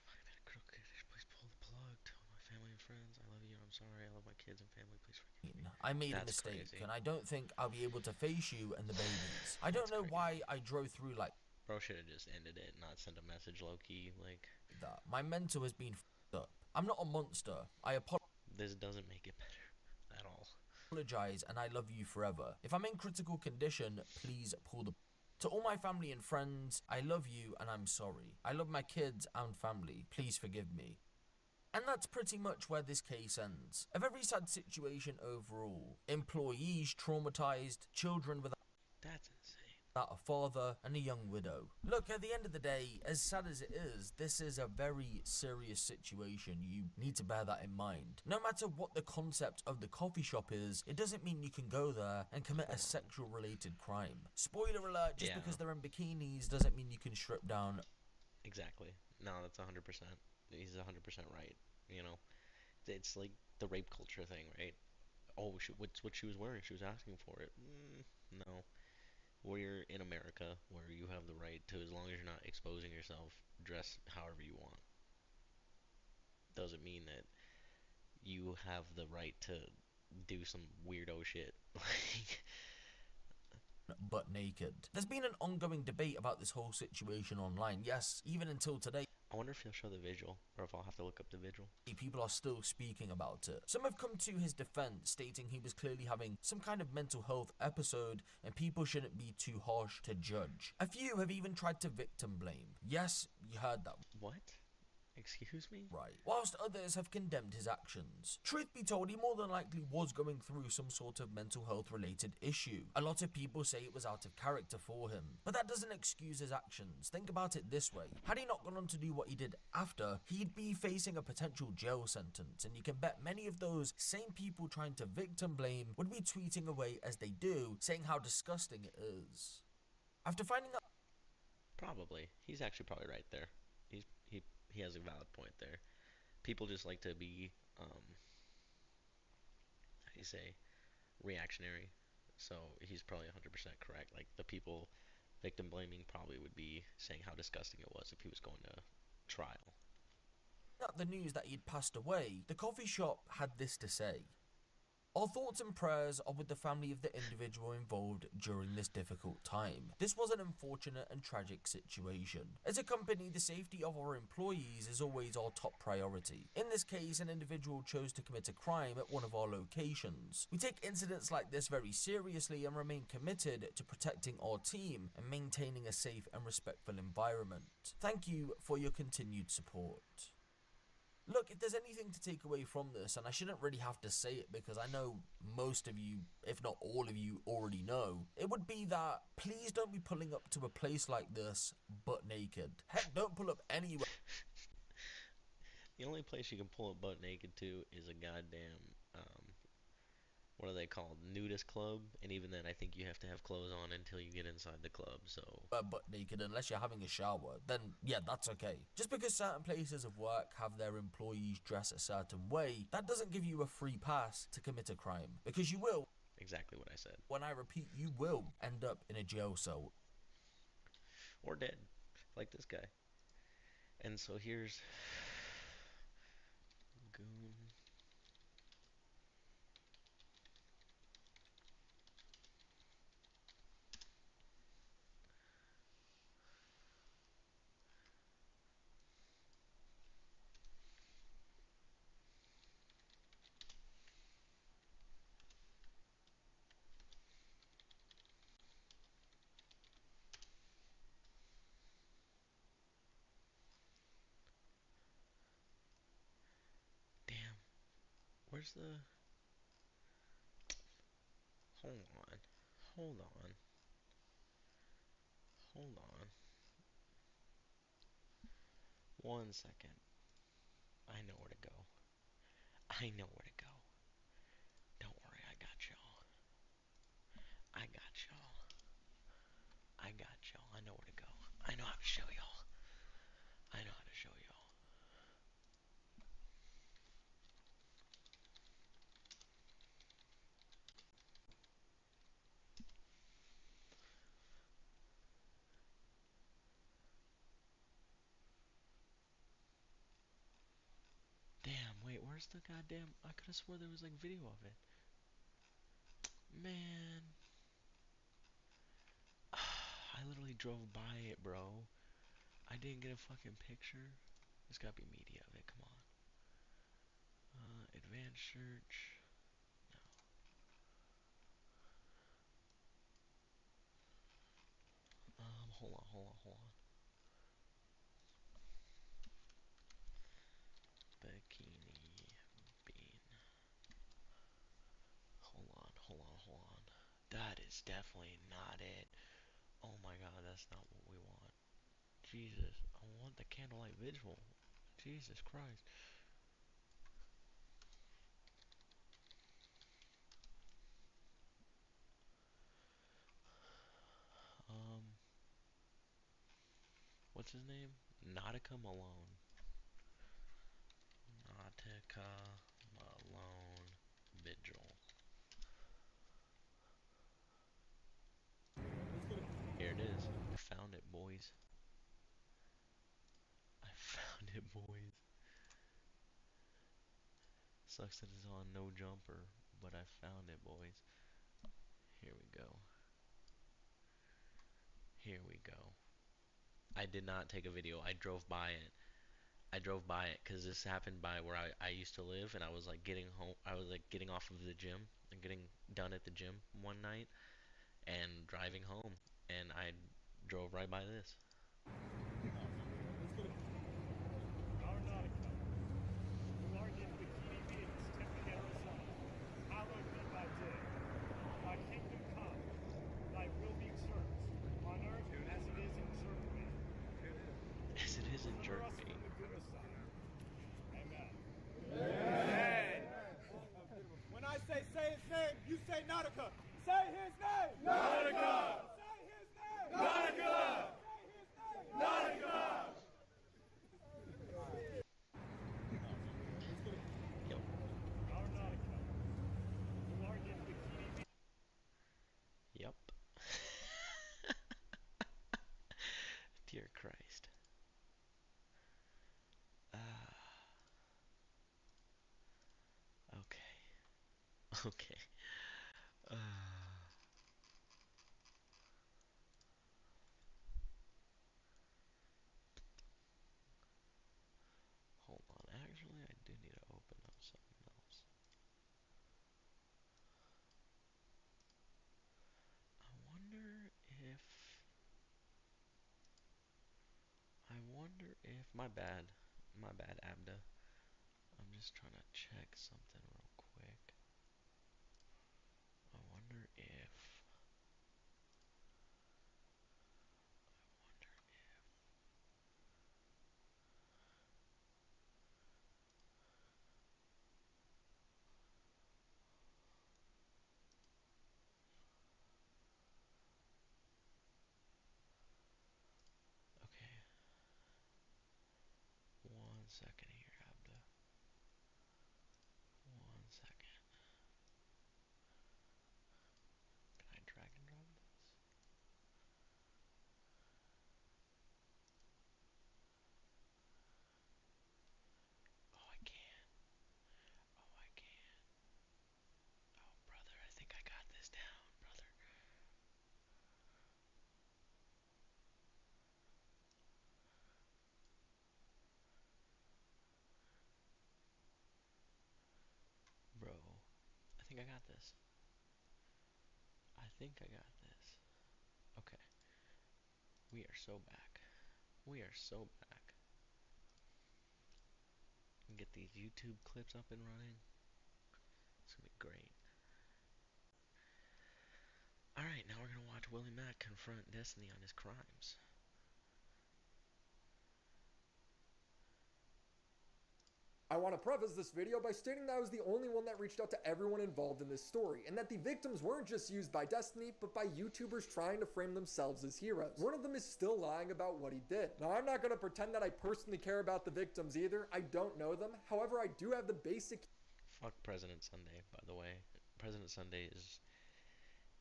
S11: I've been crooked. Please pull the plug. Tell my family and friends I love you. I'm sorry. I love my kids and family. Please forgive me.
S5: I made a mistake, and I don't think I'll be able to face you and the babies. I don't know why I drove through like
S11: Bro should have just ended it, not sent a message low-key, like
S5: that. My mental has been fucked up. I'm not a monster. I
S11: This doesn't make it better at all.
S5: apologize, and I love you forever. If I'm in critical condition, please pull the... To all my family and friends, I love you and I'm sorry. I love my kids and family. Please forgive me. And that's pretty much where this case ends. A very sad situation overall. Employees traumatized, children without...
S11: That's insane.
S5: A father and a young widow. Look, at the end of the day, as sad as it is, this is a very serious situation. You need to bear that in mind. No matter what the concept of the coffee shop is, it doesn't mean you can go there and commit a sexual related crime. Spoiler alert, just because they're in bikinis doesn't mean you can strip down.
S11: Exactly. No, that's 100%. He's 100% right. You know, it's like the rape culture thing, right? Oh, what's what she was wearing? She was asking for it. No. We're in America where you have the right to, as long as you're not exposing yourself, dress however you want. Doesn't mean that you have the right to do some weirdo shit.
S5: But naked. There's been an ongoing debate about this whole situation online. Yes, even until today.
S11: I wonder if he'll show the vigil, or if I'll have to look up the vigil.
S5: People are still speaking about it. Some have come to his defense, stating he was clearly having some kind of mental health episode and people shouldn't be too harsh to judge. A few have even tried to victim blame. Yes, you heard that.
S11: What? Excuse me?
S5: Right. Whilst others have condemned his actions. Truth be told, he more than likely was going through some sort of mental health related issue. A lot of people say it was out of character for him, but that doesn't excuse his actions. Think about it this way. Had he not gone on to do what he did after, he'd be facing a potential jail sentence, and you can bet many of those same people trying to victim blame would be tweeting away as they do, saying how disgusting it is. After finding out...
S11: Probably. He's actually probably right there. He has a valid point there. People just like to be, how do you say, reactionary. So he's probably 100% correct. Like, the people victim blaming probably would be saying how disgusting it was if he was going to trial.
S5: At the news that he'd passed away, the coffee shop had this to say. Our thoughts and prayers are with the family of the individual involved during this difficult time. This was an unfortunate and tragic situation. As a company, the safety of our employees is always our top priority. In this case, an individual chose to commit a crime at one of our locations. We take incidents like this very seriously and remain committed to protecting our team and maintaining a safe and respectful environment. Thank you for your continued support. Look, if there's anything to take away from this, and I shouldn't really have to say it because I know most of you, if not all of you, already know, it would be that please don't be pulling up to a place like this butt naked. Heck, don't pull up anywhere.
S11: The only place you can pull up butt naked to is a goddamn, what are they called? Nudist club. And even then, I think you have to have clothes on until you get inside the club, so...
S5: Butt naked, unless you're having a shower, then yeah, that's okay. Just because certain places of work have their employees dress a certain way, that doesn't give you a free pass to commit a crime. Because you will.
S11: Exactly what I said.
S5: When I repeat, you will end up in a jail cell.
S11: Or dead, like this guy. And so here's... Goon... Where's the... Hold on. Hold on. Hold on. 1 second. I know where to go. I know where to go. Don't worry, I got y'all. I got y'all. I got y'all. I know where to go. I know how to show y'all. I know how to show y'all. Damn, wait, where's the goddamn... I could have swore there was like video of it. Man. I literally drove by it, bro. I didn't get a fucking picture. There's gotta be media of it, come on. Advanced search. No. Hold on, hold on, hold on. Bikini bean. Hold on, hold on, hold on. That is definitely not it. Oh my god, that's not what we want. Jesus, I want the candlelight visual. Jesus Christ. What's his name? Nautica Malone. Nautica Malone Vigil. Here it is. I found it, boys. I found it, boys. Sucks that it's on no jumper, but I found it, boys. Here we go. Here we go. I did not take a video. I drove by it. I drove by it because this happened by where I used to live, and I was like getting home. I was like getting off of the gym and getting done at the gym one night and driving home, and I drove right by this. As it is in Germany.
S12: When I say his name, you say Nautica. Say his name. Nautica. Say his name. Nautica. Say his name. Nautica.
S11: Yep. Yep. Dear Christ. Okay. Okay. Hold on. Actually, I do need to open up something else. I wonder if my bad, Abda. I'm just trying to check something real quick. I wonder if okay. 1 second here, Abda. 1 second. Can I drag and drop this? Oh, I can. Oh, I can. Oh, brother, I think I got this down, brother. Bro, I think I got this. I think I got this. Okay. We are so back. We are so back. Get these YouTube clips up and running. great. Alright, now we're gonna watch Willie Mack confront Destiny on his crimes.
S7: I want to preface this video by stating that I was the only one that reached out to everyone involved in this story, and that the victims weren't just used by Destiny, but by YouTubers trying to frame themselves as heroes. One of them is still lying about what he did. Now, I'm not going to pretend that I personally care about the victims either. I don't know them. However, I do have the basic...
S11: Fuck President Sunday, by the way. President Sunday is...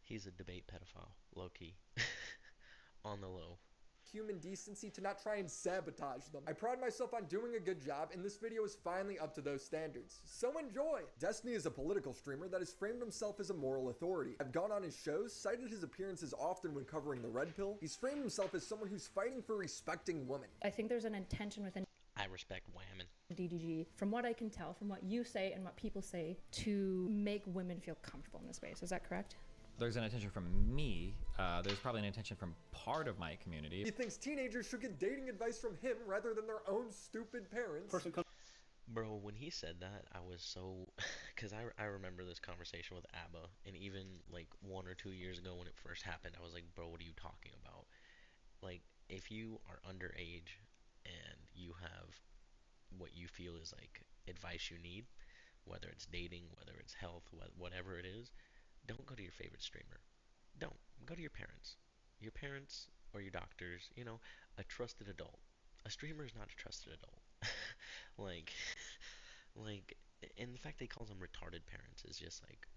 S11: he's a debate pedophile, low-key. On the low.
S7: Human decency to not try and sabotage them. I pride myself on doing a good job, and this video is finally up to those standards. So enjoy! Destiny is a political streamer that has framed himself as a moral authority. I've gone on his shows, cited his appearances often when covering the Red Pill. He's framed himself as someone who's fighting for respecting women.
S13: I think there's an intention within
S11: I respect whammon.
S13: DDG, from what I can tell, from what you say and what people say, to make women feel comfortable in this space. Is that correct?
S21: There's an intention from me. There's probably an intention from part of my community.
S7: He thinks teenagers should get dating advice from him rather than their own stupid parents.
S11: Bro, when he said that, I was so... Because I remember this conversation with Abba, and even like 1 or 2 years ago when it first happened, I was like, bro, what are you talking about? Like, if you are underage and you have what you feel is like advice you need, whether it's dating, whether it's health, whatever it is, don't go to your favorite streamer. Don't. Go to your parents. Your parents or your doctors, you know, a trusted adult. A streamer is not a trusted adult. like, and the fact that he calls them retarded parents is just like,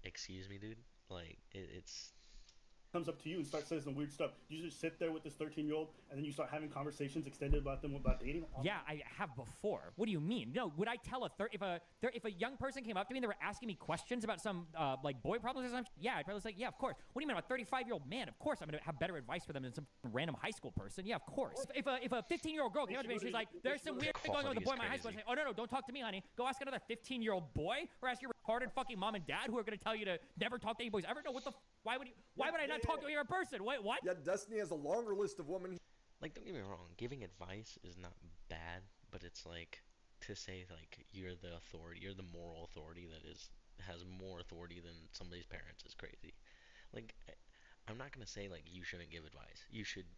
S11: excuse me, dude. Like, it's...
S22: comes up to you and starts saying some weird stuff. You just sit there with this 13-year-old and then you start having conversations extended about them about dating.
S25: Yeah, I have before. What do you mean? No, would I tell if a young person came up to me and they were asking me questions about some like boy problems or something? Yeah, I'd probably say, yeah, of course. What do you mean, I'm a 35-year-old man? Of course I'm gonna have better advice for them than some random high school person. Yeah, of course. If a 15-year-old girl came up to me and she's like, there's some weird thing going on with a boy in my high school, I'd say, oh no, don't talk to me, honey. Go ask another 15-year-old boy or ask your retarded fucking mom and dad who are gonna tell you to never talk to any boys ever. No, what the? Why would I not talk to a person? Wait, what?
S7: Yet Destiny has a longer list of women.
S11: Like, don't get me wrong, giving advice is not bad, but it's like to say like you're the authority, you're the moral authority that has more authority than somebody's parents is crazy. Like, I'm not gonna say like you shouldn't give advice. You should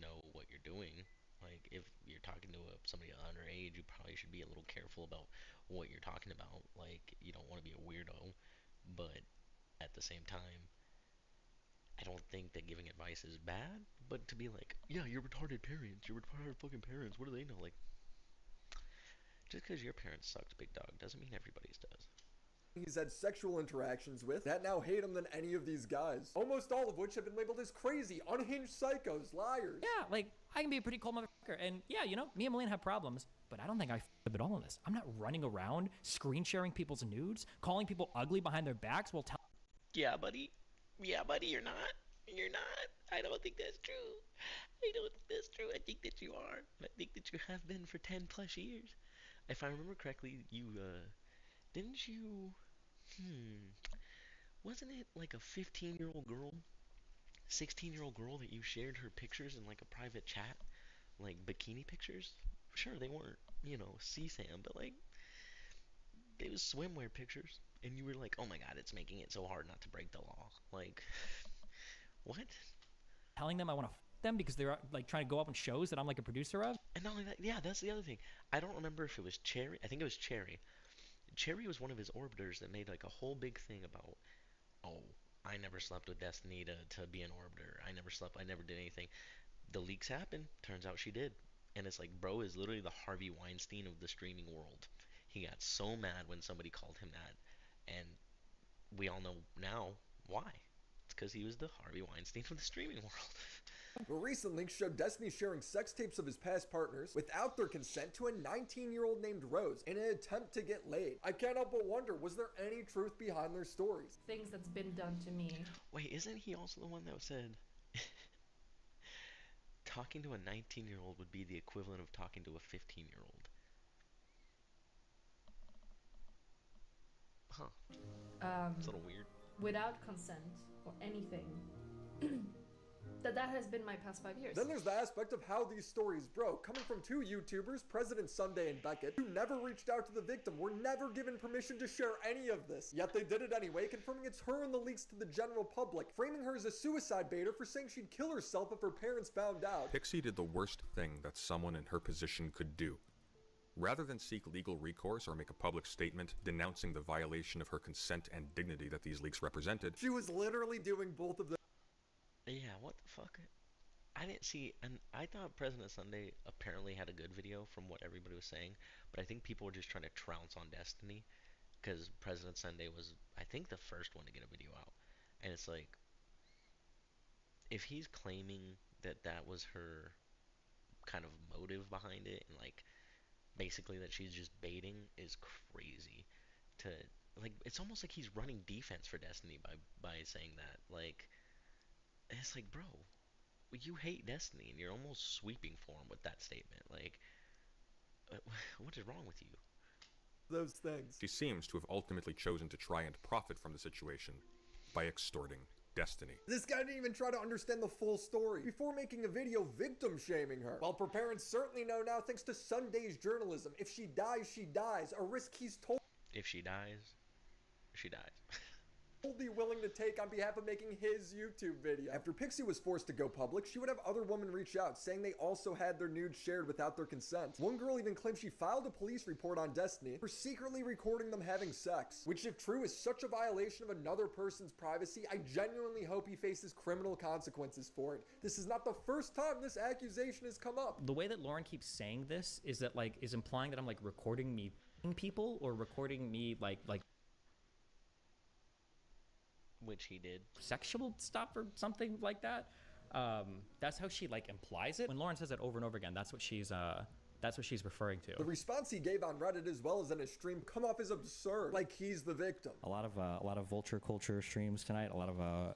S11: know what you're doing. Like, if you're talking to somebody underage, you probably should be a little careful about what you're talking about. Like, you don't want to be a weirdo, but at the same time, I don't think that giving advice is bad, but to be like, yeah, you're retarded parents, you're retarded fucking parents, what do they know? Like, just because your parents sucked, big dog, doesn't mean everybody's does.
S7: He's had sexual interactions with that now hate him than any of these guys. Almost all of which have been labeled as crazy, unhinged psychos, liars.
S25: Yeah, like, I can be a pretty cool motherfucker, and yeah, you know, me and Malene have problems, but I don't think I f***ed at all in this. I'm not running around, screen sharing people's nudes, calling people ugly behind their backs while telling...
S11: Yeah, buddy, you're not. You're not. I don't think that's true. I don't think that's true. I think that you are. I think that you have been for 10 plus years. If I remember correctly, you, didn't you, wasn't it like a 15-year-old girl, 16-year-old girl that you shared her pictures in like a private chat? Like bikini pictures? Sure, they weren't, you know, CSAM, but like, they was swimwear pictures. And you were like, oh my god, it's making it so hard not to break the law. Like, what?
S25: Telling them I want to f them because they're like trying to go up on shows that I'm like a producer of.
S11: And not only that, yeah, that's the other thing. I don't remember if it was Cherry. I think it was Cherry. Cherry was one of his orbiters that made like a whole big thing about, oh, I never slept with Destiny to be an orbiter. I never did anything. The leaks happened. Turns out she did. And it's like, bro is literally the Harvey Weinstein of the streaming world. He got so mad when somebody called him that. And we all know now why. It's because he was the Harvey Weinstein of the streaming world.
S7: But recent leaks showed Destiny sharing sex tapes of his past partners without their consent to a 19-year-old named Rose in an attempt to get laid. I can't help but wonder, was there any truth behind their stories?
S13: Things that's been done to me.
S11: Wait, isn't he also the one that said talking to a 19-year-old would be the equivalent of talking to a 15-year-old? Huh. It's a little weird.
S13: Without consent or anything. That that has been my past 5 years.
S7: Then there's the aspect of how these stories broke, coming from two YouTubers, President Sunday and Beckett, who never reached out to the victim, were never given permission to share any of this. Yet they did it anyway, confirming it's her in the leaks to the general public, framing her as a suicide baiter for saying she'd kill herself if her parents found out.
S4: Pixie did the worst thing that someone in her position could do. Rather than seek legal recourse or make a public statement denouncing the violation of her consent and dignity that these leaks represented,
S7: she was literally doing both of them.
S11: Yeah, what the fuck? I didn't see, and I thought President Sunday apparently had a good video from what everybody was saying, but I think people were just trying to trounce on Destiny, because President Sunday was, I think, the first one to get a video out. And it's like, if he's claiming that that was her kind of motive behind it, and like, basically that she's just baiting, is crazy. To, like, it's almost like he's running defense for Destiny by saying that. Like, it's like, bro, you hate Destiny, and you're almost sweeping for him with that statement. Like, what is wrong with you?
S7: Those things.
S4: She seems to have ultimately chosen to try and profit from the situation by extorting Destiny.
S7: This guy didn't even try to understand the full story before making a video victim shaming her. While her parents certainly know now thanks to Sunday's journalism, if she dies, she dies. A risk he's told.
S11: If she dies, she dies.
S7: Be willing to take on behalf of making his YouTube video. After Pixie was forced to go public, she would have other women reach out, saying they also had their nudes shared without their consent. One girl even claimed she filed a police report on Destiny for secretly recording them having sex, which if true is such a violation of another person's privacy. I genuinely hope he faces criminal consequences for it. This is not the first time this accusation has come up.
S25: The way that Lauren keeps saying this is that, like, is implying that I'm, like, recording me people or recording me, like
S11: which he did.
S25: Sexual stuff or something like that. That's how she, like, implies it. When Lauren says it over and over again, that's what she's referring to.
S7: The response he gave on Reddit as well as in his stream come off as absurd, like he's the victim.
S25: A lot of vulture culture streams tonight. A lot of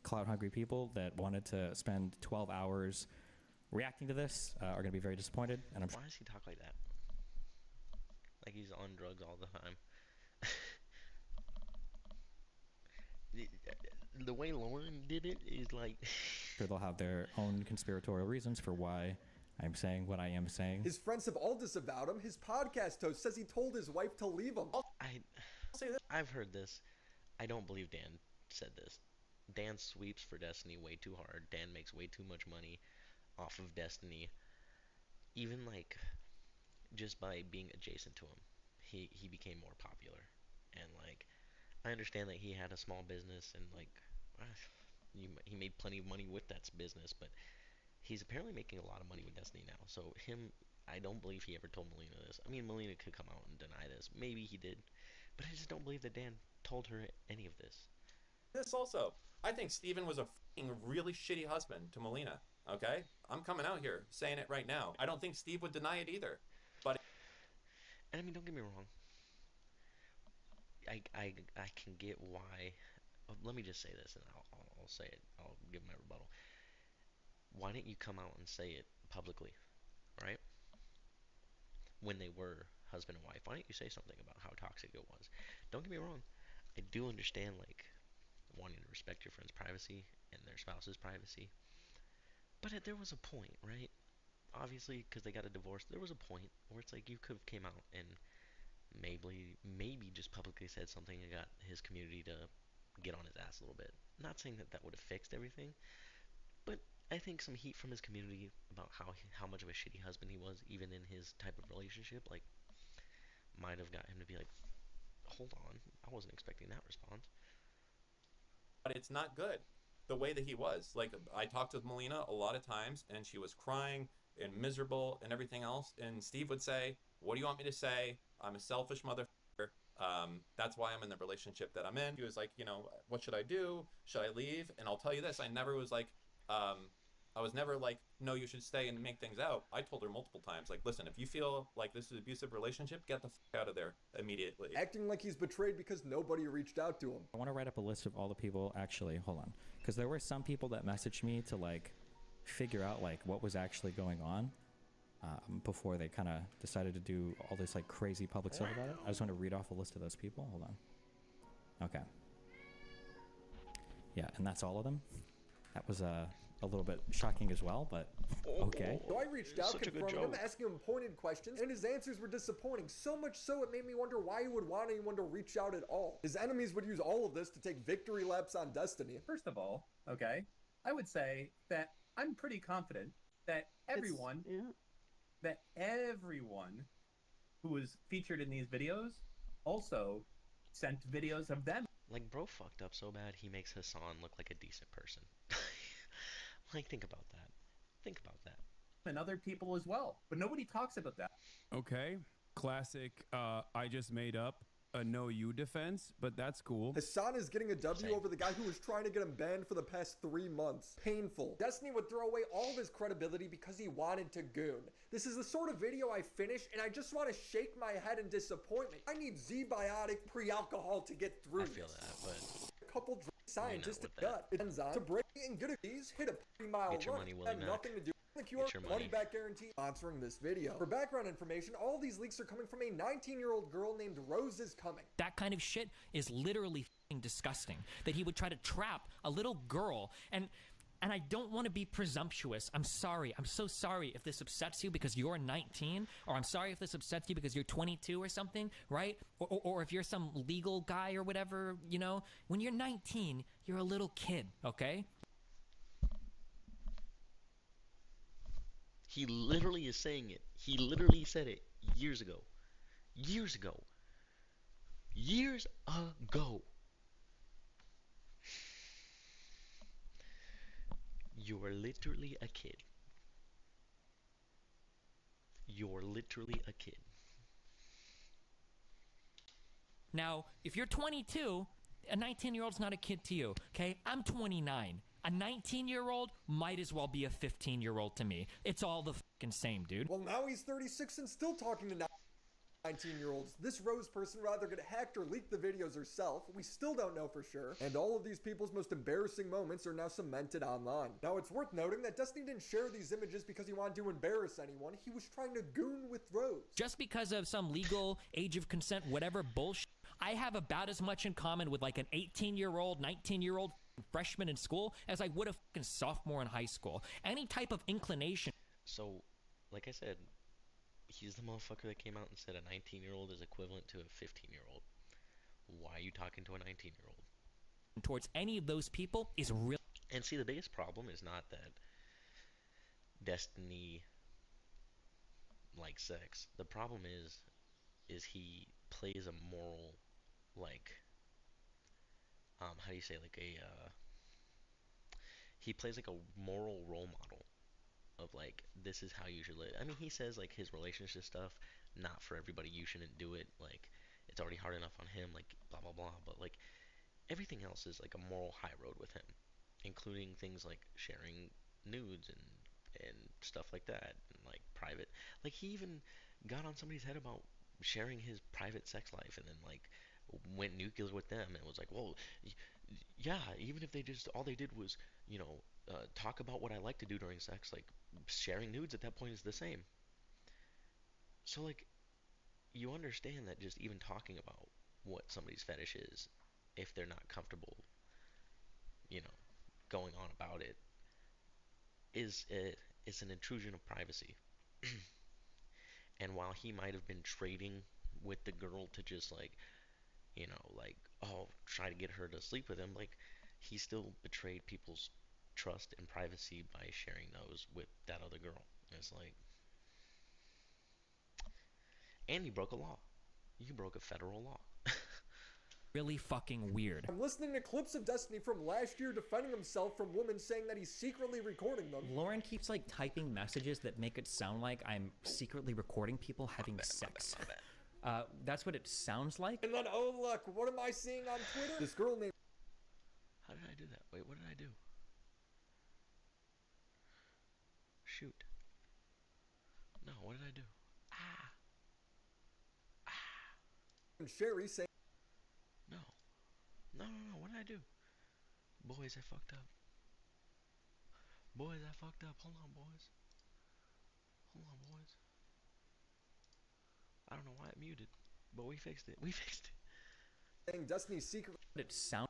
S25: clout hungry people that wanted to spend 12 hours reacting to this are going to be very disappointed. And
S11: Why does he talk like that? Like he's on drugs all the time. The way Lauren did it is like
S25: sure they'll have their own conspiratorial reasons for why I'm saying what I am saying.
S7: His friends have all disavowed him. His podcast host says he told his wife to leave him.
S11: I've heard this. I don't believe Dan said this. Dan sweeps for Destiny way too hard. Dan makes way too much money off of Destiny. Even like just by being adjacent to him, he became more popular. And like I understand that he had a small business and like he made plenty of money with that business, but he's apparently making a lot of money with Destiny now. So I don't believe he ever told Melina this. I mean, Melina could come out and deny this. Maybe he did, but I just don't believe that Dan told her any of this.
S8: This also, I think Steven was a really shitty husband to Melina. Okay, I'm coming out here saying it right now. I don't think Steve would deny it either. But
S11: and I mean, don't get me wrong. I can get why. Let me just say this, and I'll say it. I'll give my rebuttal. Why didn't you come out and say it publicly, right? When they were husband and wife, why didn't you say something about how toxic it was? Don't get me wrong. I do understand like wanting to respect your friend's privacy and their spouse's privacy, but there was a point, right? Obviously, because they got a divorce, there was a point where it's like you could have came out and maybe just publicly said something and got his community to get on his ass a little bit. Not saying that would have fixed everything, but I think some heat from his community about how much of a shitty husband he was, even in his type of relationship, like, might have got him to be like, hold on, I wasn't expecting that response.
S8: But it's not good the way that he was. Like, I talked with Melina a lot of times, and she was crying and miserable and everything else, and Steve would say, what do you want me to say? I'm a selfish motherfucker. That's why I'm in the relationship that I'm in. He was like, you know, what should I do? Should I leave? And I'll tell you this, I never was like, I was never like, no, you should stay and make things out. I told her multiple times, like, listen, if you feel like this is an abusive relationship, get the fuck out of there immediately.
S7: Acting like he's betrayed because nobody reached out to him.
S25: I want to write up a list of all the people, actually, hold on. Because there were some people that messaged me to, like, figure out, like, what was actually going on before they kind of decided to do all this, like, crazy public stuff about it. I just want to read off a list of those people. Hold on. Okay. Yeah, and that's all of them. That was
S3: a little bit shocking as well, but okay.
S7: So I reached out, confronting him, asking him pointed questions, and his answers were disappointing. So much so, it made me wonder why he would want anyone to reach out at all. His enemies would use all of this to take victory laps on Destiny.
S9: First of all, okay, I would say that I'm pretty confident that everyone who was featured in these videos also sent videos of them.
S11: Like, bro fucked up so bad he makes Hassan look like a decent person. Like, think about that. Think about that.
S9: And other people as well, but nobody talks about that.
S10: Okay, classic, I just made up a no you defense, but that's cool.
S7: Hassan is getting a W over the guy who was trying to get him banned for the past 3 months. Painful. Destiny would throw away all of his credibility because he wanted to goon. This is the sort of video I finish and I just want to shake my head in disappointment. I need Z-Biotic pre-alcohol to get through
S11: I feel that, but
S7: a couple drinks sign just to gut. It ends on to break and get a these, hit a 3-mile
S11: Get your
S7: run.
S11: money, Willie
S7: Have
S11: Mac.
S7: nothing to do. The QR
S11: Get your money.
S7: money back guarantee sponsoring this video. For background information, all these leaks are coming from a 19-year-old girl named Rose is Coming.
S25: That kind of shit is literally f***ing disgusting. That he would try to trap a little girl, and I don't want to be presumptuous. I'm sorry. I'm so sorry if this upsets you because you're 19, or I'm sorry if this upsets you because you're 22 or something, right? Or if you're some legal guy or whatever, you know? When you're 19, you're a little kid, okay?
S11: he literally is saying it. He literally said it years ago. Years ago. Years ago. You are literally a kid. You're literally a kid.
S25: Now, if you're 22, a 19-year-old's not a kid to you, okay? I'm 29. A 19-year-old might as well be a 15-year-old to me. It's all the fucking same, dude.
S7: Well, now he's 36 and still talking to 19-year-olds. This Rose person rather get hacked or leak the videos herself. We still don't know for sure. And all of these people's most embarrassing moments are now cemented online. Now, it's worth noting that Destiny didn't share these images because he wanted to embarrass anyone. He was trying to goon with Rose.
S25: Just because of some legal age of consent, whatever bullshit, I have about as much in common with like an 18-year-old, 19-year-old freshman in school as I would a fucking sophomore in high school. Any type of inclination.
S11: So, like I said, he's the motherfucker that came out and said a 19-year-old is equivalent to a 15-year-old. Why are you talking to a 19-year-old?
S25: Towards any of those people is real.
S11: And see, the biggest problem is not that Destiny likes sex. The problem is he plays a moral, like, how do you say, like he plays like a moral role model of like, this is how you should live. I mean, he says like his relationship stuff, not for everybody, you shouldn't do it, like it's already hard enough on him, like blah blah blah, but like everything else is like a moral high road with him, including things like sharing nudes and stuff like that, and like private, like he even got on somebody's head about sharing his private sex life, and then like went nuclear with them and was like, well, yeah, even if they just, all they did was, you know, talk about what I like to do during sex, like sharing nudes at that point is the same. So like, you understand that just even talking about what somebody's fetish is, if they're not comfortable, you know, going on about it, is an intrusion of privacy. And while he might have been trading with the girl to just like, you know, like, oh, try to get her to sleep with him, like, he still betrayed people's trust and privacy by sharing those with that other girl. And it's like, and you broke a law. You broke a federal law.
S25: Really fucking weird.
S7: I'm listening to clips of Destiny from last year defending himself from women saying that he's secretly recording them.
S3: Lauren keeps like typing messages that make it sound like I'm secretly recording people having sex. That's what it sounds like.
S7: And then, oh look, what am I seeing on Twitter? This girl named...
S11: How did I do that? Wait, what did I do? Shoot. No, what did I do?
S7: And Sherry saying...
S11: No, what did I do? Boys, I fucked up. Boys, I fucked up. Hold on, boys. Hold on, boys. I don't know why it muted, but we fixed it. We fixed it.
S7: Saying Destiny's secret...
S3: It sound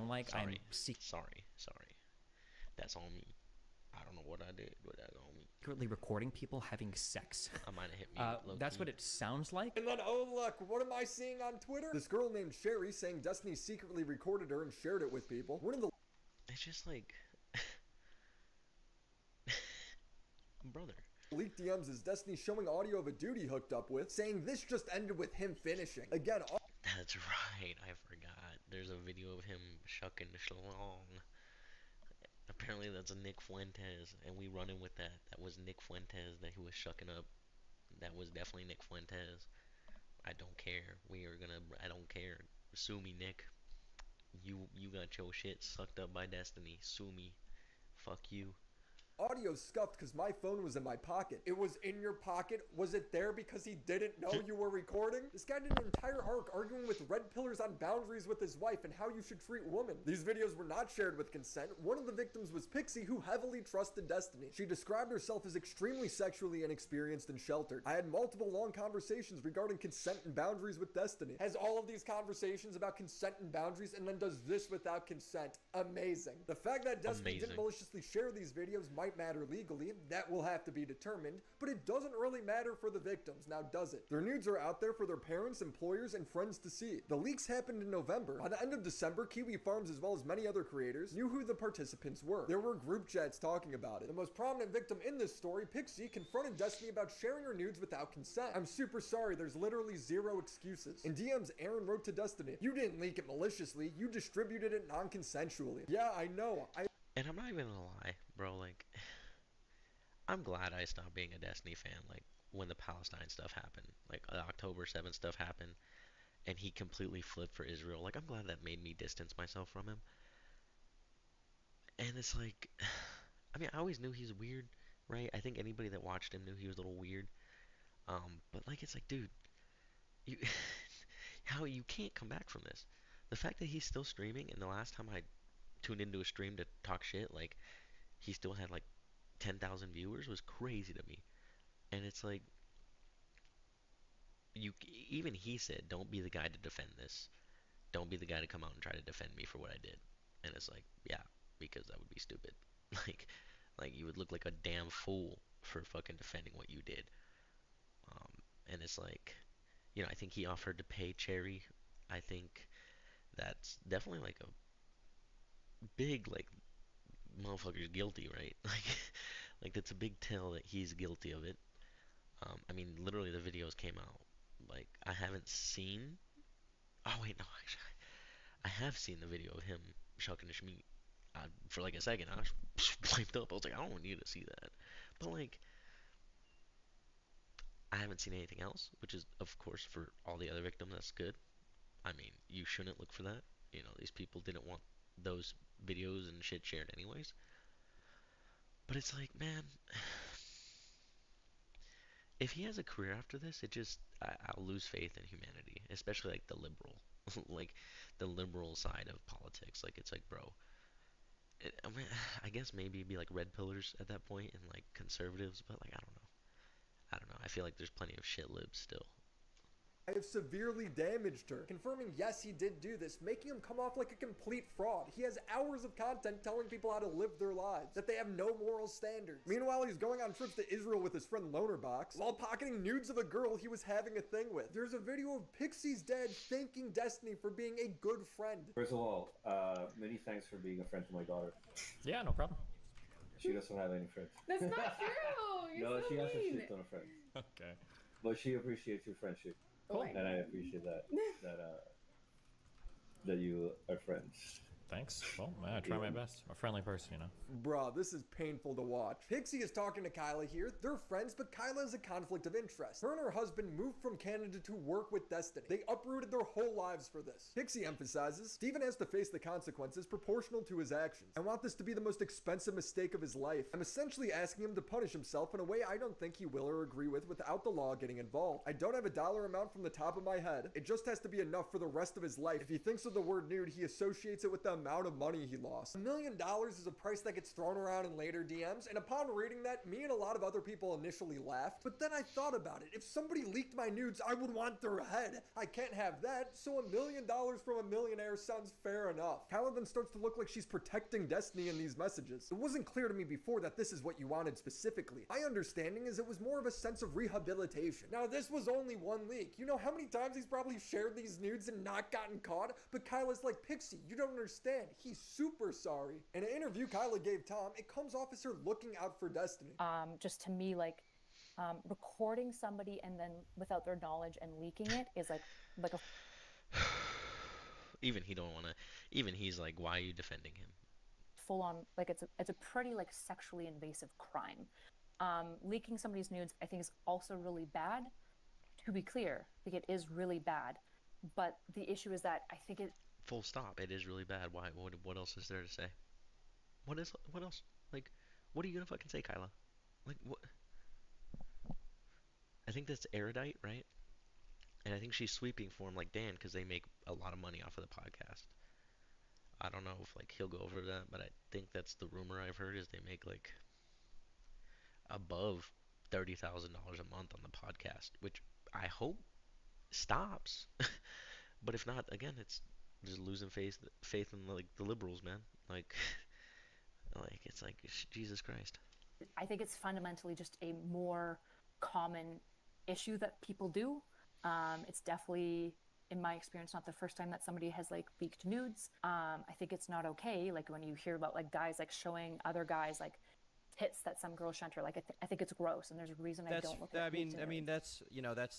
S3: like
S11: sorry.
S3: I'm...
S11: Sorry. That's on me. I don't know what I did, but that on me.
S3: Secretly recording people having sex.
S11: I might have hit me.
S3: That's what it sounds like.
S7: And then, oh look, what am I seeing on Twitter? This girl named Sherry saying Destiny secretly recorded her and shared it with people. One of the
S11: It's just like, brother.
S7: leaked DMs is Destiny showing audio of a dude he hooked up with, saying this just ended with him finishing. Again,
S11: That's right, I forgot. There's a video of him shucking the schlong. Apparently that's a Nick Fuentes, and we running with that. That was Nick Fuentes that he was shucking up. That was definitely Nick Fuentes. I don't care. I don't care. Sue me, Nick. You got your shit sucked up by Destiny. Sue me. Fuck you.
S7: audio scuffed because my phone was in my pocket. It was in your pocket? Was it there because he didn't know you were recording? This guy did an entire arc arguing with red pillars on boundaries with his wife and how you should treat women. These videos were not shared with consent. One of the victims was Pixie, who heavily trusted Destiny. She described herself as extremely sexually inexperienced and sheltered. I had multiple long conversations regarding consent and boundaries with Destiny. Has all of these conversations about consent and boundaries and then does this without consent. Amazing. The fact that Destiny didn't maliciously share these videos might matter legally. That will have to be determined, but it doesn't really matter for the victims, now does it? Their nudes are out there for their parents, employers, and friends to see. The leaks happened in November. By the end of December, Kiwi Farms, as well as many other creators, knew who the participants were. There were group chats talking about it. The most prominent victim in this story, Pixie, confronted Destiny about sharing her nudes without consent. I'm super sorry, there's literally zero excuses. In DMs, Aaron wrote to Destiny, "You didn't leak it maliciously, you distributed it non-consensually." Yeah, I know.
S11: And I'm not even gonna lie, bro, like, I'm glad I stopped being a Destiny fan, like, when the Palestine stuff happened, like, the October 7th stuff happened, and he completely flipped for Israel. Like, I'm glad that made me distance myself from him. And it's like, I mean, I always knew he's weird, right? I think anybody that watched him knew he was a little weird. But, like, it's like, dude, you, how you can't come back from this. The fact that he's still streaming, and the last time I tuned into a stream to talk shit, like, he still had, like, 10,000 viewers was crazy to me. And it's like, even he said, don't be the guy to defend this. Don't be the guy to come out and try to defend me for what I did. And it's like, yeah, because that would be stupid. Like you would look like a damn fool for fucking defending what you did. And it's like, you know, I think he offered to pay Cherry. I think that's definitely like a big, like, motherfucker's guilty, right? Like that's a big tell that he's guilty of it. I mean, literally the videos came out. Like, I haven't seen. Oh wait, no, actually, I have seen the video of him shucking his meat. For like a second, I was blamed up. I was like, I don't need to see that. But like, I haven't seen anything else, which is, of course, for all the other victims, that's good. I mean, you shouldn't look for that. You know, these people didn't want those videos and shit shared anyways. But it's like, man, if he has a career after this, I'll lose faith in humanity, especially like the liberal, like the liberal side of politics. Like, it's like, bro, I mean, I guess maybe it'd be like red pillars at that point and like conservatives, but like, I don't know. I feel like there's plenty of shit libs still.
S7: I have severely damaged her, confirming yes, he did do this, making him come off like a complete fraud. He has hours of content telling people how to live their lives, that they have no moral standards. Meanwhile, he's going on trips to Israel with his friend Lonerbox, while pocketing nudes of a girl he was having a thing with. There's a video of Pixie's dad thanking Destiny for being a good friend.
S2: First of all, many thanks for being a friend to my daughter.
S3: Yeah, no problem.
S2: She doesn't have any friends.
S19: That's not true. You're
S2: No,
S19: so
S2: she has a
S19: mean.
S2: shit ton of friends.
S3: Okay.
S2: But she appreciates your friendship.
S19: Cool.
S2: And I appreciate that that you are friends.
S3: Thanks. Well, I try my best. I'm a friendly person, you know.
S7: Bruh, this is painful to watch. Pixie is talking to Kyla here. They're friends, but Kyla has a conflict of interest. Her and her husband moved from Canada to work with Destiny. They uprooted their whole lives for this. Pixie emphasizes, Steven has to face the consequences proportional to his actions. I want this to be the most expensive mistake of his life. I'm essentially asking him to punish himself in a way I don't think he will or agree with without the law getting involved. I don't have a dollar amount from the top of my head. It just has to be enough for the rest of his life. If he thinks of the word nude, he associates it with the amount of money he lost. $1 million is a price that gets thrown around in later DMs, and upon reading that, me and a lot of other people initially laughed, but then I thought about it. If somebody leaked my nudes, I would want their head. I can't have that, so $1 million from a millionaire sounds fair enough. Kyla then starts to look like she's protecting Destiny in these messages. It wasn't clear to me before that this is what you wanted specifically. My understanding is it was more of a sense of rehabilitation. Now, this was only one leak. You know how many times he's probably shared these nudes and not gotten caught? But Kyla's like, Pixie, you don't understand. He's super sorry. In an interview Kyla gave Tom, it comes off as her looking out for Destiny.
S6: Just to me, like, recording somebody and then without their knowledge and leaking it is like a
S11: Even he don't want to. Even he's like, why are you defending him?
S6: full on, like, it's a pretty like sexually invasive crime. Leaking somebody's nudes, I think, is also really bad. To be clear, like, it is really bad. But the issue is that I think it.
S11: Full stop. It is really bad. Why? What else is there to say? What else? Like, what are you gonna fucking say, Kyla? Like, what? I think that's erudite, right? And I think she's sweeping for him like Dan because they make a lot of money off of the podcast. I don't know if like he'll go over that, but I think that's the rumor I've heard is they make like above $30,000 a month on the podcast, which I hope stops. But if not, again, it's just losing faith in like the liberals, man. Like, like it's like Jesus Christ.
S6: I think it's fundamentally just a more common issue that people do. It's definitely, in my experience, not the first time that somebody has like leaked nudes. I think it's not okay. Like when you hear about like guys like showing other guys like tits that some girls shunt her, like I think it's gross, and there's a reason I don't look at.
S17: I mean that's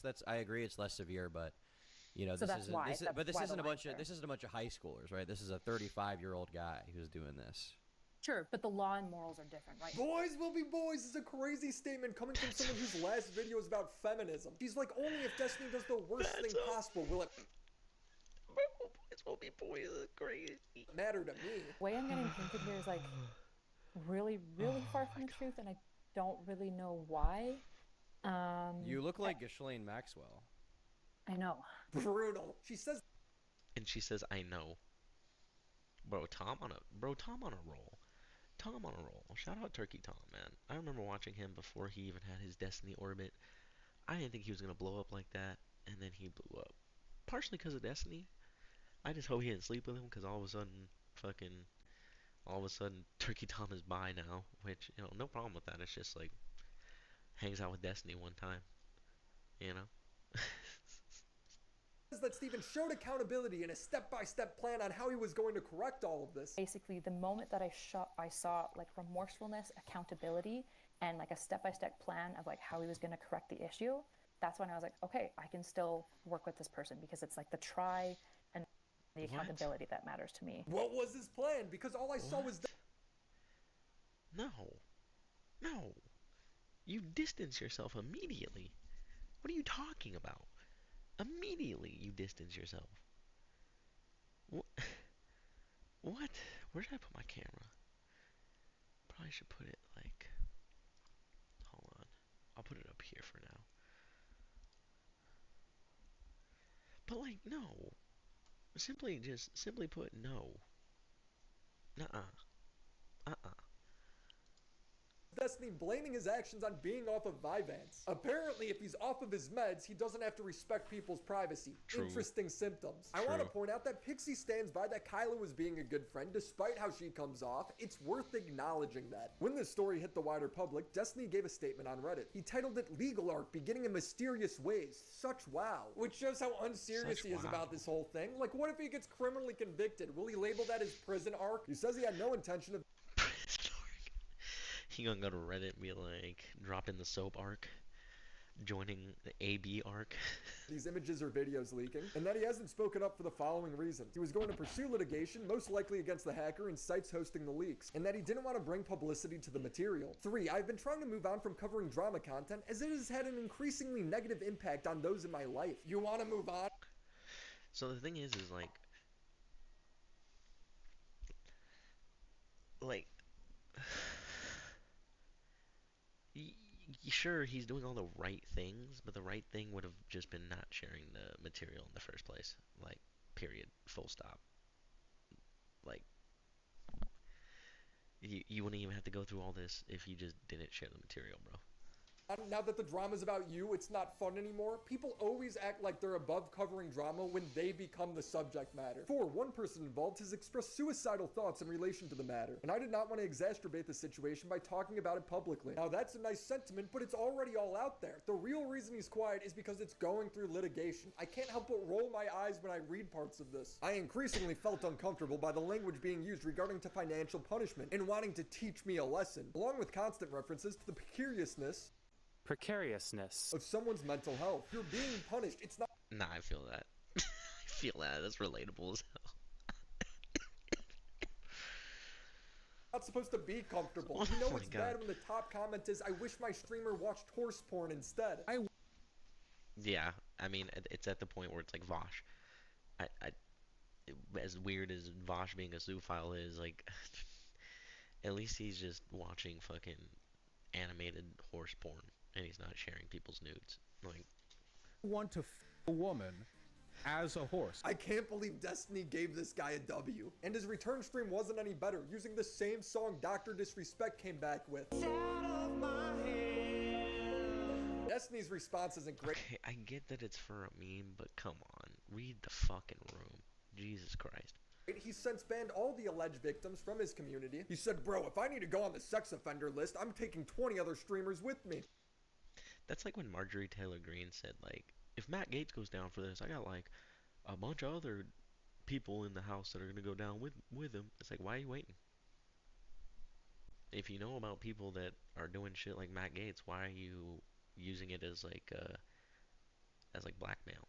S17: that's I agree it's less severe, but
S6: so
S17: this isn't
S6: this
S17: isn't a bunch of high schoolers, right? This is a 35-year-old guy who's doing this.
S6: Sure, but the law and morals are different, right?
S7: Boys will be boys is a crazy statement coming from someone whose last video is about feminism. She's like, only if Destiny does the worst thing possible will it
S11: Boys will be boys is crazy.
S7: Matter to me.
S6: The way I'm getting painted here is like really, really far from the truth, and I don't really know why.
S17: You look like Ghislaine Maxwell.
S6: I know.
S7: Brutal. She says,
S11: I know. Bro, Tom on a roll. Tom on a roll. Shout out Turkey Tom, man. I remember watching him before he even had his Destiny orbit. I didn't think he was gonna blow up like that, and then he blew up. Partially because of Destiny. I just hope he didn't sleep with him, because all of a sudden, Turkey Tom is bi now, which, no problem with that. It's just like, hangs out with Destiny one time,
S7: that Steven showed accountability and a step-by-step plan on how he was going to correct all of this.
S6: Basically, the moment that I saw like remorsefulness, accountability, and like a step-by-step plan of like how he was going to correct the issue, that's when I was like, okay, I can still work with this person, because it's like the try and the accountability that matters to me.
S7: What was his plan? Because all I saw was
S11: No. You distance yourself immediately. What are you talking about? Immediately you distance yourself. What? Where did I put my camera? Probably should put it like, hold on. I'll put it up here for now. But like, no. Simply put, no.
S7: Destiny blaming his actions on being off of Vyvanse. Apparently, if he's off of his meds, he doesn't have to respect people's privacy.
S11: True.
S7: Interesting symptoms. I want to point out that Pixie stands by that Kyla was being a good friend despite how she comes off. It's worth acknowledging that. When this story hit the wider public, Destiny gave a statement on Reddit. He titled it Legal Arc Beginning in Mysterious Ways. Such wow. Which shows how unserious he is about this whole thing. Like, what if he gets criminally convicted? Will he label that as prison arc? He says he had no intention of
S11: He gonna go to Reddit and be like, drop in the soap arc, joining the AB arc.
S7: These images or videos leaking, and that he hasn't spoken up for the following reason. He was going to pursue litigation, most likely against the hacker and sites hosting the leaks, and that he didn't want to bring publicity to the material. 3, I've been trying to move on from covering drama content as it has had an increasingly negative impact on those in my life. You want to move on?
S11: So the thing is like, sure, he's doing all the right things, but the right thing would have just been not sharing the material in the first place. Like, period. Full stop. Like, You wouldn't even have to go through all this if you just didn't share the material, bro.
S7: Now that the drama's about you, it's not fun anymore. People always act like they're above covering drama when they become the subject matter. One person involved has expressed suicidal thoughts in relation to the matter, and I did not want to exacerbate the situation by talking about it publicly. Now that's a nice sentiment, but it's already all out there. The real reason he's quiet is because it's going through litigation. I can't help but roll my eyes when I read parts of this. I increasingly felt uncomfortable by the language being used regarding to financial punishment and wanting to teach me a lesson, along with constant references to the precariousness of someone's mental health. You're being punished. It's not.
S11: Nah, I feel that. I feel that. That's relatable as hell.
S7: Not supposed to be comfortable.
S11: Oh
S7: You know
S11: my
S7: it's
S11: God.
S7: bad when the top comment is, I wish my streamer watched horse porn instead.
S11: Yeah, I mean, it's at the point where it's like Vosh. As weird as Vosh being a zoophile is, like, at least he's just watching fucking animated horse porn, and he's not sharing people's nudes. Like,
S1: want to a woman as a horse.
S7: I can't believe Destiny gave this guy a W. And his return stream wasn't any better, using the same song Dr. Disrespect came back with. Destiny's response isn't great.
S11: okay, I get that it's for a meme, but come on, read the fucking room. Jesus Christ.
S7: He's since banned all the alleged victims from his community. He said, bro, if I need to go on the sex offender list, I'm taking 20 other streamers with me.
S11: That's like when Marjorie Taylor Greene said, like, if Matt Gaetz goes down for this, I got, like, a bunch of other people in the house that are going to go down with him. It's like, why are you waiting? If you know about people that are doing shit like Matt Gaetz, why are you using it as, like, blackmail?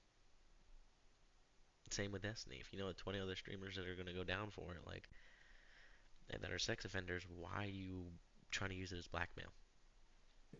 S11: Same with Destiny. If you know 20 other streamers that are going to go down for it, like, that are sex offenders, why are you trying to use it as blackmail?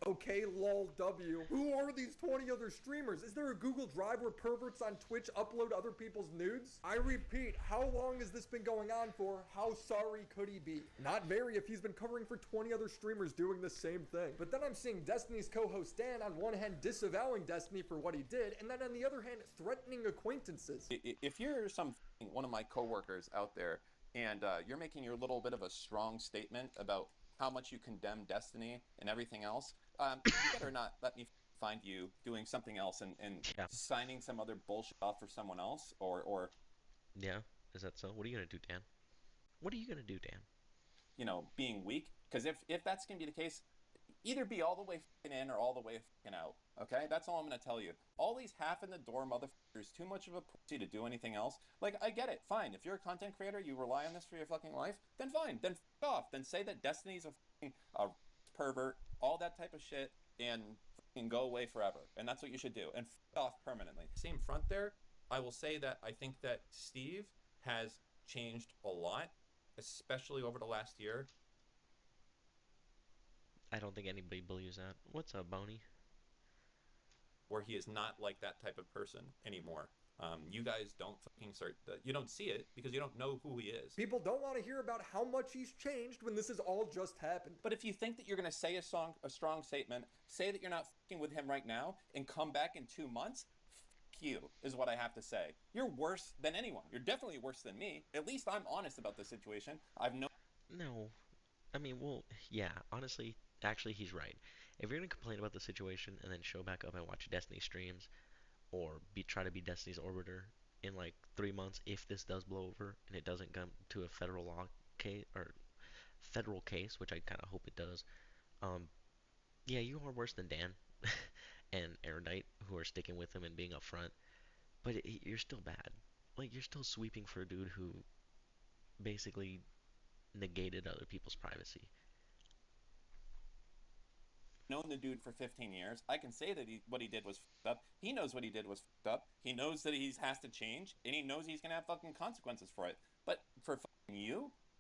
S7: Okay, lol W. Who are these 20 other streamers? Is there a Google Drive where perverts on Twitch upload other people's nudes? I repeat, how long has this been going on for? How sorry could he be? Not very if he's been covering for 20 other streamers doing the same thing. But then I'm seeing Destiny's co-host Dan on one hand disavowing Destiny for what he did, and then on the other hand threatening acquaintances.
S8: If you're one of my coworkers out there, and you're making your little bit of a strong statement about how much you condemn Destiny and everything else, you better not let me find you doing something else and signing some other bullshit off for someone else, or
S11: Yeah, is that so? What are you gonna do, Dan? What are you gonna do, Dan?
S8: you know, being weak. Because if that's gonna be the case, either be all the way fucking in or all the way fucking out. Okay, that's all I'm gonna tell you. All these half in the door motherfuckers, too much of a pussy to do anything else. Like, I get it, fine. If you're a content creator, you rely on this for your fucking life, then fine, then fuck off. Then say that Destiny's a fucking pervert, all that type of shit, and fucking go away forever. And that's what you should do, and fuck off permanently. Same front there, I will say that I think that Steve has changed a lot, especially over the last year.
S11: I don't think anybody believes that. What's up, Boney?
S8: Where he is not like that type of person anymore. You guys don't fucking you don't see it because you don't know who he is.
S7: People don't want to hear about how much he's changed when this has all just happened.
S8: But if you think that you're going to say a strong statement, say that you're not fucking with him right now, and come back in 2 months, fuck you, is what I have to say. You're worse than anyone. You're definitely worse than me. At least I'm honest about the situation.
S11: No. I mean, well, yeah, honestly, actually, he's right. If you're going to complain about the situation and then show back up and watch Destiny streams, or try to be Destiny's Orbiter in like 3 months, if this does blow over and it doesn't come to a federal law case, or federal case, which I kind of hope it does, yeah, you are worse than Dan and Erudite, who are sticking with him and being upfront, but you're still bad. Like, you're still sweeping for a dude who basically negated other people's privacy.
S8: Known the dude for 15 years. I can say that what he did was fucked up. He knows what he did was fucked up. He knows that he has to change, and he knows he's gonna have fucking consequences for it. But for fucking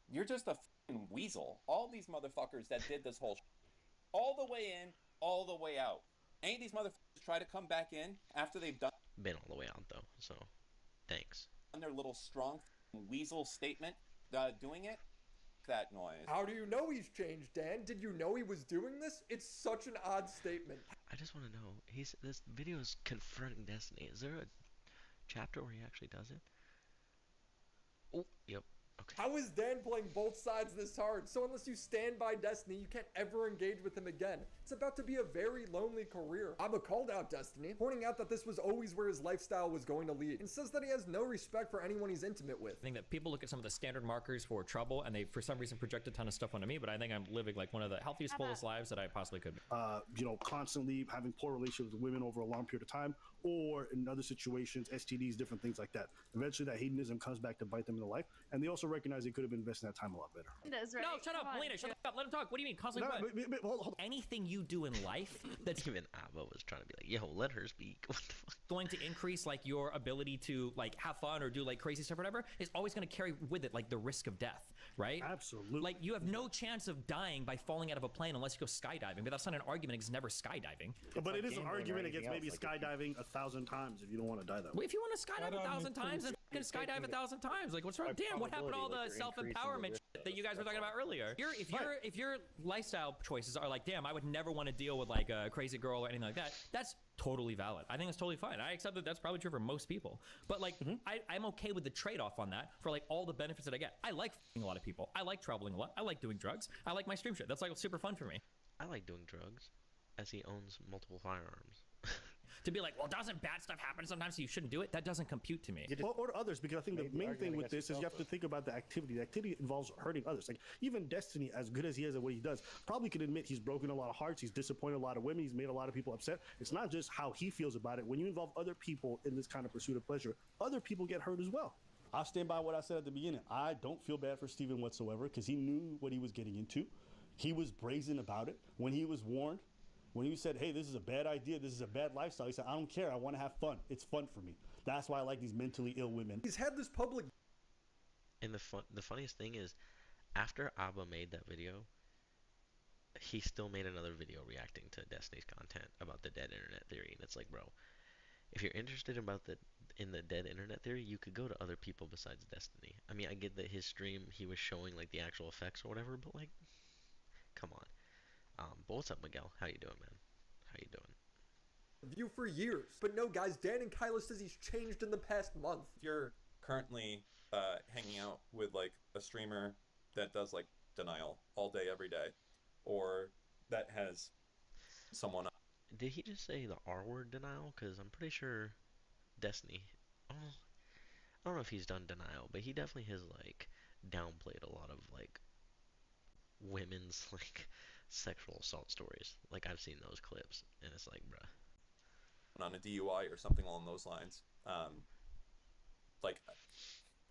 S8: you're just a fucking weasel. All these motherfuckers that did this whole all the way in, all the way out. Any of these motherfuckers try to come back in after they've
S11: been all the way out though, so thanks.
S8: On their little strong weasel statement, doing it. That noise.
S7: How do you know he's changed, Dan? Did you know he was doing this? It's such an odd statement.
S11: I just want to know, this video is confronting Destiny. Is there a chapter where he actually does it? Oh, yep.
S7: How is Dan playing both sides this hard? So unless you stand by Destiny, you can't ever engage with him again. It's about to be a very lonely career. Abba called out Destiny, pointing out that this was always where his lifestyle was going to lead, and says that he has no respect for anyone he's intimate with.
S3: I think that people look at some of the standard markers for trouble, and they, for some reason, project a ton of stuff onto me, but I think I'm living like one of the healthiest, fullest lives that I possibly could.
S22: You know, constantly having poor relationships with women over a long period of time, or in other situations, STDs, different things like that. Eventually, that hedonism comes back to bite them in the life, and they also recognize they could have been investing that time a lot better.
S25: Right? No, shut up, Melina, shut up. Let him talk. What do you mean? Constantly
S22: hold.
S3: Anything you do in life that's
S11: even Abba was trying to be like, yo, let her speak. What the fuck?
S3: Going to increase like your ability to like have fun or do like crazy stuff or whatever is always going to carry with it like the risk of death, right?
S22: Absolutely.
S3: Like you have no chance of dying by falling out of a plane unless you go skydiving, but that's not an argument. It's never skydiving.
S22: But it is an argument against maybe skydiving 1,000 times if you don't want to die that way.
S3: Well, if you want to skydive 1,000 times, then fucking skydive 1,000 times. Like what's wrong? Damn, what happened to all the self-empowerment shit that you guys were talking about earlier? If your lifestyle choices are like, damn, I would never want to deal with like a crazy girl or anything like that, that's totally valid. I think it's totally fine. I accept that that's probably true for most people. But like, I'm okay with the trade-off on that for like all the benefits that I get. I like f***ing a lot of people. I like traveling a lot. I like doing drugs. I like my stream shit. That's like super fun for me.
S11: I like doing drugs, as he owns multiple firearms.
S3: To be like, well, doesn't bad stuff happen sometimes, so you shouldn't do it? That doesn't compute to me.
S22: Or others, because I think the main thing with this is you have to think about the activity. The activity involves hurting others. Like, even Destiny, as good as he is at what he does, probably can admit he's broken a lot of hearts, he's disappointed a lot of women, he's made a lot of people upset. It's not just how he feels about it. When you involve other people in this kind of pursuit of pleasure, other people get hurt as well. I'll stand by what I said at the beginning. I don't feel bad for Steven whatsoever, because he knew what he was getting into. He was brazen about it. When he was warned, when he said, hey, this is a bad idea, this is a bad lifestyle, he said, I don't care, I want to have fun. It's fun for me. That's why I like these mentally ill women.
S7: He's had this public...
S11: And the funniest thing is, after Abba made that video, he still made another video reacting to Destiny's content about the dead internet theory. And it's like, bro, if you're interested in the dead internet theory, you could go to other people besides Destiny. I mean, I get that his stream, he was showing like the actual effects or whatever, but like, come on. But what's up, Miguel? How you doing, man? How you doing?
S7: View for years. But no, guys, Dan and Kyla says he's changed in the past month.
S8: If you're currently hanging out with like a streamer that does like denial all day, every day, or that has someone...
S11: Did he just say the R word, denial? Because I'm pretty sure Destiny... Oh, I don't know if he's done denial, but he definitely has like downplayed a lot of like women's like sexual assault stories. Like, I've seen those clips, and it's like, bruh.
S8: On a DUI or something along those lines. Like,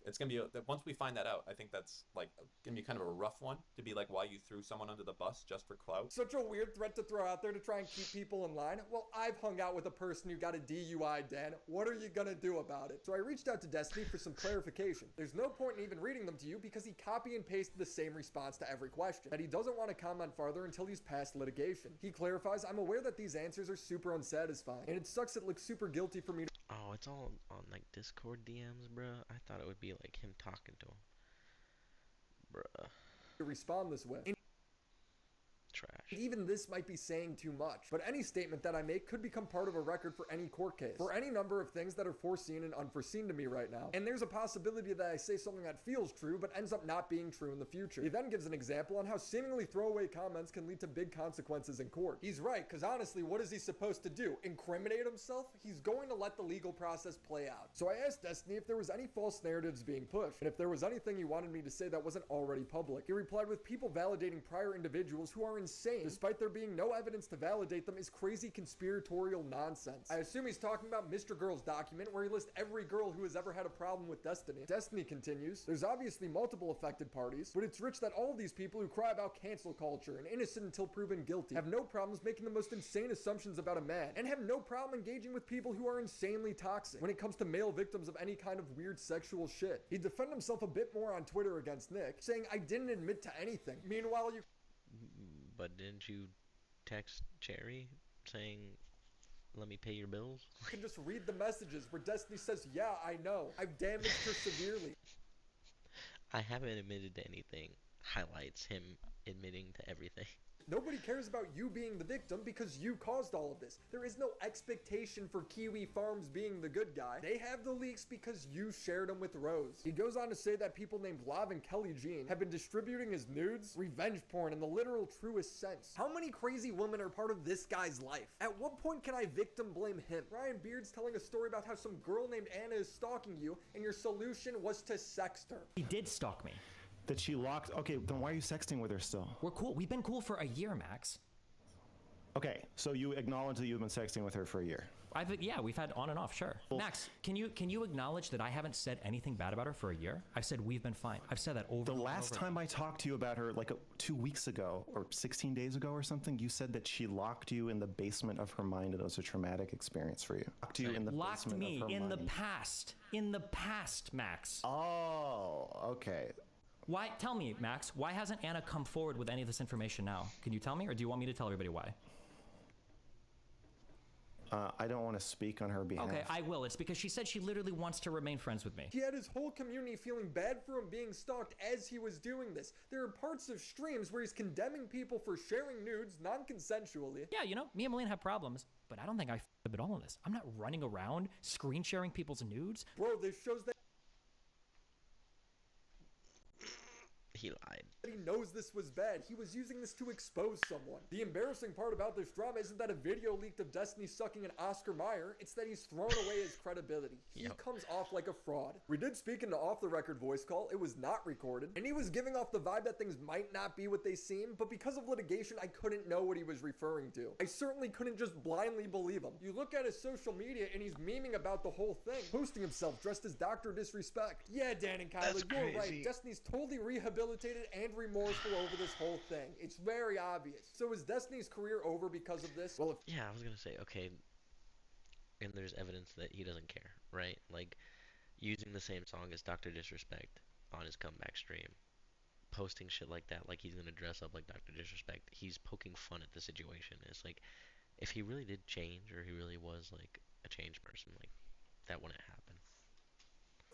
S8: it's gonna be once we find that out, I think that's like gonna be kind of a rough one to be like why you threw someone under the bus just for clout.
S7: Such a weird threat to throw out there to try and keep people in line. Well, I've hung out with a person who got a DUI, Dan. What are you gonna do about it? So I reached out to Destiny for some clarification. There's no point in even reading them to you because he copy and pasted the same response to every question, that he doesn't want to comment farther until he's past litigation. He clarifies, I'm aware that these answers are super unsatisfying, and it sucks it looks super guilty for me to...
S11: Oh, it's all on like Discord DMs, bruh. I thought it would be like him talking to him. Bruh.
S7: ...to respond this way.
S11: Trash.
S7: Even this might be saying too much, but any statement that I make could become part of a record for any court case, for any number of things that are foreseen and unforeseen to me right now. And there's a possibility that I say something that feels true, but ends up not being true in the future. He then gives an example on how seemingly throwaway comments can lead to big consequences in court. He's right, because honestly, what is he supposed to do? Incriminate himself? He's going to let the legal process play out. So I asked Destiny if there was any false narratives being pushed, and if there was anything he wanted me to say that wasn't already public. He replied with people validating prior individuals who are insane, despite there being no evidence to validate them, is crazy conspiratorial nonsense. I assume he's talking about Mr. Girl's document, where he lists every girl who has ever had a problem with Destiny. Destiny continues, there's obviously multiple affected parties, but it's rich that all of these people who cry about cancel culture and innocent until proven guilty have no problems making the most insane assumptions about a man, and have no problem engaging with people who are insanely toxic when it comes to male victims of any kind of weird sexual shit. He defended himself a bit more on Twitter against Nick, saying, I didn't admit to anything. Meanwhile, you...
S11: But didn't you text Cherry saying, let me pay your bills?
S7: You can just read the messages where Destiny says, yeah, I know. I've damaged her severely.
S11: I haven't admitted to anything. Highlights him admitting to everything.
S7: Nobody cares about you being the victim because you caused all of this. There is no expectation for Kiwi Farms being the good guy. They have the leaks because you shared them with Rose. He goes on to say that people named Lav and Kelly Jean have been distributing his nudes, revenge porn in the literal truest sense. How many crazy women are part of this guy's life? At what point can I victim blame him? Ryan Beard's telling a story about how some girl named Anna is stalking you and your solution was to sext her.
S21: He did stalk me.
S14: That she locked. Okay, then why are you sexting with her still?
S21: We're cool. We've been cool for a year, Max.
S14: Okay, so you acknowledge that you've been sexting with her for a year.
S21: Yeah, we've had on and off, sure. Max, can you acknowledge that I haven't said anything bad about her for a year? I've said we've been fine. I've said that over.
S14: The last time I talked to you about her, like 2 weeks ago or 16 days ago or something, you said that she locked you in the basement of her mind and it was a traumatic experience for you. Locked you in the basement of her
S21: in
S14: mind.
S21: the past. In the past, Max.
S14: Oh, okay.
S21: Why? Tell me, Max. Why hasn't Anna come forward with any of this information now? Can you tell me, or do you want me to tell everybody why?
S14: I don't want to speak on her behalf.
S21: Okay, I will. It's because she said she literally wants to remain friends with me.
S7: He had his whole community feeling bad for him being stalked as he was doing this. There are parts of streams where he's condemning people for sharing nudes non-consensually.
S21: Yeah, you know, me and Melina have problems, but I don't think I f***ed up at all in this. I'm not running around screen sharing people's nudes.
S7: Bro, this shows that
S11: he lied.
S7: He knows this was bad. He was using this to expose someone. The embarrassing part about this drama isn't that a video leaked of Destiny sucking an Oscar Mayer, it's that he's thrown away his credibility. He comes off like a fraud. We did speak in the off-the-record voice call. It was not recorded, and he was giving off the vibe that things might not be what they seem, but because of litigation, I couldn't know what he was referring to. I certainly couldn't just blindly believe him. You look at his social media, and he's memeing about the whole thing, posting himself dressed as Dr. Disrespect. Yeah, Dan and Kyler, you're right. Destiny's totally rehabilitated and remorseful over this whole thing. It's very obvious. So is Destiny's career over because of this? Well,
S11: yeah, I was gonna say, okay, and there's evidence that he doesn't care, right? Like, using the same song as Dr. Disrespect on his comeback stream, posting shit like that, like he's gonna dress up like Dr. Disrespect, he's poking fun at the situation. It's like, if he really did change, or he really was, like, a changed person, like, that wouldn't happen.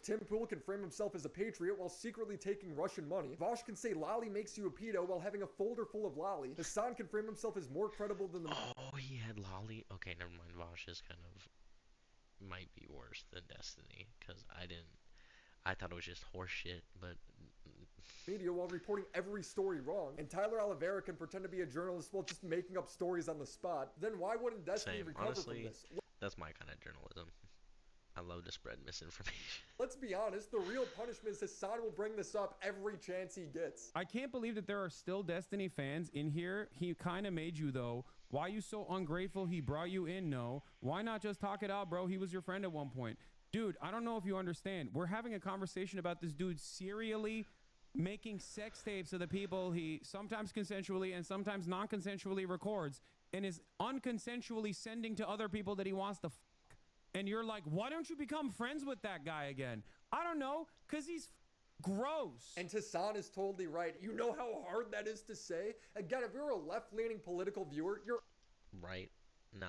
S7: Tim Pool can frame himself as a patriot while secretly taking Russian money. Vosh can say Lolly makes you a pedo while having a folder full of Lolly. Hassan can frame himself as more credible than the—
S11: Oh, he had Lolly? Okay, never mind. Vosh is kind of... might be worse than Destiny, because I thought it was just horse shit, but...
S7: media while reporting every story wrong. And Tyler Oliveira can pretend to be a journalist while just making up stories on the spot. Then why wouldn't Destiny recover
S11: Honestly,
S7: from this?
S11: That's my kind of journalism. I love to spread misinformation.
S7: Let's be honest, the real punishment is Hassan will bring this up every chance he gets.
S10: I can't believe that there are still Destiny fans in here. He kind of made you, though. Why you so ungrateful he brought you in? No. Why not just talk it out, bro? He was your friend at one point. Dude, I don't know if you understand. We're having a conversation about this dude serially making sex tapes of the people he sometimes consensually and sometimes non-consensually records and is unconsensually sending to other people that he wants to and you're like, why don't you become friends with that guy again? I don't know, because he's gross.
S7: And Hassan is totally right. You know how hard that is to say? Again, if you're a left-leaning political viewer, you're...
S11: Right. Nah,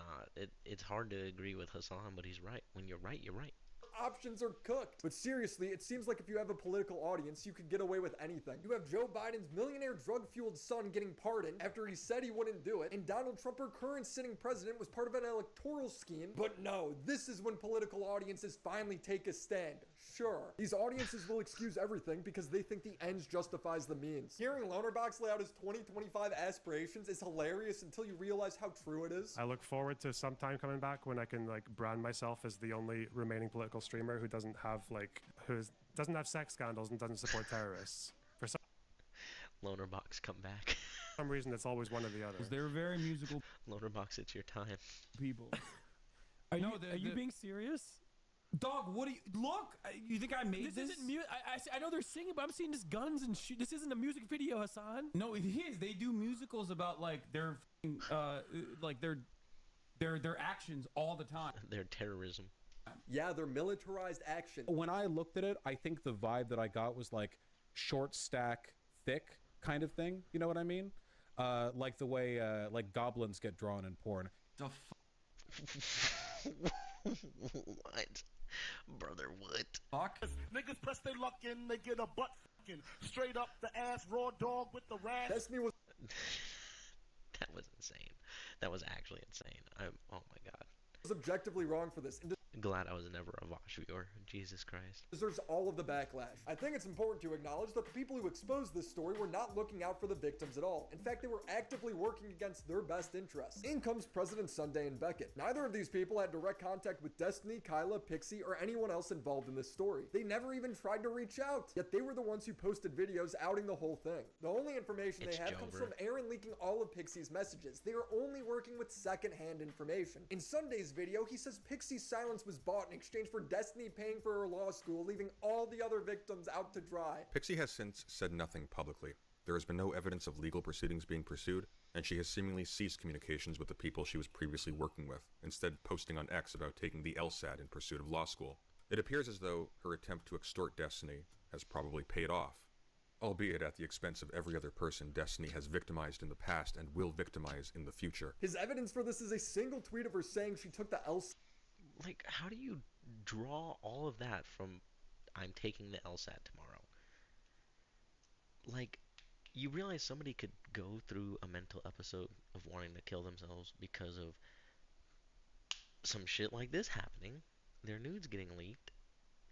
S11: it's hard to agree with Hassan, but he's right. When you're right, you're right.
S7: Options are cooked. But seriously, it seems like if you have a political audience, you could get away with anything. You have Joe Biden's millionaire drug-fueled son getting pardoned after he said he wouldn't do it, and Donald Trump, our current sitting president, was part of an electoral scheme. But no, this is when political audiences finally take a stand. Sure, these audiences will excuse everything because they think the ends justifies the means. Hearing Lonerbox lay out his 2025 aspirations is hilarious until you realize how true it is.
S16: I look forward to some time coming back when I can like brand myself as the only remaining political streamer who doesn't have doesn't have sex scandals and doesn't support terrorists. For some
S11: Lonerbox, come back.
S16: some reason, it's always one or the other.
S10: They're very musical
S11: Lonerbox, it's your time.
S10: people.
S20: Are you being serious?
S10: Dog, what do you look? You think I made this?
S20: Isn't music. I know they're singing, but I'm seeing just guns and shoot. This isn't a music video, Hassan.
S10: No, it is. They do musicals about like their actions all the time.
S11: Their terrorism.
S7: Yeah, they're militarized action.
S1: When I looked at it, I think the vibe that I got was like short stack, thick kind of thing. You know what I mean? Like the way like goblins get drawn in porn.
S10: The
S11: What? Brother, what?
S10: Fuck?
S12: Niggas press their luck in, they get a butt fucking straight up the ass raw dog with the rash.
S7: Destiny was
S11: That was insane. That was actually insane. Oh my god.
S7: Was objectively wrong for this.
S11: Glad I was never a Vosh viewer. Jesus Christ.
S7: Deserves all of the backlash. I think it's important to acknowledge that the people who exposed this story were not looking out for the victims at all. In fact, they were actively working against their best interests. In comes President Funday and Beckett. Neither of these people had direct contact with Destiny, Kyla, Pixie, or anyone else involved in this story. They never even tried to reach out, yet they were the ones who posted videos outing the whole thing. The only information they have comes from Aaron leaking all of Pixie's messages. They are only working with secondhand information. In Sunday's video, he says Pixie's silence was bought in exchange for Destiny paying for her law school, leaving all the other victims out to dry.
S4: Pixie has since said nothing publicly. There has been no evidence of legal proceedings being pursued, and she has seemingly ceased communications with the people she was previously working with, instead posting on X about taking the LSAT in pursuit of law school. It appears as though her attempt to extort Destiny has probably paid off, albeit at the expense of every other person Destiny has victimized in the past and will victimize in the future.
S7: His evidence for this is a single tweet of her saying she took the LSAT.
S11: Like, how do you draw all of that from I'm taking the LSAT tomorrow? Like, you realize somebody could go through a mental episode of wanting to kill themselves because of some shit like this happening, their nudes getting leaked,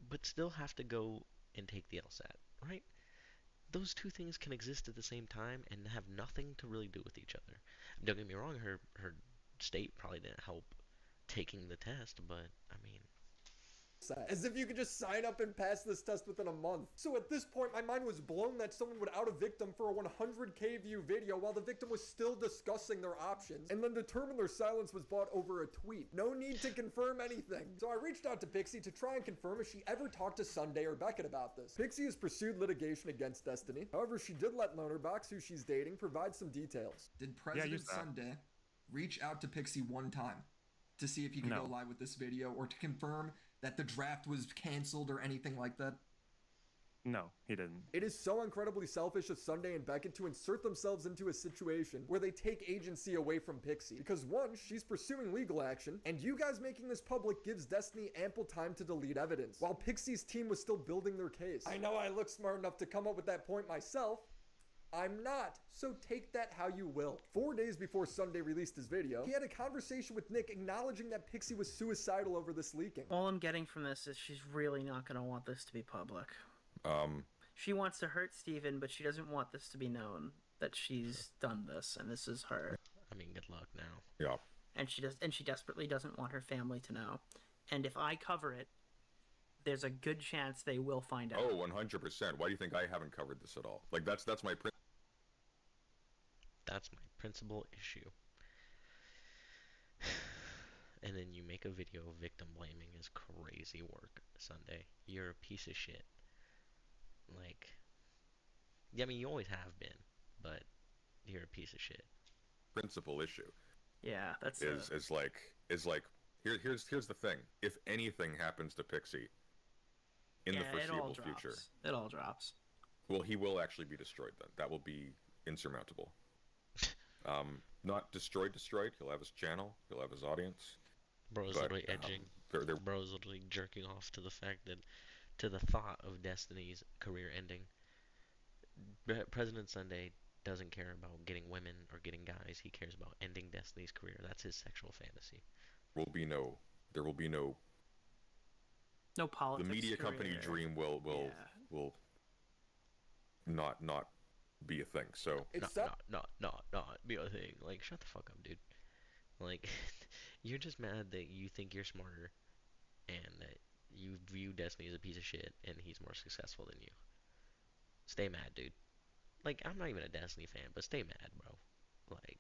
S11: but still have to go and take the LSAT, right? Those two things can exist at the same time and have nothing to really do with each other. Don't get me wrong, her state probably didn't help taking the test, but I mean,
S7: as if you could just sign up and pass this test within a month. So at this point, my mind was blown that someone would out a victim for a 100k view video while the victim was still discussing their options, and then determine their silence was bought over a tweet. No need to confirm anything. So I reached out to Pixie to try and confirm if she ever talked to Funday or Beckett about this. Pixie has pursued litigation against Destiny. However, she did let Lonerbox, who she's dating, provide some details.
S5: Did President Funday reach out to Pixie one time to see if he could go live with this video, or to confirm that the draft was canceled or anything like that?
S16: No, he didn't.
S7: It is so incredibly selfish of Funday and Beckett to insert themselves into a situation where they take agency away from Pixie. Because one, she's pursuing legal action, and you guys making this public gives Destiny ample time to delete evidence, while Pixie's team was still building their case. I know I look smart enough to come up with that point myself. I'm not, so take that how you will. 4 days before Funday released his video, he had a conversation with Nick acknowledging that Pixie was suicidal over this leaking.
S15: All I'm getting from this is she's really not going to want this to be public. She wants to hurt Steven, but she doesn't want this to be known that she's done this, and this is her.
S11: I mean, good luck now.
S4: Yeah.
S15: And she desperately doesn't want her family to know. And if I cover it, there's a good chance they will find out.
S4: Oh, 100%. Why do you think I haven't covered this at all? Like, that's my
S11: That's my principal issue. And then you make a video of victim blaming is crazy work, Funday. You're a piece of shit. Like, yeah, I mean, you always have been, but you're a piece of shit.
S4: principal issue.
S15: Yeah, that's
S4: is like here's the thing. If anything happens to Pixie in the foreseeable future,
S15: it all drops.
S4: Well, he will actually be destroyed then. That will be insurmountable. Not destroyed. He'll have his channel. He'll have his audience.
S11: Bro's literally edging. Bro's literally jerking off to the fact that, to the thought of Destiny's career ending. President Funday doesn't care about getting women or getting guys. He cares about ending Destiny's career. That's his sexual fantasy.
S4: There will be no
S15: politics.
S4: The media company dream will not be a thing. So
S11: not be a thing. Like, shut the fuck up, dude. Like, you're just mad that you think you're smarter and that you view Destiny as a piece of shit and he's more successful than you. Stay mad, dude. Like, I'm not even a Destiny fan, but stay mad, bro. Like,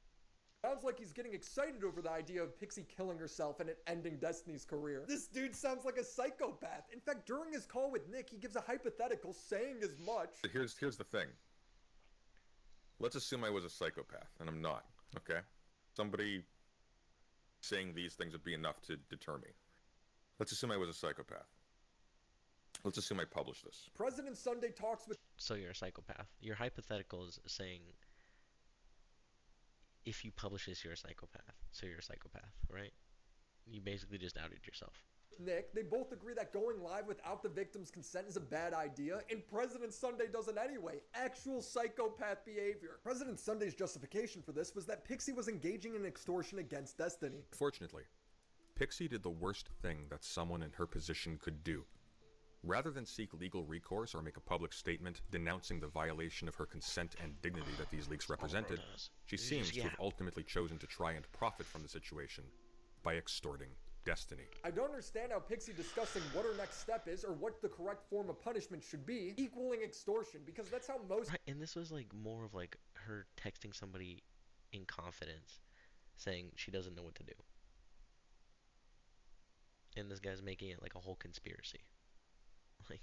S7: sounds like he's getting excited over the idea of Pixie killing herself and it ending Destiny's career. This dude sounds like a psychopath. In fact, during his call with Nick, he gives a hypothetical saying as much.
S4: Here's the thing. Let's assume I was a psychopath, and I'm not, okay? Somebody saying these things would be enough to deter me. Let's assume I was a psychopath. Let's assume I published this.
S7: President Funday talks with...
S11: So you're a psychopath. Your hypothetical is saying if you publish this, you're a psychopath. So you're a psychopath, right? You basically just outed yourself.
S7: Nick, they both agree that going live without the victim's consent is a bad idea, and President Sunday does it anyway. Actual psychopath behavior. President Sunday's justification for this was that Pixie was engaging in extortion against Destiny.
S4: Fortunately, Pixie did the worst thing that someone in her position could do. Rather than seek legal recourse or make a public statement denouncing the violation of her consent and dignity that these leaks represented, she seems to have ultimately chosen to try and profit from the situation by extorting Destiny.
S7: I don't understand how Pixie discussing what her next step is or what the correct form of punishment should be equaling extortion, because that's how most...
S11: Right, and this was like more of like her texting somebody in confidence saying she doesn't know what to do. And this guy's making it like a whole conspiracy. Like...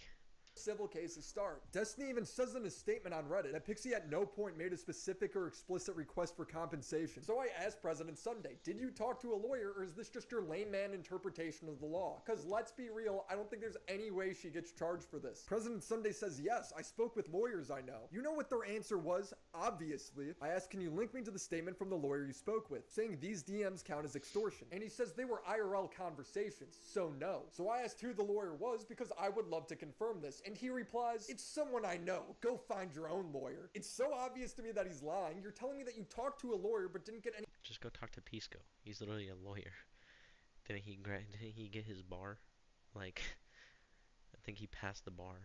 S7: civil cases start. Destiny even says in his statement on Reddit that Pixie at no point made a specific or explicit request for compensation. So I asked President Sunday, did you talk to a lawyer, or is this just your layman interpretation of the law? Because let's be real, I don't think there's any way she gets charged for this. President Sunday says, yes, I spoke with lawyers I know. You know what their answer was? Obviously. I asked, can you link me to the statement from the lawyer you spoke with, saying these DMs count as extortion? And he says they were IRL conversations, so no. So I asked who the lawyer was because I would love to confirm this. And he replies, it's someone I know. Go find your own lawyer. It's so obvious to me that he's lying. You're telling me that you talked to a lawyer but didn't get any...
S11: Just go talk to Pisco. He's literally a lawyer. Didn't he get his bar? Like, I think he passed the bar.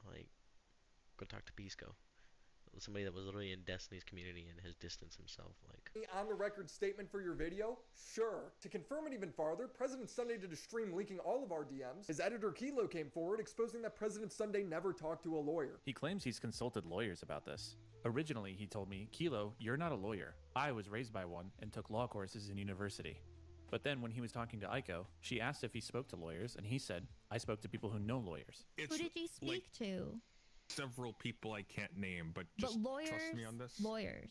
S11: Like, go talk to Pisco. Somebody that was literally in Destiny's community and has distanced himself. Like,
S7: on the record statement for your video? Sure. To confirm it even farther, President Sunday did a stream leaking all of our DMs. His editor Kilo came forward exposing that President Sunday never talked to a lawyer.
S9: He claims he's consulted lawyers about this. Originally, he told me, Kilo, you're not a lawyer. I was raised by one and took law courses in university. But then when he was talking to Aiko, she asked if he spoke to lawyers, and he said, I spoke to people who know lawyers.
S13: Who did you speak to?
S4: Several people I can't name, but just
S13: lawyers,
S4: trust me on this.
S13: Lawyers.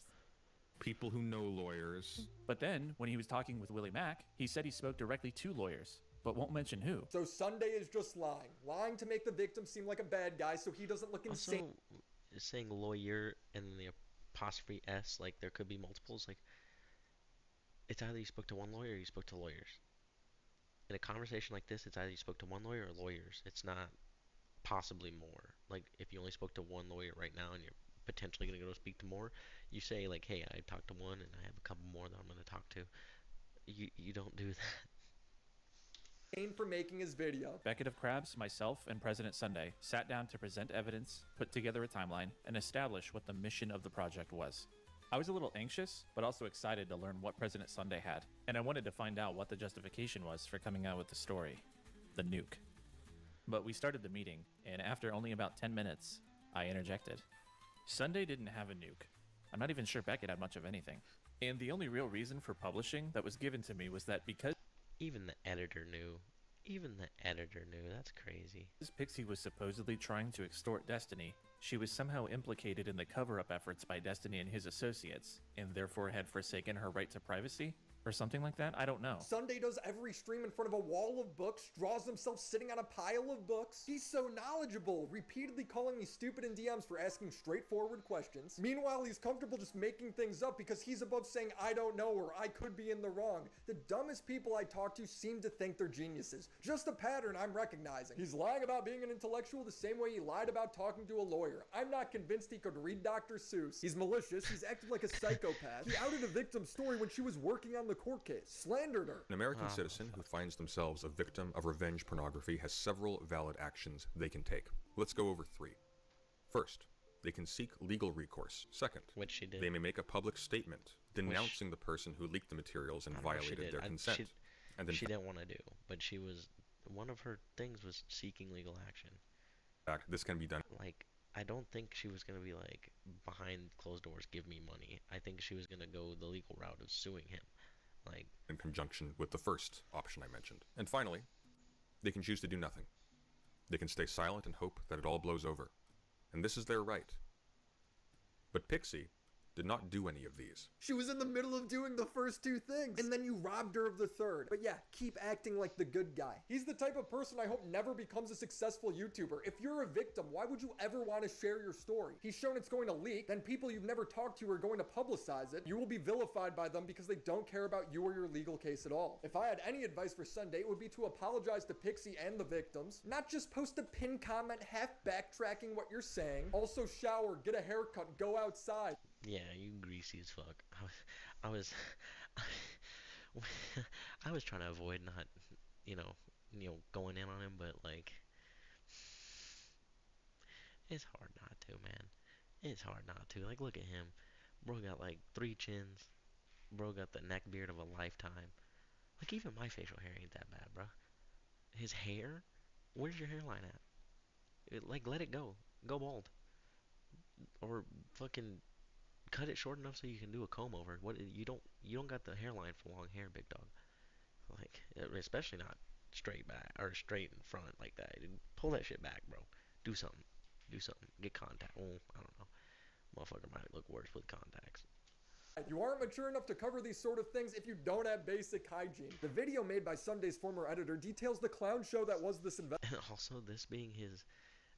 S4: People who know lawyers.
S9: But then, when he was talking with Willie Mack, he said he spoke directly to lawyers, but won't mention who.
S7: So Sunday is just lying. Lying to make the victim seem like a bad guy so he doesn't look insane.
S11: Also, saying lawyer and then the apostrophe S, like there could be multiples, like it's either you spoke to one lawyer or you spoke to lawyers. In a conversation like this, it's either you spoke to one lawyer or lawyers. It's not possibly more. Like, if you only spoke to one lawyer right now and you're potentially going to go speak to more, you say, like, hey, I talked to one and I have a couple more that I'm going to talk to. You don't do that.
S7: For making his video.
S9: Beckett of Krabs, myself, and President Sunday sat down to present evidence, put together a timeline, and establish what the mission of the project was. I was a little anxious, but also excited to learn what President Sunday had, and I wanted to find out what the justification was for coming out with the story, the nuke. But we started the meeting, and after only about 10 minutes, I interjected. Sunday didn't have a nuke. I'm not even sure Beckett had much of anything. And the only real reason for publishing that was given to me was that because...
S11: Even the editor knew. Even the editor knew. That's crazy.
S9: As Pixie was supposedly trying to extort Destiny, she was somehow implicated in the cover-up efforts by Destiny and his associates, and therefore had forsaken her right to privacy? Or something like that? I don't know.
S7: Sunday does every stream in front of a wall of books, draws himself sitting on a pile of books. He's so knowledgeable, repeatedly calling me stupid in DMs for asking straightforward questions. Meanwhile, he's comfortable just making things up because he's above saying, I don't know, or I could be in the wrong. The dumbest people I talk to seem to think they're geniuses. Just a pattern I'm recognizing. He's lying about being an intellectual the same way he lied about talking to a lawyer. I'm not convinced he could read Dr. Seuss. He's malicious, he's acted like a psychopath. He outed a victim's story when she was working on the court case, slandered her.
S4: An American citizen who finds themselves a victim of revenge pornography has several valid actions they can take. Let's go over 3. First, they can seek legal recourse. Second,
S11: which she did.
S4: They may make a public statement denouncing the person who leaked the materials and violated their consent.
S11: And then she didn't want to do, but she was, one of her things was seeking legal action.
S4: This can be done.
S11: Like, I don't think she was going to be like, behind closed doors, give me money. I think she was going to go the legal route of suing him. Like,
S4: in conjunction with the first option I mentioned. And finally, they can choose to do nothing. They can stay silent and hope that it all blows over. And this is their right. But Pixie did not do any of these.
S7: She was in the middle of doing the first two things, and then you robbed her of the third. But yeah, keep acting like the good guy. He's the type of person I hope never becomes a successful YouTuber. If you're a victim, why would you ever want to share your story? He's shown it's going to leak, then people you've never talked to are going to publicize it. You will be vilified by them because they don't care about you or your legal case at all. If I had any advice for Funday, it would be to apologize to Pixie and the victims, not just post a pinned comment half backtracking what you're saying. Also shower, get a haircut, go outside.
S11: Yeah, you greasy as fuck. I was I was trying to avoid not, you know, going in on him, but like, it's hard not to, man. It's hard not to. Like, look at him. Bro got like 3 chins. Bro got the neck beard of a lifetime. Like, even my facial hair ain't that bad, bro. His hair? Where's your hairline at? Like, let it go. Go bald. Or fucking cut it short enough so you can do a comb over. What you don't got the hairline for long hair, big dog. Like, especially not straight back or straight in front like that. Pull that shit back, bro. Do something. Do something. Get contact. Oh, I don't know. Motherfucker might look worse with contacts.
S7: You aren't mature enough to cover these sort of things if you don't have basic hygiene. The video made by Sunday's former editor details the clown show that was this
S11: And also, this being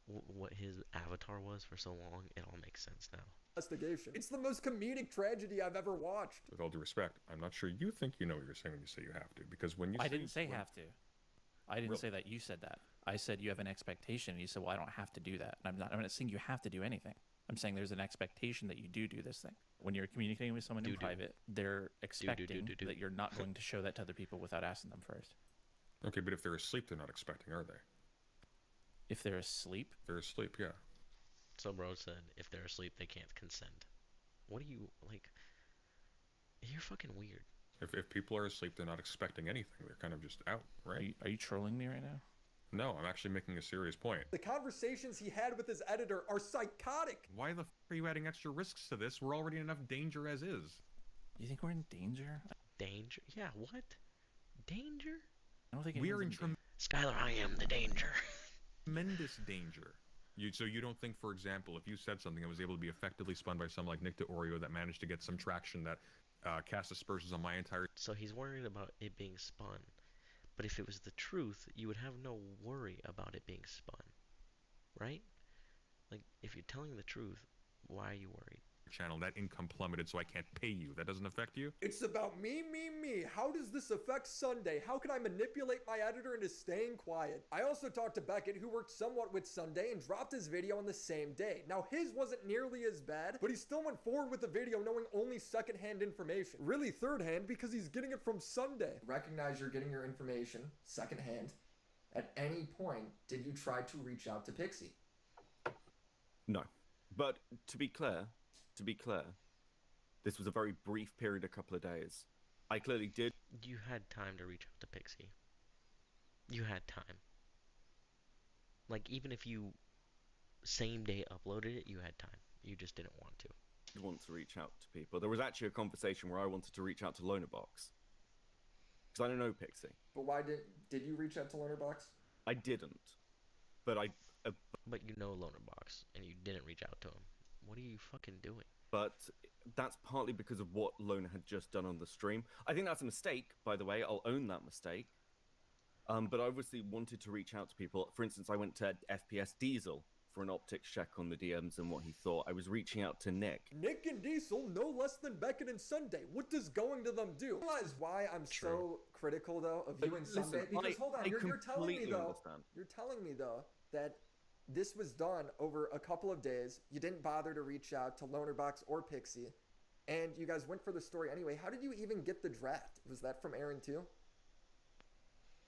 S11: what his avatar was for so long, it all makes sense now.
S7: Investigation. It's the most comedic tragedy I've ever watched.
S4: With all due respect, I'm not sure you think you know what you're saying when you say you have to, because when you
S9: I didn't say have to. I didn't say that. You said that. I said you have an expectation. And you said, well, I don't have to do that. And I'm not saying you have to do anything. I'm saying there's an expectation that you do this thing. When you're communicating with someone in private, they're expecting that you're not going to show that to other people without asking them first.
S4: Okay, but if they're asleep, they're not expecting, are they?
S9: If they're asleep?
S4: They're asleep, yeah.
S11: So bro said, if they're asleep, they can't consent. What do you, like, you're fucking weird.
S4: If people are asleep, they're not expecting anything. They're kind of just out, right?
S9: Are you trolling me right now?
S4: No, I'm actually making a serious point.
S7: The conversations he had with his editor are psychotic.
S4: Why the f are you adding extra risks to this? We're already in enough danger as is.
S9: You think we're in danger?
S11: Danger? Yeah, what? Danger?
S9: I don't think
S4: we're in
S11: Skylar, I am the danger.
S4: Tremendous danger. So you don't think, for example, if you said something that was able to be effectively spun by someone like Nick DeOrio that managed to get some traction that cast aspersions on my entire...
S11: So he's worried about it being spun. But if it was the truth, you would have no worry about it being spun. Right? Like, if you're telling the truth, why are you worried?
S4: Channel, that income plummeted, so I can't pay you. That doesn't affect you?
S7: It's about me. How does this affect Funday? How can I manipulate my editor into staying quiet? I also talked to Beckett, who worked somewhat with Funday and dropped his video on the same day. Now, his wasn't nearly as bad, but he still went forward with the video knowing only secondhand information. Really third hand because he's getting it from Funday. Recognize you're getting your information secondhand. At any point, did you try to reach out to Pixie?
S2: No. But to be clear, this was a very brief period, a couple of days. I clearly did.
S11: You had time to reach out to Pixie. You had time. Like, even if you same day uploaded it, you had time. You just didn't want to.
S2: I want to reach out to people. There was actually a conversation where I wanted to reach out to Lonerbox. Because I don't know Pixie.
S7: But why did you reach out to Lonerbox?
S2: I didn't. But
S11: But you know Lonerbox, and you didn't reach out to him. What are you fucking doing?
S2: But that's partly because of what Loner had just done on the stream. I think that's a mistake, by the way. I'll own that mistake. But I obviously wanted to reach out to people. For instance, I went to FPS Diesel for an optics check on the DMs and what he thought. I was reaching out to Nick.
S7: Nick and Diesel, no less than Beckett and Funday. What does going to them do? Realize why I'm so critical, though, of you and Funday? Because hold on, you're telling me, though, that this was done over a couple of days. You didn't bother to reach out to Lonerbox or Pixie, and you guys went for the story anyway. How did you even get the draft? Was that from Aaron too?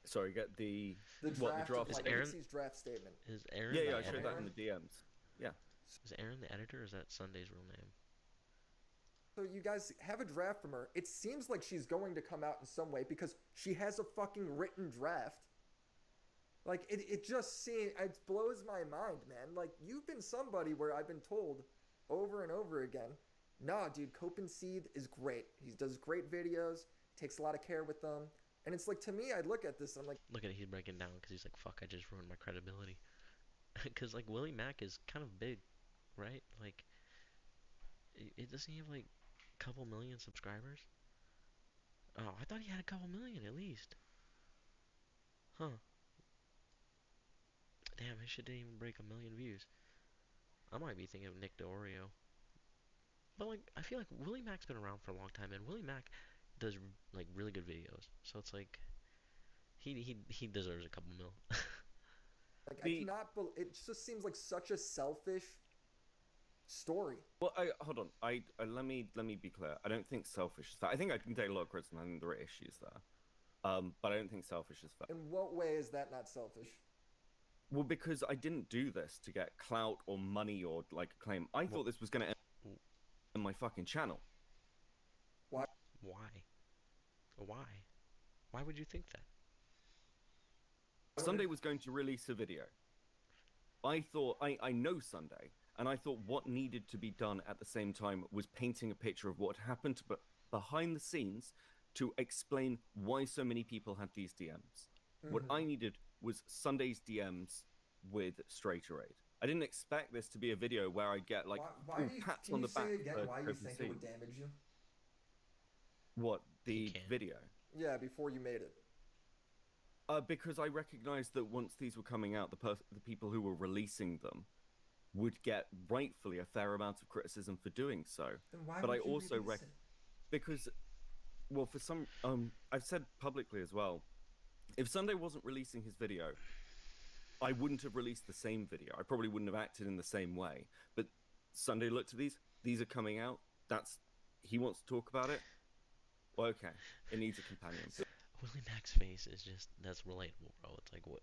S2: Sorry, get the
S7: draft.
S11: Is Aaron,
S7: Pixie's draft statement.
S11: Is Aaron?
S2: Yeah, I showed that in the DMs. Yeah.
S11: Is Aaron the editor? Or is that Sunday's real name?
S7: So you guys have a draft from her. It seems like she's going to come out in some way because she has a fucking written draft. Like, it just seems, it blows my mind, man. Like, you've been somebody where I've been told over and over again, nah, dude, Copenseed is great. He does great videos, takes a lot of care with them. And it's like, to me, I look at this, and I'm like...
S11: Look at it, he's breaking down because he's like, fuck, I just ruined my credibility. Because, like, Willie Mack is kind of big, right? Like, It doesn't he have like a couple million subscribers? Oh, I thought he had a couple million at least. Huh. Damn, his shit didn't even break a million views. I might be thinking of Nick DeOrio. But like, I feel like Willie Mack's been around for a long time, and Willie Mack does like really good videos. So it's like, he deserves a couple mil.
S7: Like, I cannot. It just seems like such a selfish story.
S2: Well, hold on. Let me be clear. I don't think selfish is fair. I think I can take a lot of criticism. I think there are issues there, but I don't think selfish is fair.
S7: In what way is that not selfish?
S2: Well, because I didn't do this to get clout or money or like acclaim. I thought this was going to end in my fucking channel.
S7: Why?
S11: Why would you think that?
S2: Sunday was going to release a video. I thought, I know Sunday, and I thought what needed to be done at the same time was painting a picture of what happened behind the scenes to explain why so many people had these DMs. What I needed was Sunday's DMs with Straighterade. I didn't expect this to be a video where I get like pats on the back.
S7: Can you say again why you think it would damage you?
S2: What, the video?
S7: Yeah, before you made it.
S2: Because I recognized that once these were coming out, the people who were releasing them would get rightfully a fair amount of criticism for doing so.
S7: Then why
S2: but
S7: would
S2: I
S7: you
S2: also
S7: release it?
S2: because, well, for some, I've said publicly as well, if Sunday wasn't releasing his video, I wouldn't have released the same video. I probably wouldn't have acted in the same way. But Sunday looked at these are coming out. He wants to talk about it. Well, okay, it needs a companion.
S11: Willie Mack's face is just, that's relatable, bro. It's like, what?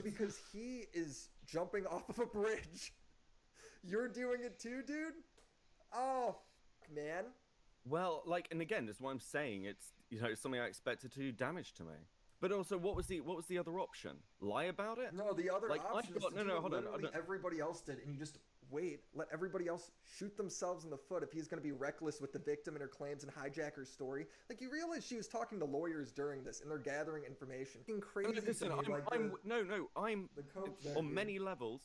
S7: Because he is jumping off of a bridge. You're doing it too, dude? Oh, man.
S2: Well, like, and again, that's why I'm saying it's, it's something I expected to do damage to me. But also, what was the other option? Lie about it?
S7: No, the other
S2: like,
S7: option is to do
S2: hold
S7: what
S2: on.
S7: literally everybody else did, and you just wait, let everybody else shoot themselves in the foot if he's going to be reckless with the victim and her claims and hijack her story. Like, you realize she was talking to lawyers during this, and they're gathering information. Fucking crazy.
S2: Listen, I'm on many levels,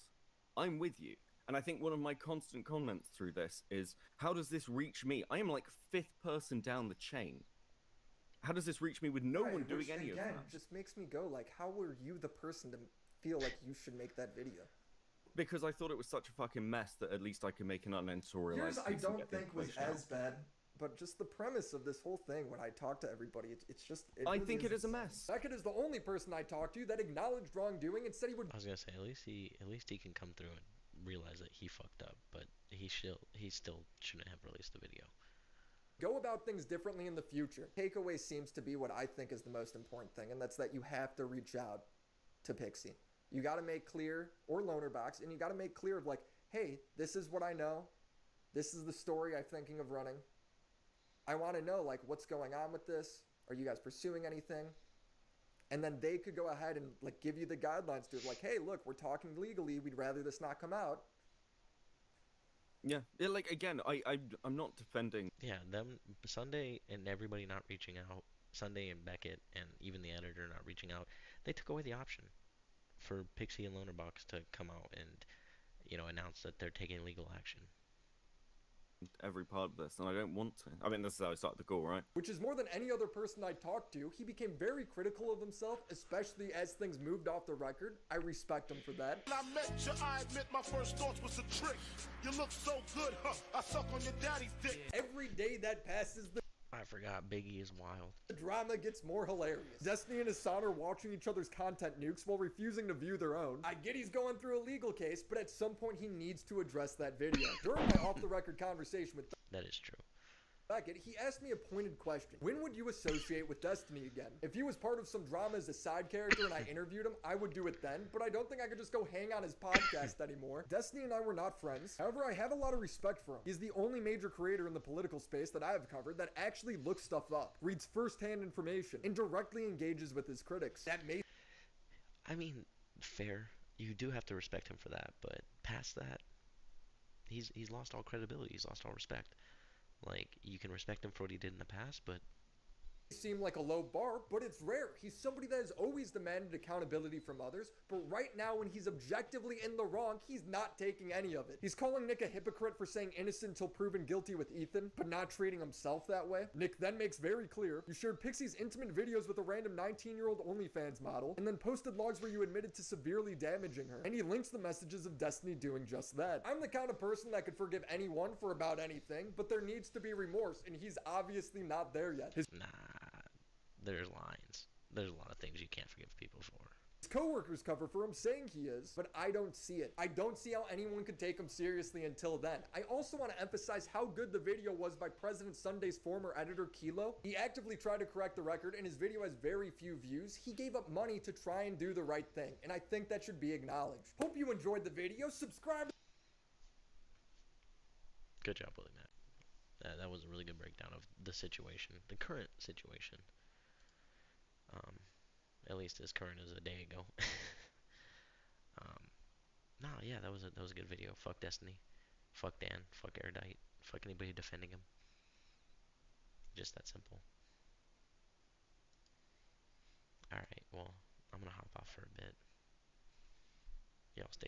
S2: I'm with you. And I think one of my constant comments through this is, how does this reach me? I am like 5th person down the chain. How does this reach me with no one doing any of that?
S7: Again, just makes me go, like, how were you the person to feel like you should make that video?
S2: Because I thought it was such a fucking mess that at least I could make an uneditorialized.
S7: Yours, I don't think was as bad, but just the premise of this whole thing, when I talk to everybody, it's just...
S2: I think it is a mess.
S7: Beckett is the only person I talked to that acknowledged wrongdoing and said he would...
S11: I was gonna say, at least he can come through and realize that he fucked up, but he still shouldn't have released the video.
S7: Go about things differently in the future. Takeaway seems to be what I think is the most important thing, and that's that you have to reach out to Pixie. You got to make clear, or Lonerbox, and you got to make clear of like, hey, this is what I know. This is the story I'm thinking of running. I want to know like what's going on with this. Are you guys pursuing anything? And then they could go ahead and like give you the guidelines to it, like, hey, look, we're talking legally. We'd rather this not come out.
S2: Yeah, like, again, I'm not defending...
S11: Yeah, them, Sunday and everybody not reaching out, Sunday and Beckett and even the editor not reaching out, they took away the option for Pixie and Lonerbox to come out and, announce that they're taking legal action.
S2: Every part of this, and I don't want to. I mean, this is how I started the call, right?
S7: Which is more than any other person I talked to. He became very critical of himself, especially as things moved off the record. I respect him for that.
S12: When I met you, I admit my first thoughts was a trick. You look so good, huh? I suck on your daddy's dick.
S7: Every day that passes,
S11: I forgot Biggie is wild.
S7: The drama gets more hilarious. Destiny and Hassan are watching each other's content nukes while refusing to view their own. I get he's going through a legal case, but at some point he needs to address that video. During my off-the-record conversation with
S11: That is true.
S7: Beckett, he asked me a pointed question. When would you associate with Destiny again? If he was part of some drama as a side character and I interviewed him, I would do it then, but I don't think I could just go hang on his podcast anymore. Destiny and I were not friends. However, I have a lot of respect for him. He's the only major creator in the political space that I have covered that actually looks stuff up, reads first-hand information, and directly engages with his critics. That may...
S11: I mean, fair. You do have to respect him for that, but past that, he's lost all credibility. He's lost all respect. Like, you can respect him for what he did in the past, but
S7: Seem like a low bar, but it's rare. He's somebody that has always demanded accountability from others, but right now when he's objectively in the wrong, he's not taking any of it. He's calling Nick a hypocrite for saying innocent until proven guilty with Ethan, but not treating himself that way. Nick then makes very clear, you shared Pixie's intimate videos with a random 19-year-old OnlyFans model, and then posted logs where you admitted to severely damaging her. And he links the messages of Destiny doing just that. I'm the kind of person that could forgive anyone for about anything, but there needs to be remorse, and he's obviously not there yet.
S11: There's lines. There's a lot of things you can't forgive people for.
S7: His co-workers cover for him saying he is, but I don't see it. I don't see how anyone could take him seriously until then. I also want to emphasize how good the video was by President Sunday's former editor, Kilo. He actively tried to correct the record, and his video has very few views. He gave up money to try and do the right thing, and I think that should be acknowledged. Hope you enjoyed the video. Subscribe.
S11: Good job, Willie Matt. That was a really good breakdown of the situation, the current situation. At least as current as a day ago. No, yeah, that was a good video. Fuck Destiny, fuck Dan, fuck Erudite, fuck anybody defending him. Just that simple. All right, well, I'm gonna hop off for a bit. Y'all stay